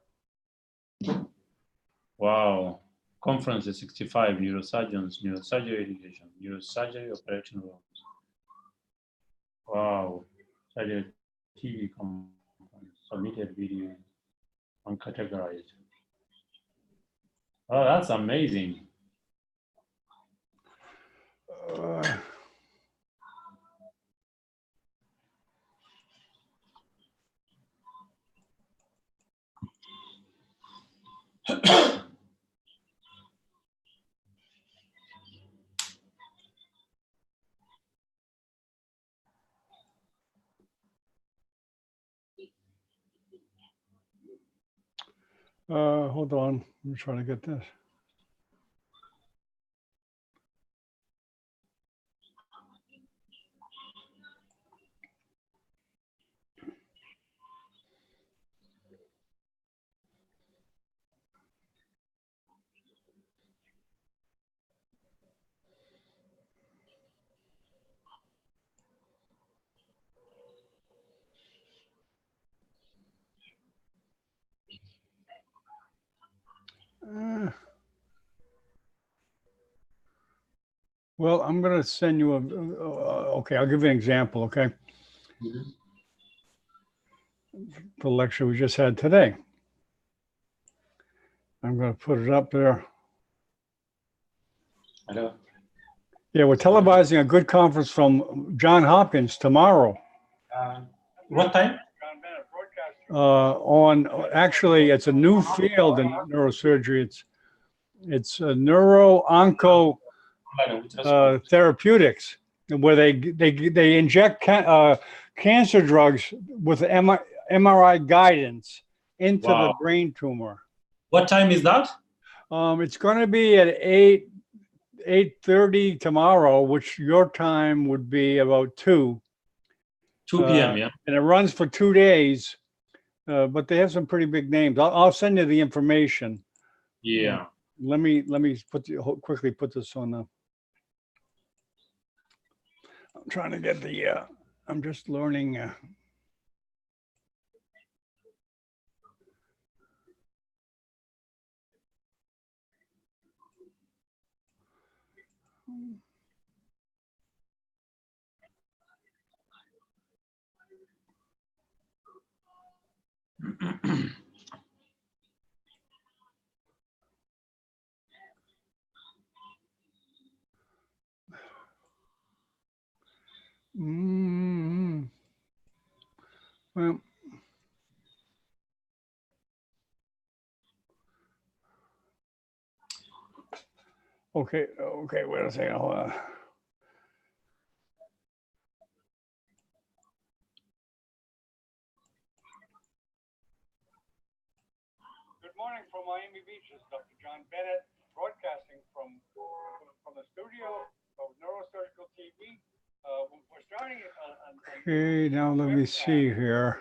Wow. Conference is 65, neurosurgeons, neurosurgery education, neurosurgery operation rooms. Wow. Surgery TV conference, submitted video, uncategorized. Oh, that's amazing. Hold on. I'm trying to get this. Well, I'm going to send you a. Okay, I'll give you an example. Okay, the lecture we just had today. I'm going to put it up there. Hello. Yeah, we're televising a good conference from Johns Hopkins tomorrow. What time? Actually, it's a new field in neurosurgery. It's neuro-onco therapeutics, where they inject cancer drugs with MRI guidance into the brain tumor. What time is that? It's going to be at 8:30 tomorrow, which your time would be about 2 p.m. Yeah, and it runs for 2 days. But they have some pretty big names. I'll send you the information. Yeah. Let me quickly put this on the. I'm trying to get the. I'm just learning. Well, okay, wait a second. Hold on. Good morning from Miami Beach. It's Dr. John Bennett broadcasting from the studio of Neurosurgical TV. We're starting. Okay, now let me see here.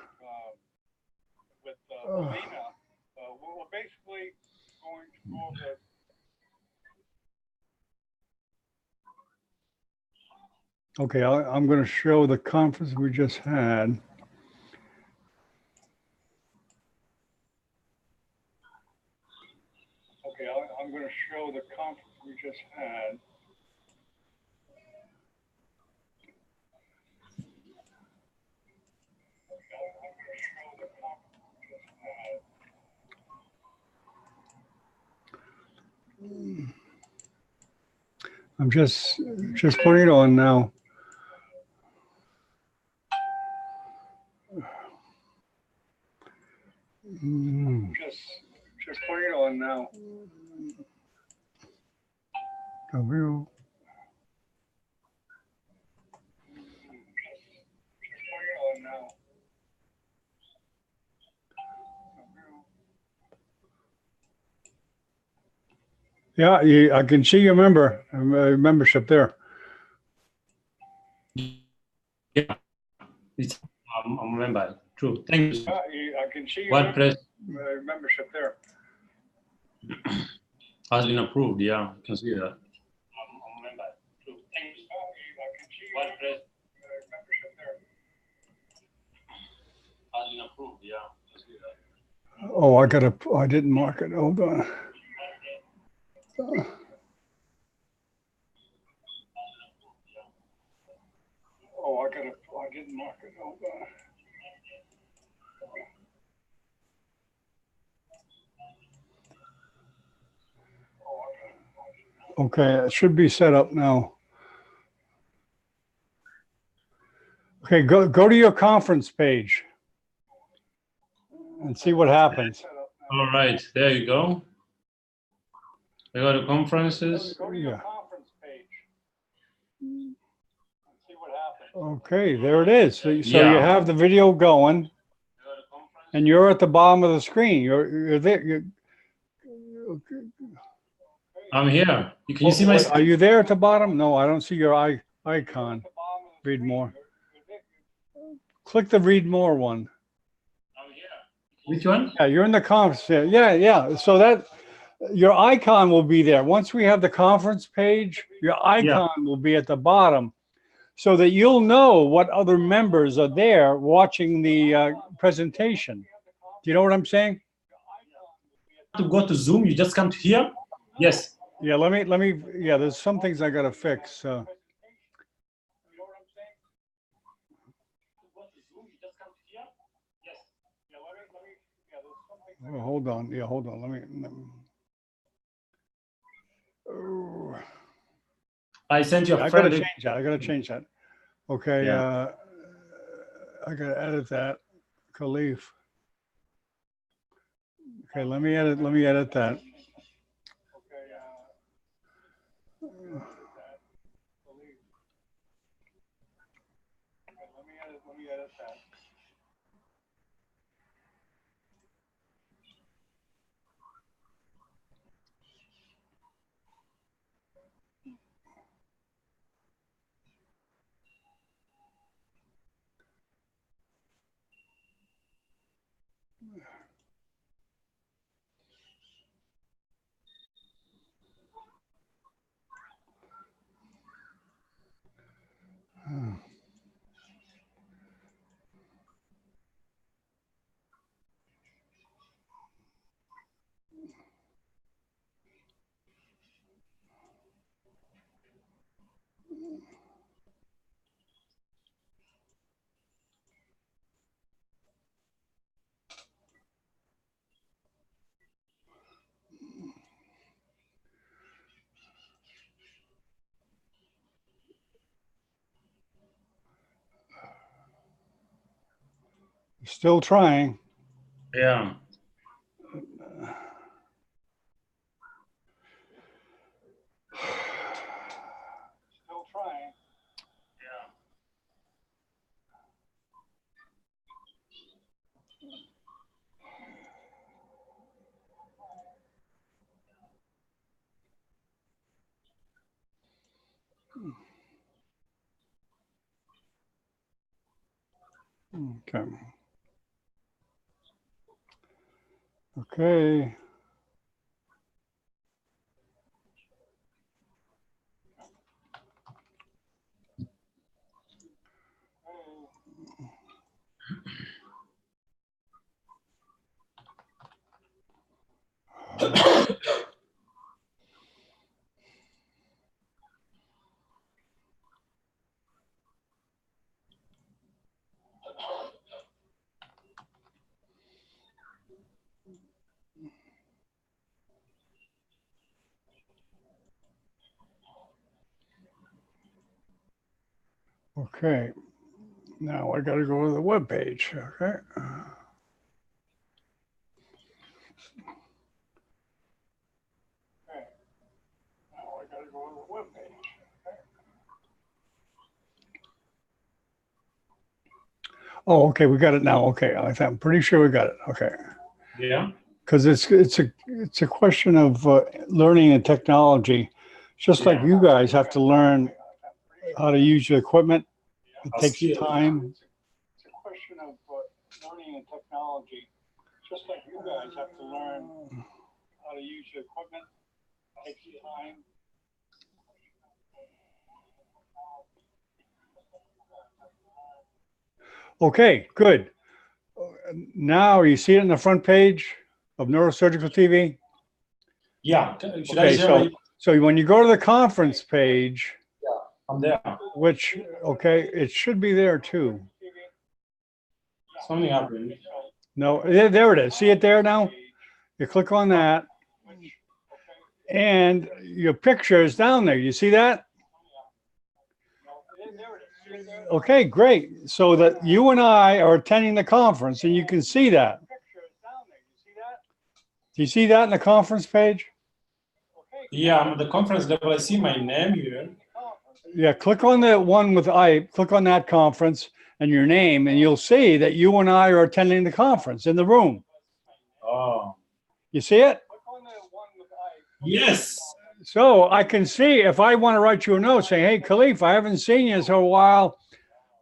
With Melina, we're basically going to go over. Okay, I'm going to show the conference we just had. Okay, I'm going to show the conference we just had. I'm just putting it on now. Just putting it on now. W. Just putting it on now. Yeah, I can see your membership there. Yeah, it's I'm member. True. Thank you. I can see your WordPress membership there. has been approved. Yeah, I can see that. I'm member. True. Thank you. I can see your WordPress membership there. has been approved. Yeah, I can see that. Oh, I didn't mark it. Hold on. Oh, I didn't mark it. Hold on. Okay, it should be set up now. Okay, go to your conference page and see what happens. All right, there you go. I go to conferences. Yeah. Okay, there it is. So you Yeah. have the video going, and you're at the bottom of the screen. You're there. I'm here. Can you see my Are screen? you there at the bottom? No, I don't see your icon. Read more. Click the read more one. Which one? Yeah, you're in the conference. Yeah. So that your icon will be there. Once we have the conference page, your icon will be at the bottom, so that you'll know what other members are there watching the presentation. Do you know what I'm saying? To go to Zoom, you just come to here. Yes. Yeah, let me. Yeah, there's some things I gotta fix. Oh, hold on. Yeah, hold on. Let me. Oh, I sent you a I friend. gotta change that. Okay. Yeah. I gotta edit that. Khalif. Okay, let me edit that. Let me edit that. Still trying. Yeah. Still trying. Okay. Okay. Okay. Now I got to go to the web page. Okay. Oh, okay, we got it now. Okay, I'm pretty sure we got it. Okay, Yeah. because it's a question of learning and technology, just like Yeah. you guys have to learn how to use your equipment. It A takes skill. time. It's a question of learning and technology, just like you guys have to learn how to use your equipment. It takes time. Okay, good. Now you see it in the front page of Neurosurgical TV. Yeah. Should I Okay, share so my, so when you go to the conference page, I'm there. which okay, it should be there too. Something happened. No, there it is. See it there now? You click on that, and your picture is down there. You see that? Okay, great. So that you and I are attending the conference, and you can see that. Do you see that in the conference page? Yeah, I'm at the conference level. I see my name here. Yeah, click on the one with click on that conference and your name, and you'll see that you and I are attending the conference in the room. Oh. You see it? Yes. So I can see if I want to write you a note saying, hey, Khalif, I haven't seen you in a while.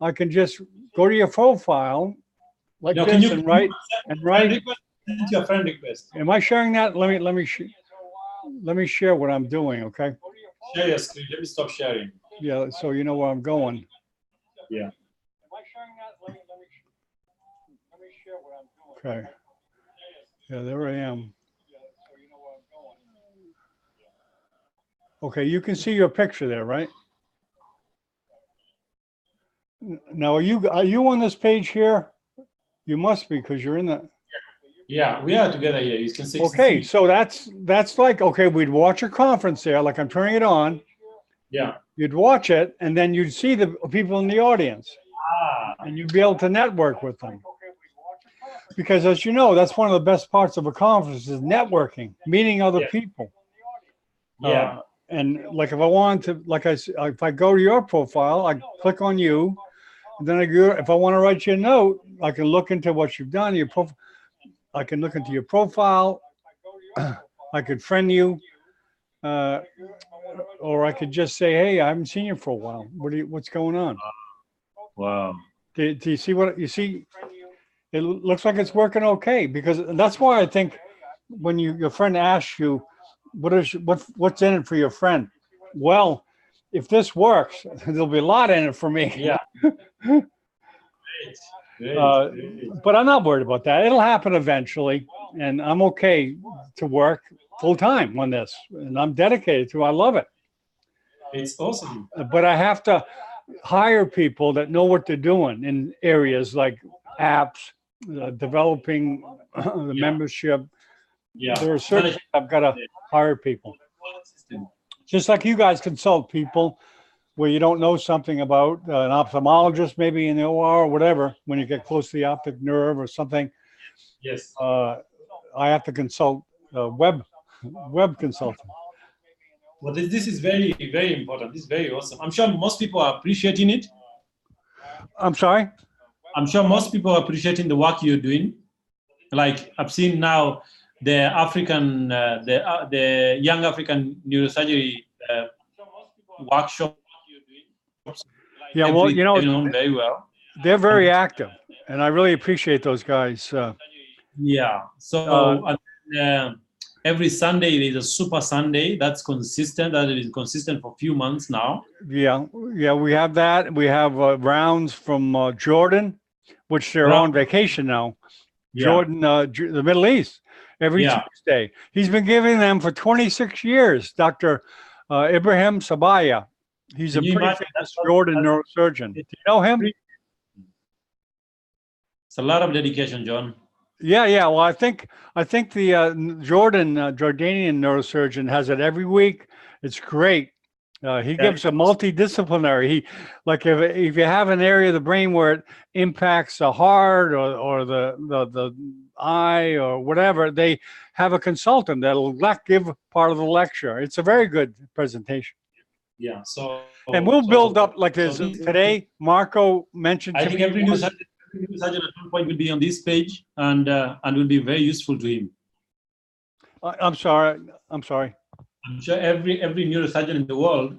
I can just go to your profile like Now, this and write. Friend request? Send your friend request. Am I sharing that? Let me share what I'm doing. Okay. Share your screen. Let me stop sharing. Yeah. So you know where I'm going. Yeah. Am I sharing that? Let me share what I'm doing. Okay. Yeah, there I am. Okay, you can see your picture there, right? Now, are you on this page here? You must be because you're in the. Yeah, we are together here. You can see. Okay, so that's like okay, we'd watch a conference there, like I'm turning it on. Yeah. You'd watch it, and then you'd see the people in the audience, and you'd be able to network with them. Because as you know, that's one of the best parts of a conference is networking, meeting other people. Yeah. And like if I want to, if I go to your profile, I click on you, and then I go. If I want to write you a note, I can look into what you've done. Your profile. I can look into your profile. I could friend you, or I could just say, "Hey, I haven't seen you for a while. What's going on?" Wow. Do you see what you see? It looks like it's working okay because that's why I think when your friend asks you, what's in it for your friend? Well, if this works, there'll be a lot in it for me. Yeah. Great. But I'm not worried about that. It'll happen eventually, and I'm okay to work full time on this, and I'm dedicated to it. I love it. It's awesome. But I have to hire people that know what they're doing in areas like apps, developing the membership. Yeah. There are certain things I've got to hire people. Just like you guys consult people where you don't know something about an ophthalmologist, maybe in the OR or whatever, when you get close to the optic nerve or something. Yes. I have to consult web consultant. Well, this is very, very important. This is very awesome. I'm sure most people are appreciating it. I'm sorry? I'm sure most people are appreciating the work you're doing. Like I've seen now the African, the young African neurosurgery workshop. Yeah, well, you know, very well. they're very active, and I really appreciate those guys. Yeah. So every Sunday there is a Super Sunday. That's consistent. That is consistent for a few months now. Yeah, we have that. We have rounds from Jordan, which they're on vacation now. Yeah. Jordan, the Middle East, every Tuesday. He's been giving them for 26 years. Dr. Ibrahim Sabaya. He's a pretty famous Jordan neurosurgeon. Do you know him? It's a lot of dedication, John. Yeah. Well, I think the Jordanian neurosurgeon has it every week. It's great. He gives a multidisciplinary. Like if you have an area of the brain where it impacts the heart or the eye or whatever, they have a consultant that'll give part of the lecture. It's a very good presentation. Yeah. So And we'll build up like this today. Marco mentioned I to think me every neurosurgeon at some point will be on this page and will be very useful to him. I'm sorry. I'm sure every neurosurgeon in the world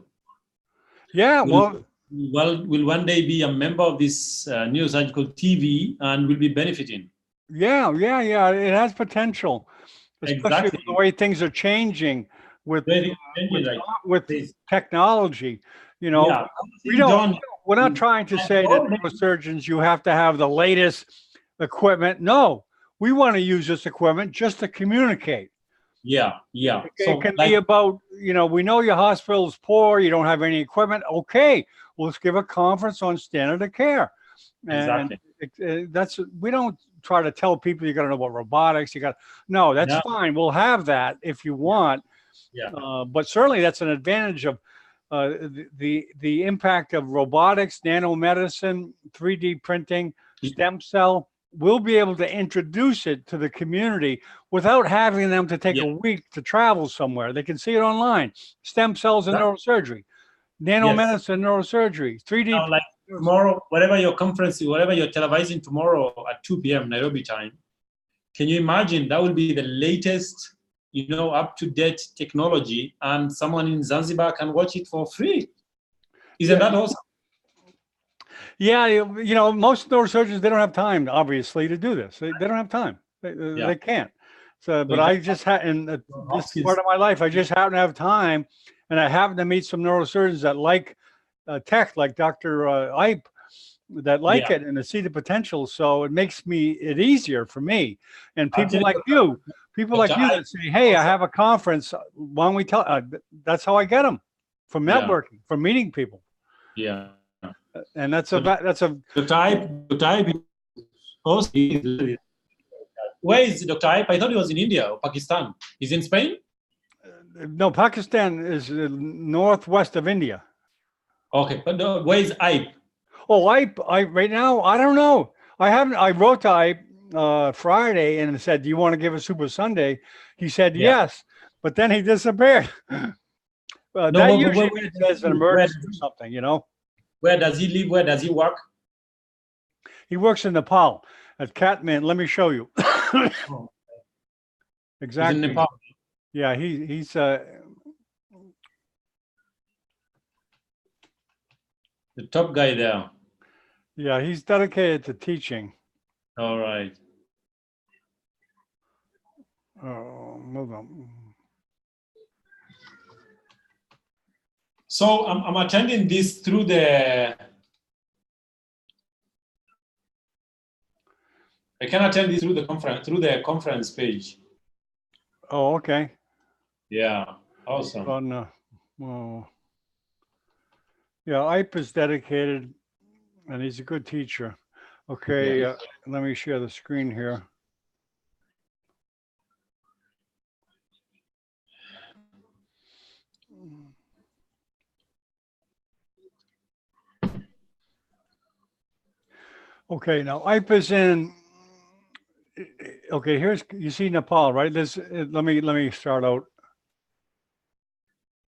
will one day be a member of this neurosurgical TV and will be benefiting. Yeah. It has potential, especially with the way things are changing with technology. You know, we're not trying to say that neurosurgeons, you have to have the latest equipment. No, we want to use this equipment just to communicate. Yeah. It can be about, you know, we know your hospital is poor, you don't have any equipment. Okay, well, let's give a conference on standard of care. And we don't try to tell people you got to know about robotics. No, that's fine. We'll have that if you want. Yeah. But certainly that's an advantage of the impact of robotics, nanomedicine, 3D printing, stem cell. We'll be able to introduce it to the community without having them to take a week to travel somewhere. They can see it online. Stem cells in neurosurgery, nanomedicine, neurosurgery, 3D. Now, like tomorrow, whatever your conference, whatever you're televising tomorrow at 2 p.m. Nairobi time, can you imagine that will be the latest, you know, up-to-date technology, and someone in Zanzibar can watch it for free? Isn't that awesome? Yeah, you know, most neurosurgeons, they don't have time, obviously, to do this. They don't have time. They can't. So, but I just had, in this part of my life, I just happen to have time, and I happen to meet some neurosurgeons that like tech, like Dr. Ipe, that like it and to see the potential. So it makes it easier for me. And people like you that say, hey, I have a conference. Why don't we tell? That's how I get them, from networking, from meeting people. Yeah. And that's a the type. Where is Dr. Ipe? I thought he was in India or Pakistan. He's in Spain? No, Pakistan is northwest of India. Okay, but where is Ipe? Oh, Ipe right now, I don't know. I wrote to Ipe Friday and said, do you want to give a Super Sunday? He said yes, but then he disappeared. That usually says an emergency or something, you know. Where does he live? Where does he work? He works in Nepal at Kathmandu. Let me show you. Exactly. He's in Nepal. Yeah, he's the top guy there. Yeah, he's dedicated to teaching. All right. Oh, move on. So I'm attending this through the. I can attend this through the conference page. Oh, okay. Yeah, awesome. Yeah, Ipe is dedicated, and he's a good teacher. Okay, let me share the screen here. Okay, now Ipe is in. Okay, you see Nepal, right? Let me start out,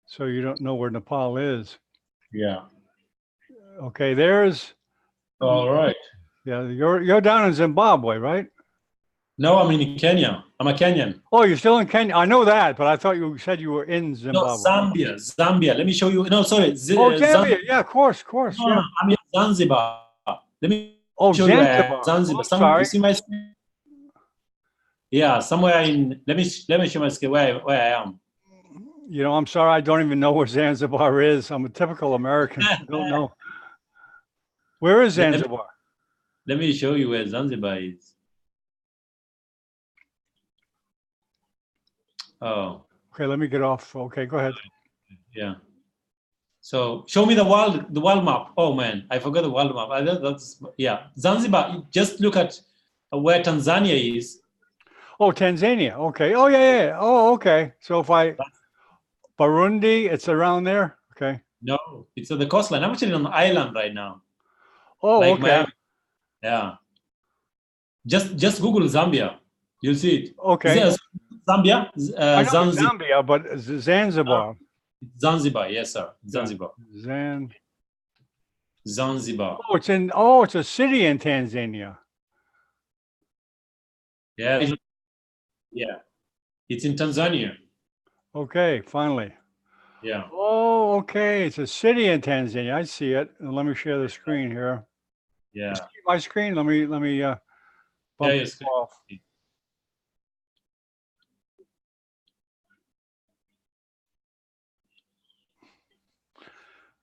so you don't know where Nepal is. Yeah. Okay, there's. All right. Yeah, you're down in Zimbabwe, right? No, I'm in Kenya. I'm a Kenyan. Oh, you're still in Kenya. I know that, but I thought you said you were in Zimbabwe. No, Zambia. Let me show you. No, sorry. Zambia. Yeah, of course. No, yeah. I'm in Zanzibar. Let me show Zanzibar. you Zanzibar. Sorry. You see my screen? Yeah, somewhere in. Let me show my screen where I am. You know, I'm sorry, I don't even know where Zanzibar is. I'm a typical American. I don't know. Where is Zanzibar? Let me show you where Zanzibar is. Oh. Okay, let me get off. Okay, go ahead. Yeah. So show me the world map. Oh man, I forgot the world map. Zanzibar. Just look at where Tanzania is. Oh, Tanzania. Okay. Oh yeah. Oh, okay. So if Burundi, it's around there. Okay. No, it's on the coastline. I'm actually on an island right now. Oh, Like okay. Miami. Yeah. Just Google Zambia. You'll see it. Okay. Is it Zambia? I know Zanzibar. Zambia, but Zanzibar. Zanzibar, yes, sir. Yeah. Zanzibar. Zanzibar. Oh, it's a city in Tanzania. Yeah. Yeah. It's in Tanzania. Okay, finally. Yeah. Oh, okay. It's a city in Tanzania. I see it. And let me share the screen here. Yeah. See my screen. Let me bump Yeah, it off.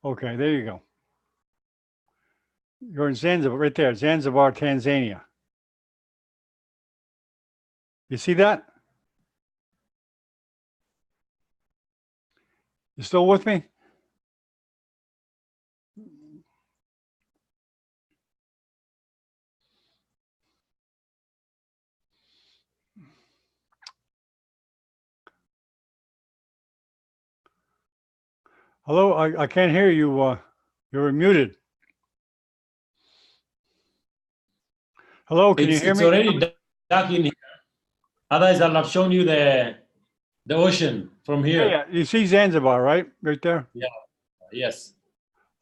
Okay, there you go. You're in Zanzibar, right there, Zanzibar, Tanzania. You see that? You still with me? Hello, I can't hear you. You're muted. Hello, can you hear It's me? already dark in here. Otherwise, I'll have shown you the ocean from here. Yeah, you see Zanzibar, right? Right there? Yeah. Yes.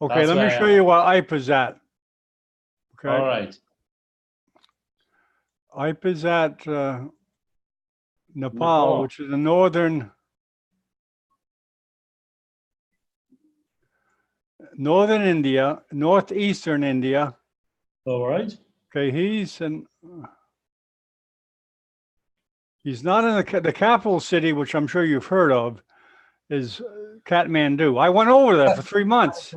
Okay, That's let me where show you where IPA's at. Okay. All right. IPA's at Nepal, Nepal. which is the northern India, northeastern India. All right. Okay, he's not in the capital city, which I'm sure you've heard of, is Kathmandu. I went over there for 3 months.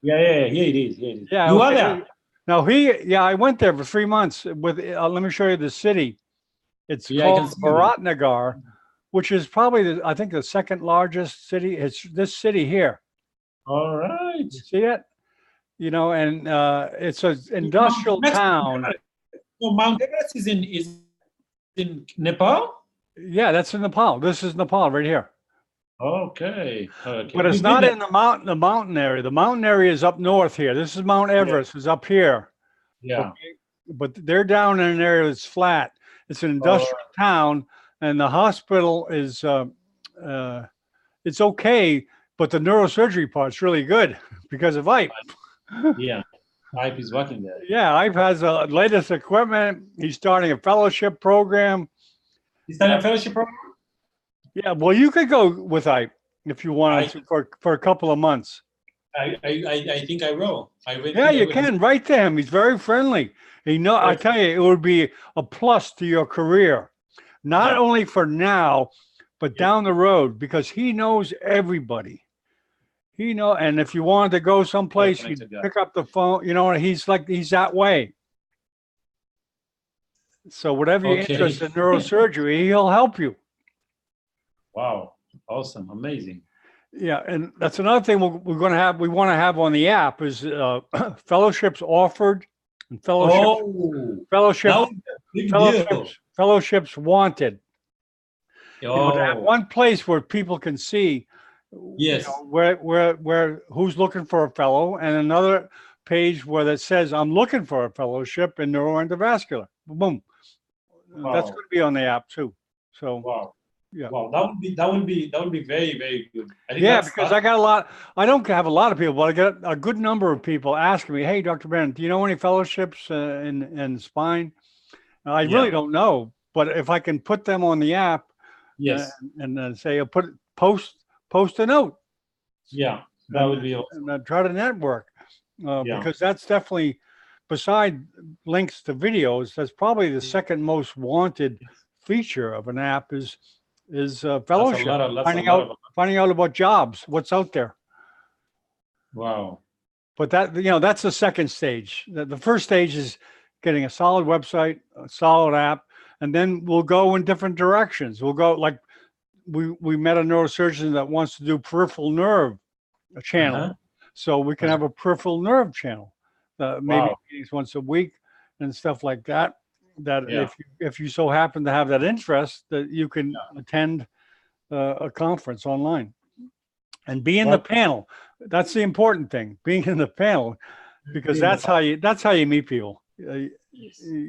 Yeah. Here it is. Here it is. Yeah, You are okay. there. Now I went there for 3 months with. Let me show you the city. It's Yeah, I can called see it. Bharatnagar, which is probably I think the second largest city. It's this city here. All right. You see it? You know, and it's an industrial town. So Mount Everest is in Nepal. Yeah, that's in Nepal. This is Nepal right here. Okay. Okay. But it's We've not been in the mountain area. The mountain area is up north here. This is Mount Everest is up here. there. Yeah. Okay? But they're down in an area that's flat. It's an industrial town, and the hospital is it's okay, but the neurosurgery part's really good because of IPE. Yeah. IPE is working there. Yeah, IPE has the latest equipment. He's starting a fellowship program. Is that a fellowship program? Yeah, well, you could go with IPE if you wanted to for a couple of months. I think I will. Yeah, you can. Write to him. He's very friendly. I tell you, it would be a plus to your career, not only for now, but down the road, because he knows everybody. And if you wanted to go someplace, you pick up the phone. He's that way. So whatever you're interested in neurosurgery, he'll help you. Wow. Awesome. Amazing. Yeah, and that's another thing we want to have on the app is fellowships offered and fellowships wanted. To have one place where people can see where who's looking for a fellow, and another page where that says I'm looking for a fellowship in neuroendovascular. Boom. That's going to be on the app too. So yeah. Wow, that would be very, very good. Because I don't have a lot of people, but I got a good number of people asking me, "Hey, Dr. Bennett, do you know any fellowships in spine?" I really don't know, but if I can put them on the app, and then say, post a note. Yeah, that would be awesome. And try to network, because that's definitely, beside links to videos, that's probably the second most wanted feature of an app is fellowship, finding out about jobs, what's out there. Wow. But that's the second stage. The first stage is getting a solid website, a solid app, and then we'll go in different directions. We'll go, like we met a neurosurgeon that wants to do peripheral nerve channel. So we can have a peripheral nerve channel, maybe meetings once a week and stuff like that. If you so happen to have that interest, that you can attend a conference online. and be in the panel. That's the important thing, being in the panel, because that's how you meet people. You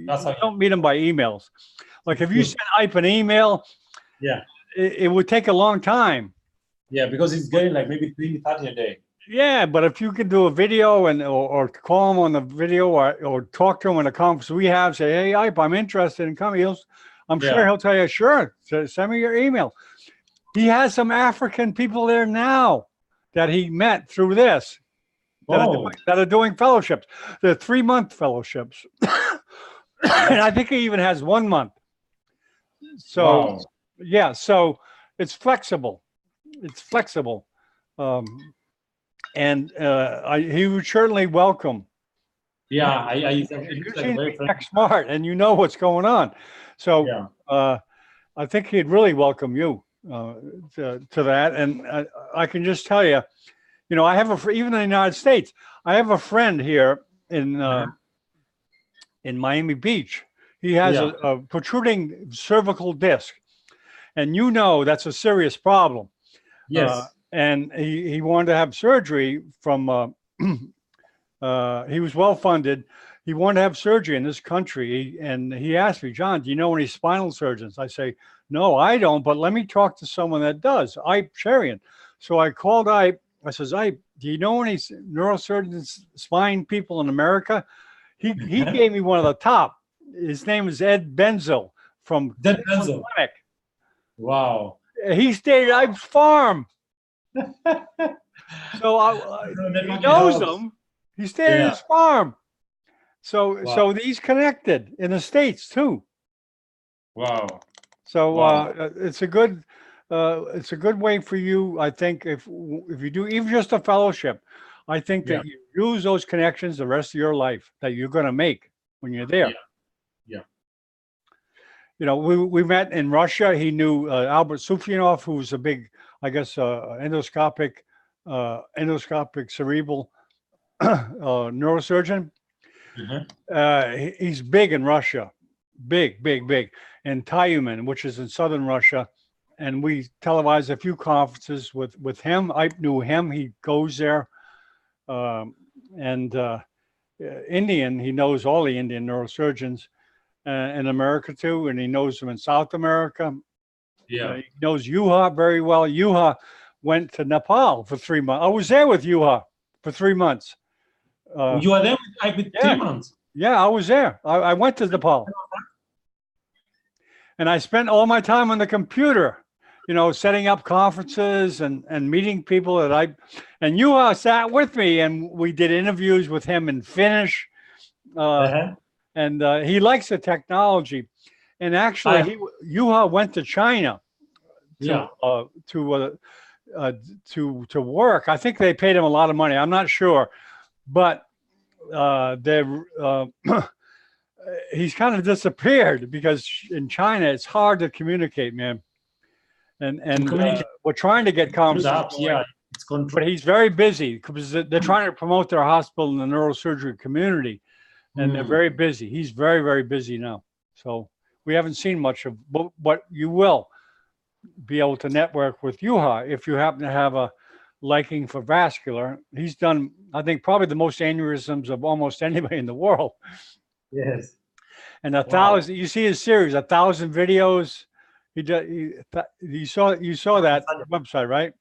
don't meet them by emails. Like if you send Ipe an email, it would take a long time. Yeah, because it's getting like maybe 20, 30 a day. Yeah, but if you could do a video or call him on the video or talk to him in a conference we have, say, hey, Ipe, I'm interested in coming. I'm sure he'll tell you, sure, send me your email. He has some African people there now that he met through this that are doing fellowships. They're 3-month fellowships. And I think he even has 1 month. So, yeah, so it's flexible. It's flexible. And he would certainly welcome. Yeah, you seem to be tech smart and you know what's going on. So I think he'd really welcome you to that. And I can just tell you, you know, I have even in the United States, I have a friend here in Miami Beach. He has a protruding cervical disc, and you know that's a serious problem. Yes. And he wanted to have surgery from. He was well funded. He wanted to have surgery in this country, and he asked me, John, do you know any spinal surgeons? I say, no, I don't, but let me talk to someone that does. Ipe Sharian. So I called Ipe. I says, Ipe, do you know any neurosurgeons, spine people in America? He gave me one of the top. His name is Ed Benzo from Benzo. Clinic. Wow. He stayed at Ipe's farm. So he knows them. He stayed at his farm. So he's connected in the States too. Wow. So it's a good way for you, I think, if you do even just a fellowship, I think that you use those connections the rest of your life that you're going to make when you're there. Yeah. You know, we met in Russia. He knew Albert Sufyanov, who was a big, I guess, endoscopic cerebral neurosurgeon. He's big in Russia, big. In Tyumen, which is in southern Russia, and we televised a few conferences with him. I knew him. He goes there, and Indian. He knows all the Indian neurosurgeons in America too, and he knows them in South America. Yeah, he knows Yuha very well. Yuha went to Nepal for 3 months. I was there with Yuha for 3 months. You were there with 3 months? Yeah, I was there. I went to Nepal. And I spent all my time on the computer, you know, setting up conferences and meeting people and Yuha sat with me and we did interviews with him in Finnish. And he likes the technology. And actually, Yuha went to China to work. I think they paid him a lot of money. I'm not sure, but he's kind of disappeared because in China it's hard to communicate, man. And we're trying to get conversations. But he's very busy because they're trying to promote their hospital in the neurosurgery community, and they're very busy. He's very, very busy now. So we haven't seen much of, but you will be able to network with Yuha if you happen to have a liking for vascular. He's done, I think, probably the most aneurysms of almost anybody in the world. Yes. And 1,000, you see his series, 1,000 videos. You saw that website, right?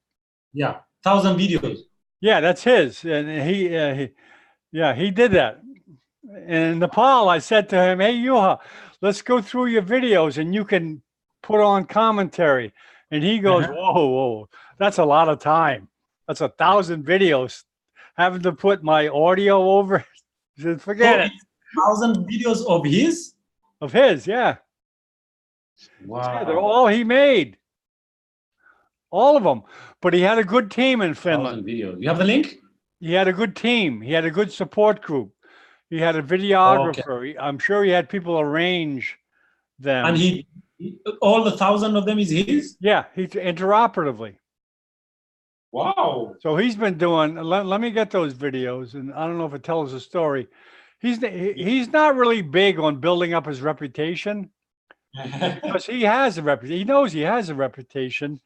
Yeah, 1,000 videos. Yeah, that's his. And he did that. And in Nepal, I said to him, hey, Yuha, let's go through your videos and you can put on commentary. And he goes, whoa, that's a lot of time. That's 1,000 videos. Having to put my audio over it. He said, forget it. 1,000 videos of his? Of his, yeah. Wow. Yeah, they're all he made. All of them. But he had a good team in Finland. 1,000 videos. You have the link? He had a good team. He had a good support group. He had a videographer. Okay. I'm sure he had people arrange them. And all the 1,000 of them is his? Yeah, he's interoperatively. Wow. So he's been doing, let me get those videos, and I don't know if it tells a story. He's not really big on building up his reputation because he has a reputation. He knows he has a reputation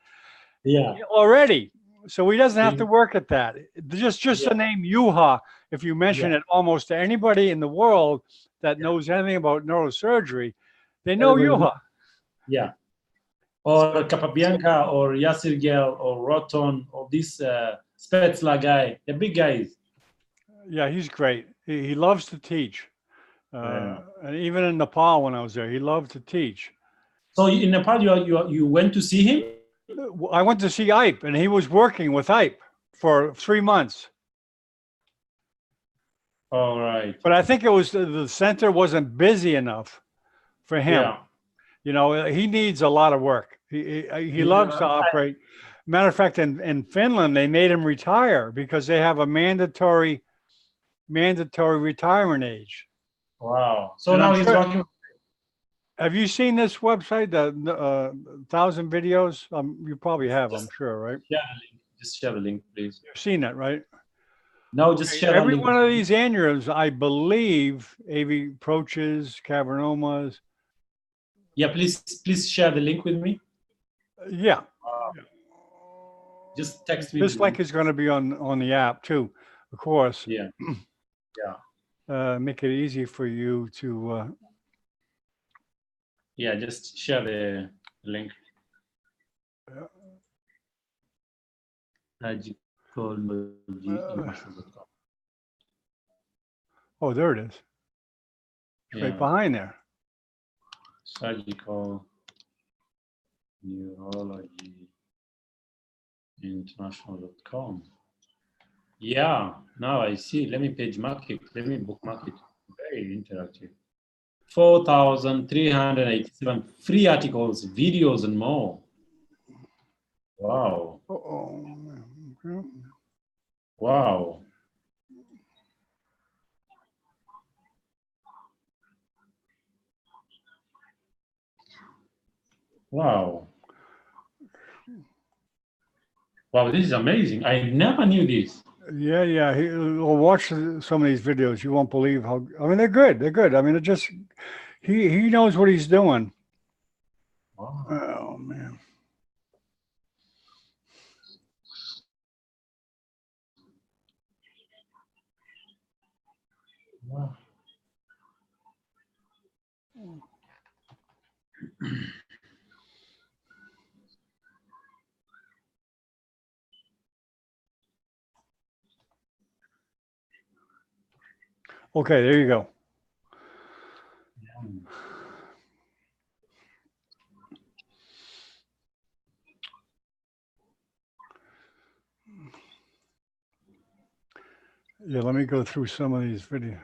already. So he doesn't have to Mhm. work at that. Just Yeah. the name Yuha, if you mention Yeah. it almost to anybody in the world that Yeah. knows anything about neurosurgery, they know Everybody Yuha. Yeah. Or Capabianca or Yasir Gel or Roton or this Spetsla guy, the big guys. Yeah, he's great. He loves to teach. Yeah. And even in Nepal when I was there, he loved to teach. So in Nepal, you went to see him? I went to see Ipe, and he was working with Ipe for 3 months. All right. But I think it was the center wasn't busy enough for him. Yeah. You know, he needs a lot of work. He loves to operate. Matter of fact, in Finland, they made him retire because they have a mandatory retirement age. Wow. So And now I'm he's sure- working. Have you seen this website, the 1,000 videos? You probably have, I'm sure, right? Share the link. Just share the link, please. You've seen that, right? No, just share the Every link. one of these aneurysms, I believe, AV approaches, cavernomas. Yeah, please share the link with me. Yeah. Just text me. This the link is going to be on the app too, of course. Yeah. Yeah. Make it easy for you to. Yeah, just share the link. Oh, there it is. It's right behind there. Surgical Neurology International.com. Yeah, now I see. Let me page mark it. Let me bookmark it. Very interactive. 4,387 free articles, videos, and more. Wow. Wow. Wow. Wow, this is amazing. I never knew this. Yeah. Well, watch some of these videos. You won't believe how. I mean, they're good. They're good. I mean, it just he knows what he's doing. Wow. Oh man. Wow. Okay, there you go. Yeah, let me go through some of these videos.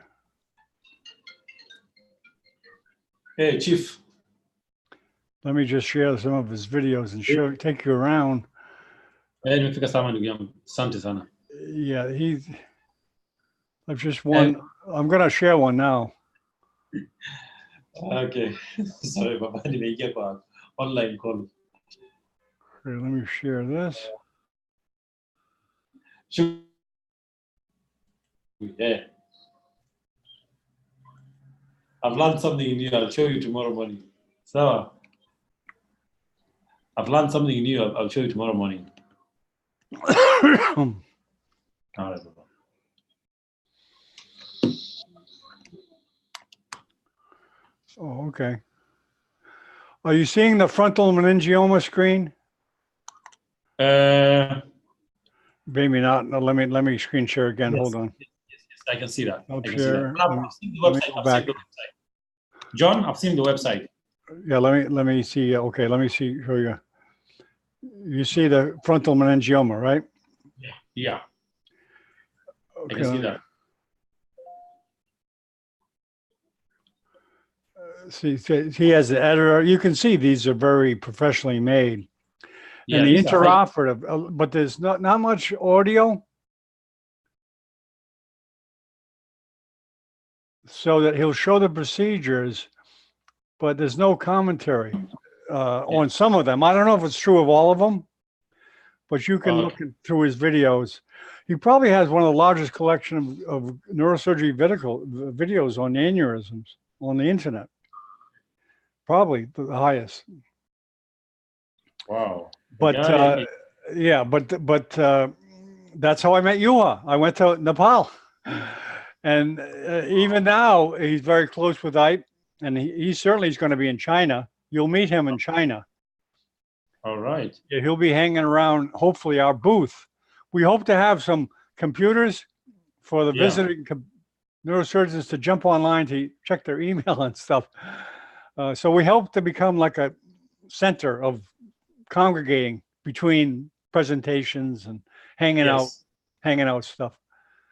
Hey, Chief. Let me just share some of his videos and take you around. Nimefika sama ndugu yangu. Asante sana. Yeah, I've just one. I'm gonna share one now. Okay. Sorry, Baba. Nimeingia kwa online call. Here, let me share this. Yeah. I've learned something new. I'll show you tomorrow morning. So, I've learned something new. I'll show you tomorrow morning. All right, Baba. Oh, okay. Are you seeing the frontal meningioma screen? Maybe not. No, let me screen share again. Yes. Hold on. Yes, I can see that. I'll I can share. see that. I've seen the Let me website. go I've back. seen the website. John, I've seen the website. Yeah, let me see. Okay, let me see. Show you. You see the frontal meningioma, right? Yeah. Okay, I can see that. See, he has the editor. You can see these are very professionally made. Yeah, And the these are high- interoperative, but there's not much audio. So that he'll show the procedures, but there's no commentary on some of them. I don't know if it's true of all of them, but you can look through his videos. He probably has one of the largest collection of neurosurgery videos on aneurysms on the internet. Probably the highest. Wow. But Yeah, but that's how I met Yuha. I went to Nepal, and even now he's very close with Ike, and he certainly is going to be in China. You'll meet him in China. All right. Yeah, he'll be hanging around. Hopefully, our booth. We hope to have some computers for the Yeah. visiting neurosurgeons to jump online to check their email and stuff. So we hope to become like a center of congregating between presentations and hanging out stuff.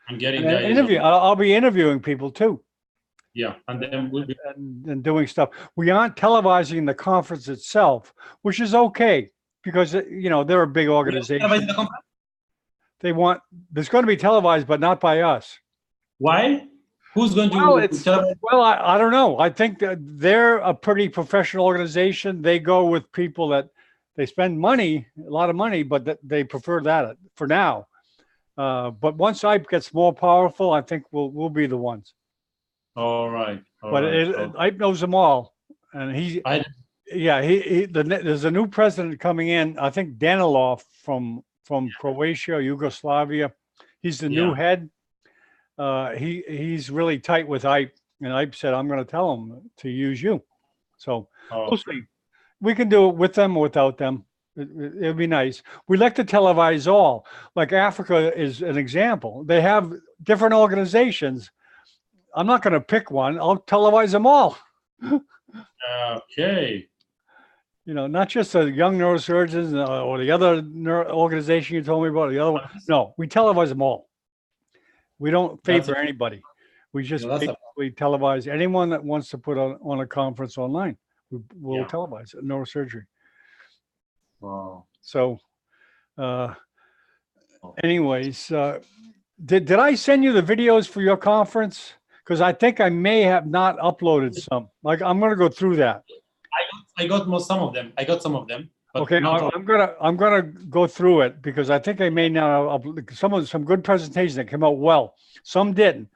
I'm getting And then guys. I'll be interviewing people too Yeah, and then we'll be. and doing stuff. We aren't televising the conference itself, which is okay because they're a big organization. They want there's going to be televised, but not by us. Why? Who's going Well, to televise? well, I don't know. I think that they're a pretty professional organization. They go with people that they spend money, a lot of money, but they prefer that for now. But once IPE gets more powerful, I think we'll be the ones. All right. But IPE knows them all, and there's a new president coming in. I think Danilov from Croatia, Yugoslavia. He's the new head. He's really tight with IPE, and IPE said, "I'm going to tell him to use you." So we'll see. We can do it with them or without them. It'd be nice. We like to televise all. Like Africa is an example. They have different organizations. I'm not going to pick one. I'll televise them all. Okay. Not just the young neurosurgeons or the other organization you told me about, the other one. No, we televise them all. We don't favor anybody. We just basically televise anyone that wants to put on a conference online. We'll televise it, neurosurgery. Wow. So, anyways, did I send you the videos for your conference? Because I think I may have not uploaded some. Like I'm going to go through that. I got some of them. But okay, I'm gonna go through it because I think I may not have some good presentations that came out well. Some didn't,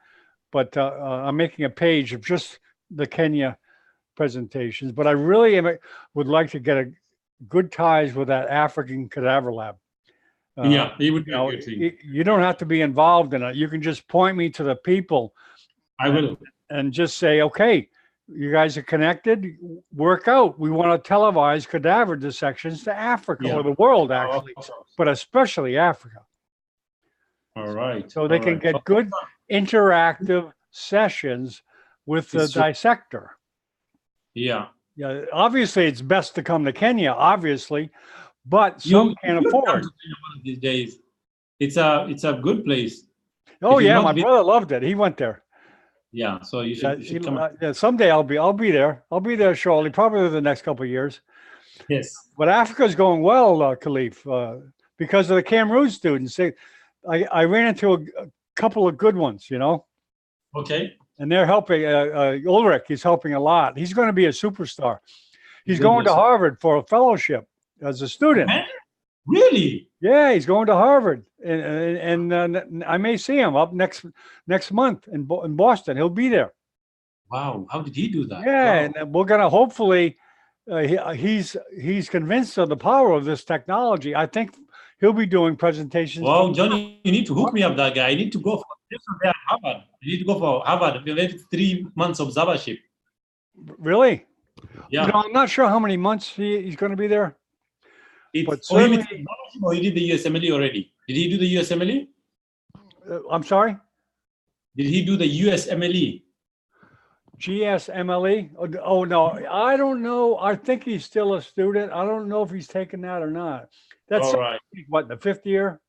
but I'm making a page of just the Kenya presentations. But I really would like to get good ties with that African cadaver lab. It would be a good thing. You don't have to be involved in it. You can just point me to the people. I will. And just say, okay, you guys are connected. Work out. We want to televise cadaver dissections to Africa or the world, actually, but especially Africa. All right. So they can get good interactive sessions with the dissector. Yeah. Yeah. Obviously, it's best to come to Kenya, obviously, but some can't afford. One of these days, it's a good place. Oh yeah, my brother loved it. He went there. Yeah, so you should come. Someday I'll be there. I'll be there shortly, probably the next couple of years. Yes. But Africa's going well, Khalif, because of the Cameroon students. I ran into a couple of good ones, Okay. And they're helping. Ulrich, he's helping a lot. He's going to be a superstar. He's going to Harvard for a fellowship as a student. Really? Yeah, he's going to Harvard, and I may see him up next month in Boston. He'll be there. Wow, how did he do that? Yeah, wow. And we're gonna hopefully. He's convinced of the power of this technology. I think he'll be doing presentations. Well, Johnny, you need to hook me up that guy. I need to go for there at Harvard. I need to go for Harvard. We have 3 months observership. Really? Yeah. I'm not sure how many months he's going to be there. He did the USMLE already. Did he do the USMLE? I'm sorry? Did he do the USMLE? GSMLE? Oh, no. I don't know. I think he's still a student. I don't know if he's taken that or not. That's all right. What, the 5th year?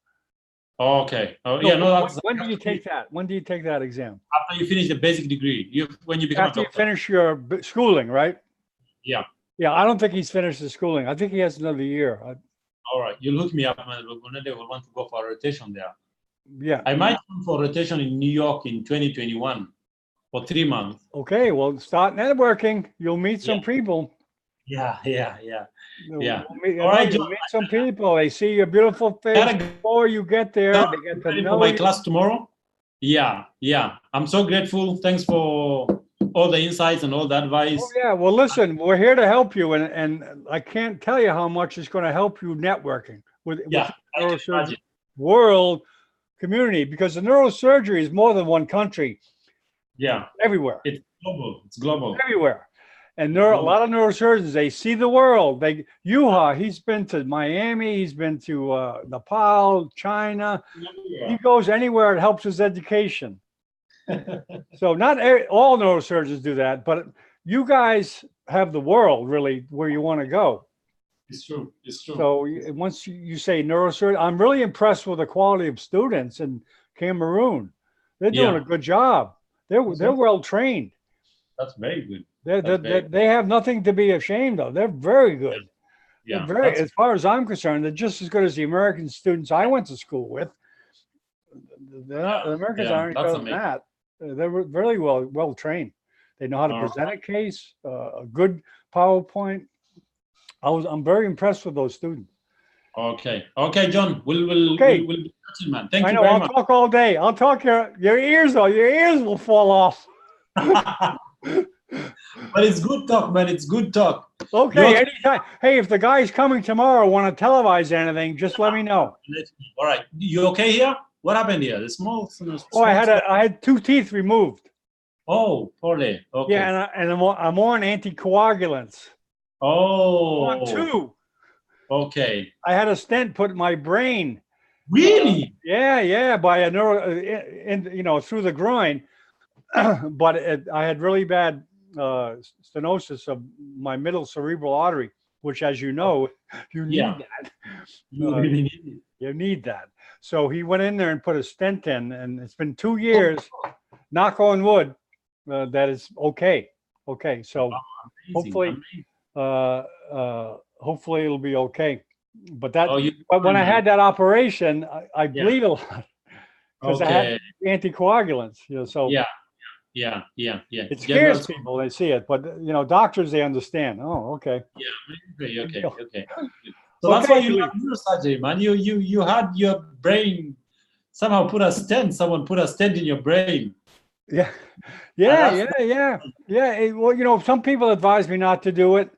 Oh, okay. Oh, yeah. No. When do you take that? When do you take that exam? After you finish the basic degree. When you become after you finish your schooling, right? Yeah. Yeah, I don't think he's finished his schooling. I think he has another year. All right. You'll hook me up. One day we'll want to go for a rotation there. Yeah. I might come for a rotation in New York in 2021 for 3 months. Okay. Well, start networking. You'll meet some people. Yeah. All right. You'll meet some people. They see your beautiful face before you get there. They get to know my you. class tomorrow. Yeah. I'm so grateful. Thanks for all the insights and all the advice. Oh, yeah. Well, listen, we're here to help you. And I can't tell you how much it's going to help you networking with Yeah, the I can neurosurgery imagine. world community, because the neurosurgery is more than one country, Yeah, everywhere. it's global. It's global. Everywhere. And Yeah, a lot of neurosurgeons, they see the world. Yuha, he's been to Miami, he's been to Nepal, China. He goes anywhere, it helps his education. So not all neurosurgeons do that, but you guys have the world really where you want to go. It's true. It's true. So once you say neurosurgeon, I'm really impressed with the quality of students in Cameroon. They're doing Yeah. a good job. They're well trained. That's very good. That's very They have nothing to be ashamed of. They're very good. Yeah. They're very, as far as I'm concerned, they're just as good as the American students I went to school with. The Americans aren't that's better than amazing. that. They're very well trained. They know how to present a case, a good PowerPoint. I'm very impressed with those students. Okay. Okay, John. We'll Okay. we'll be touching, man. Thank I you know very I'll much. talk all day. I'll talk your ears will fall off. But it's good talk, man. It's good talk. Okay, anytime. Hey, if the guys coming tomorrow want to televise anything, just let me know. All right. You okay here? What happened here? The small. Oh, I had 2 teeth removed. Oh, poorly. Okay. Yeah, and I'm on anticoagulants. Oh. I'm on 2. Okay. I had a stent put in my brain. Really? Yeah, by a through the groin. But I had really bad stenosis of my middle cerebral artery, which, as you know, you need that. You really need it. You need that. So he went in there and put a stent in, and it's been 2 years. Knock on wood, that is okay. Okay, so hopefully, hopefully it'll be okay. But but when I had that operation, I bleed a lot because I had anticoagulants. So yeah. it scares people. They see it, but doctors, they understand. Oh, okay. Yeah. Okay. So that's why you love neurosurgery, man. You had your brain somehow put a stent. Someone put a stent in your brain. Yeah. Well, some people advise me not to do it.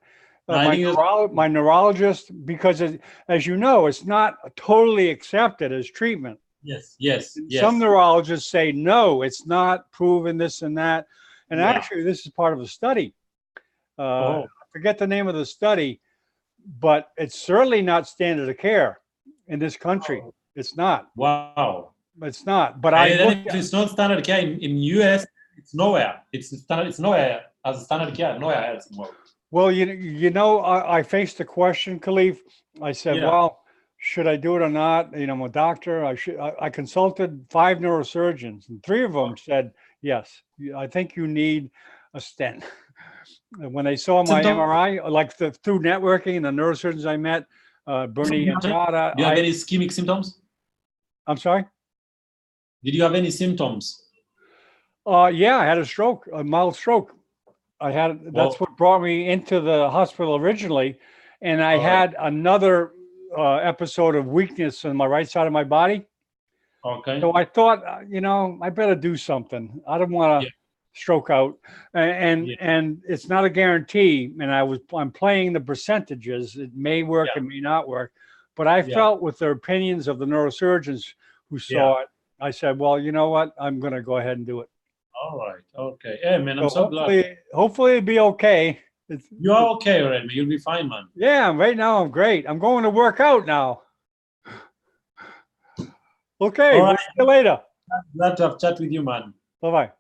My neurologist, because as you know, it's not totally accepted as treatment. Yes. Some neurologists say, no, it's not proven, this and that. And actually, this is part of a study. I forget the name of the study, but it's certainly not standard of care in this country. It's not. Wow. It's not. But if it's not standard care in US, it's nowhere. It's nowhere as a standard care. Nowhere else in the world. Well, I faced the question, Khalif. I said, well, should I do it or not? I'm a doctor. I consulted 5 neurosurgeons, and 3 of them said, yes, I think you need a stent. When they saw my MRI, like through networking and the neurosurgeons I met, Bernie and Jada. Do you have any ischemic symptoms? I'm sorry? Did you have any symptoms? Yeah, I had a mild stroke. That's what brought me into the hospital originally. And I had another episode of weakness in my right side of my body. Okay. So I thought, I better do something. I don't want to stroke out, and it's not a guarantee. And I'm playing the percentages. It may work, it may not work. But I felt with the opinions of the neurosurgeons who saw it, I said, well, you know what? I'm going to go ahead and do it. All right. Okay. Hey, man, I'm so glad. Hopefully it'll be okay. You are okay already, man. You'll be fine, man. Yeah, right now I'm great. I'm going to work out now. Okay, we'll see you later. Glad to have chat with you, man. Bye-bye.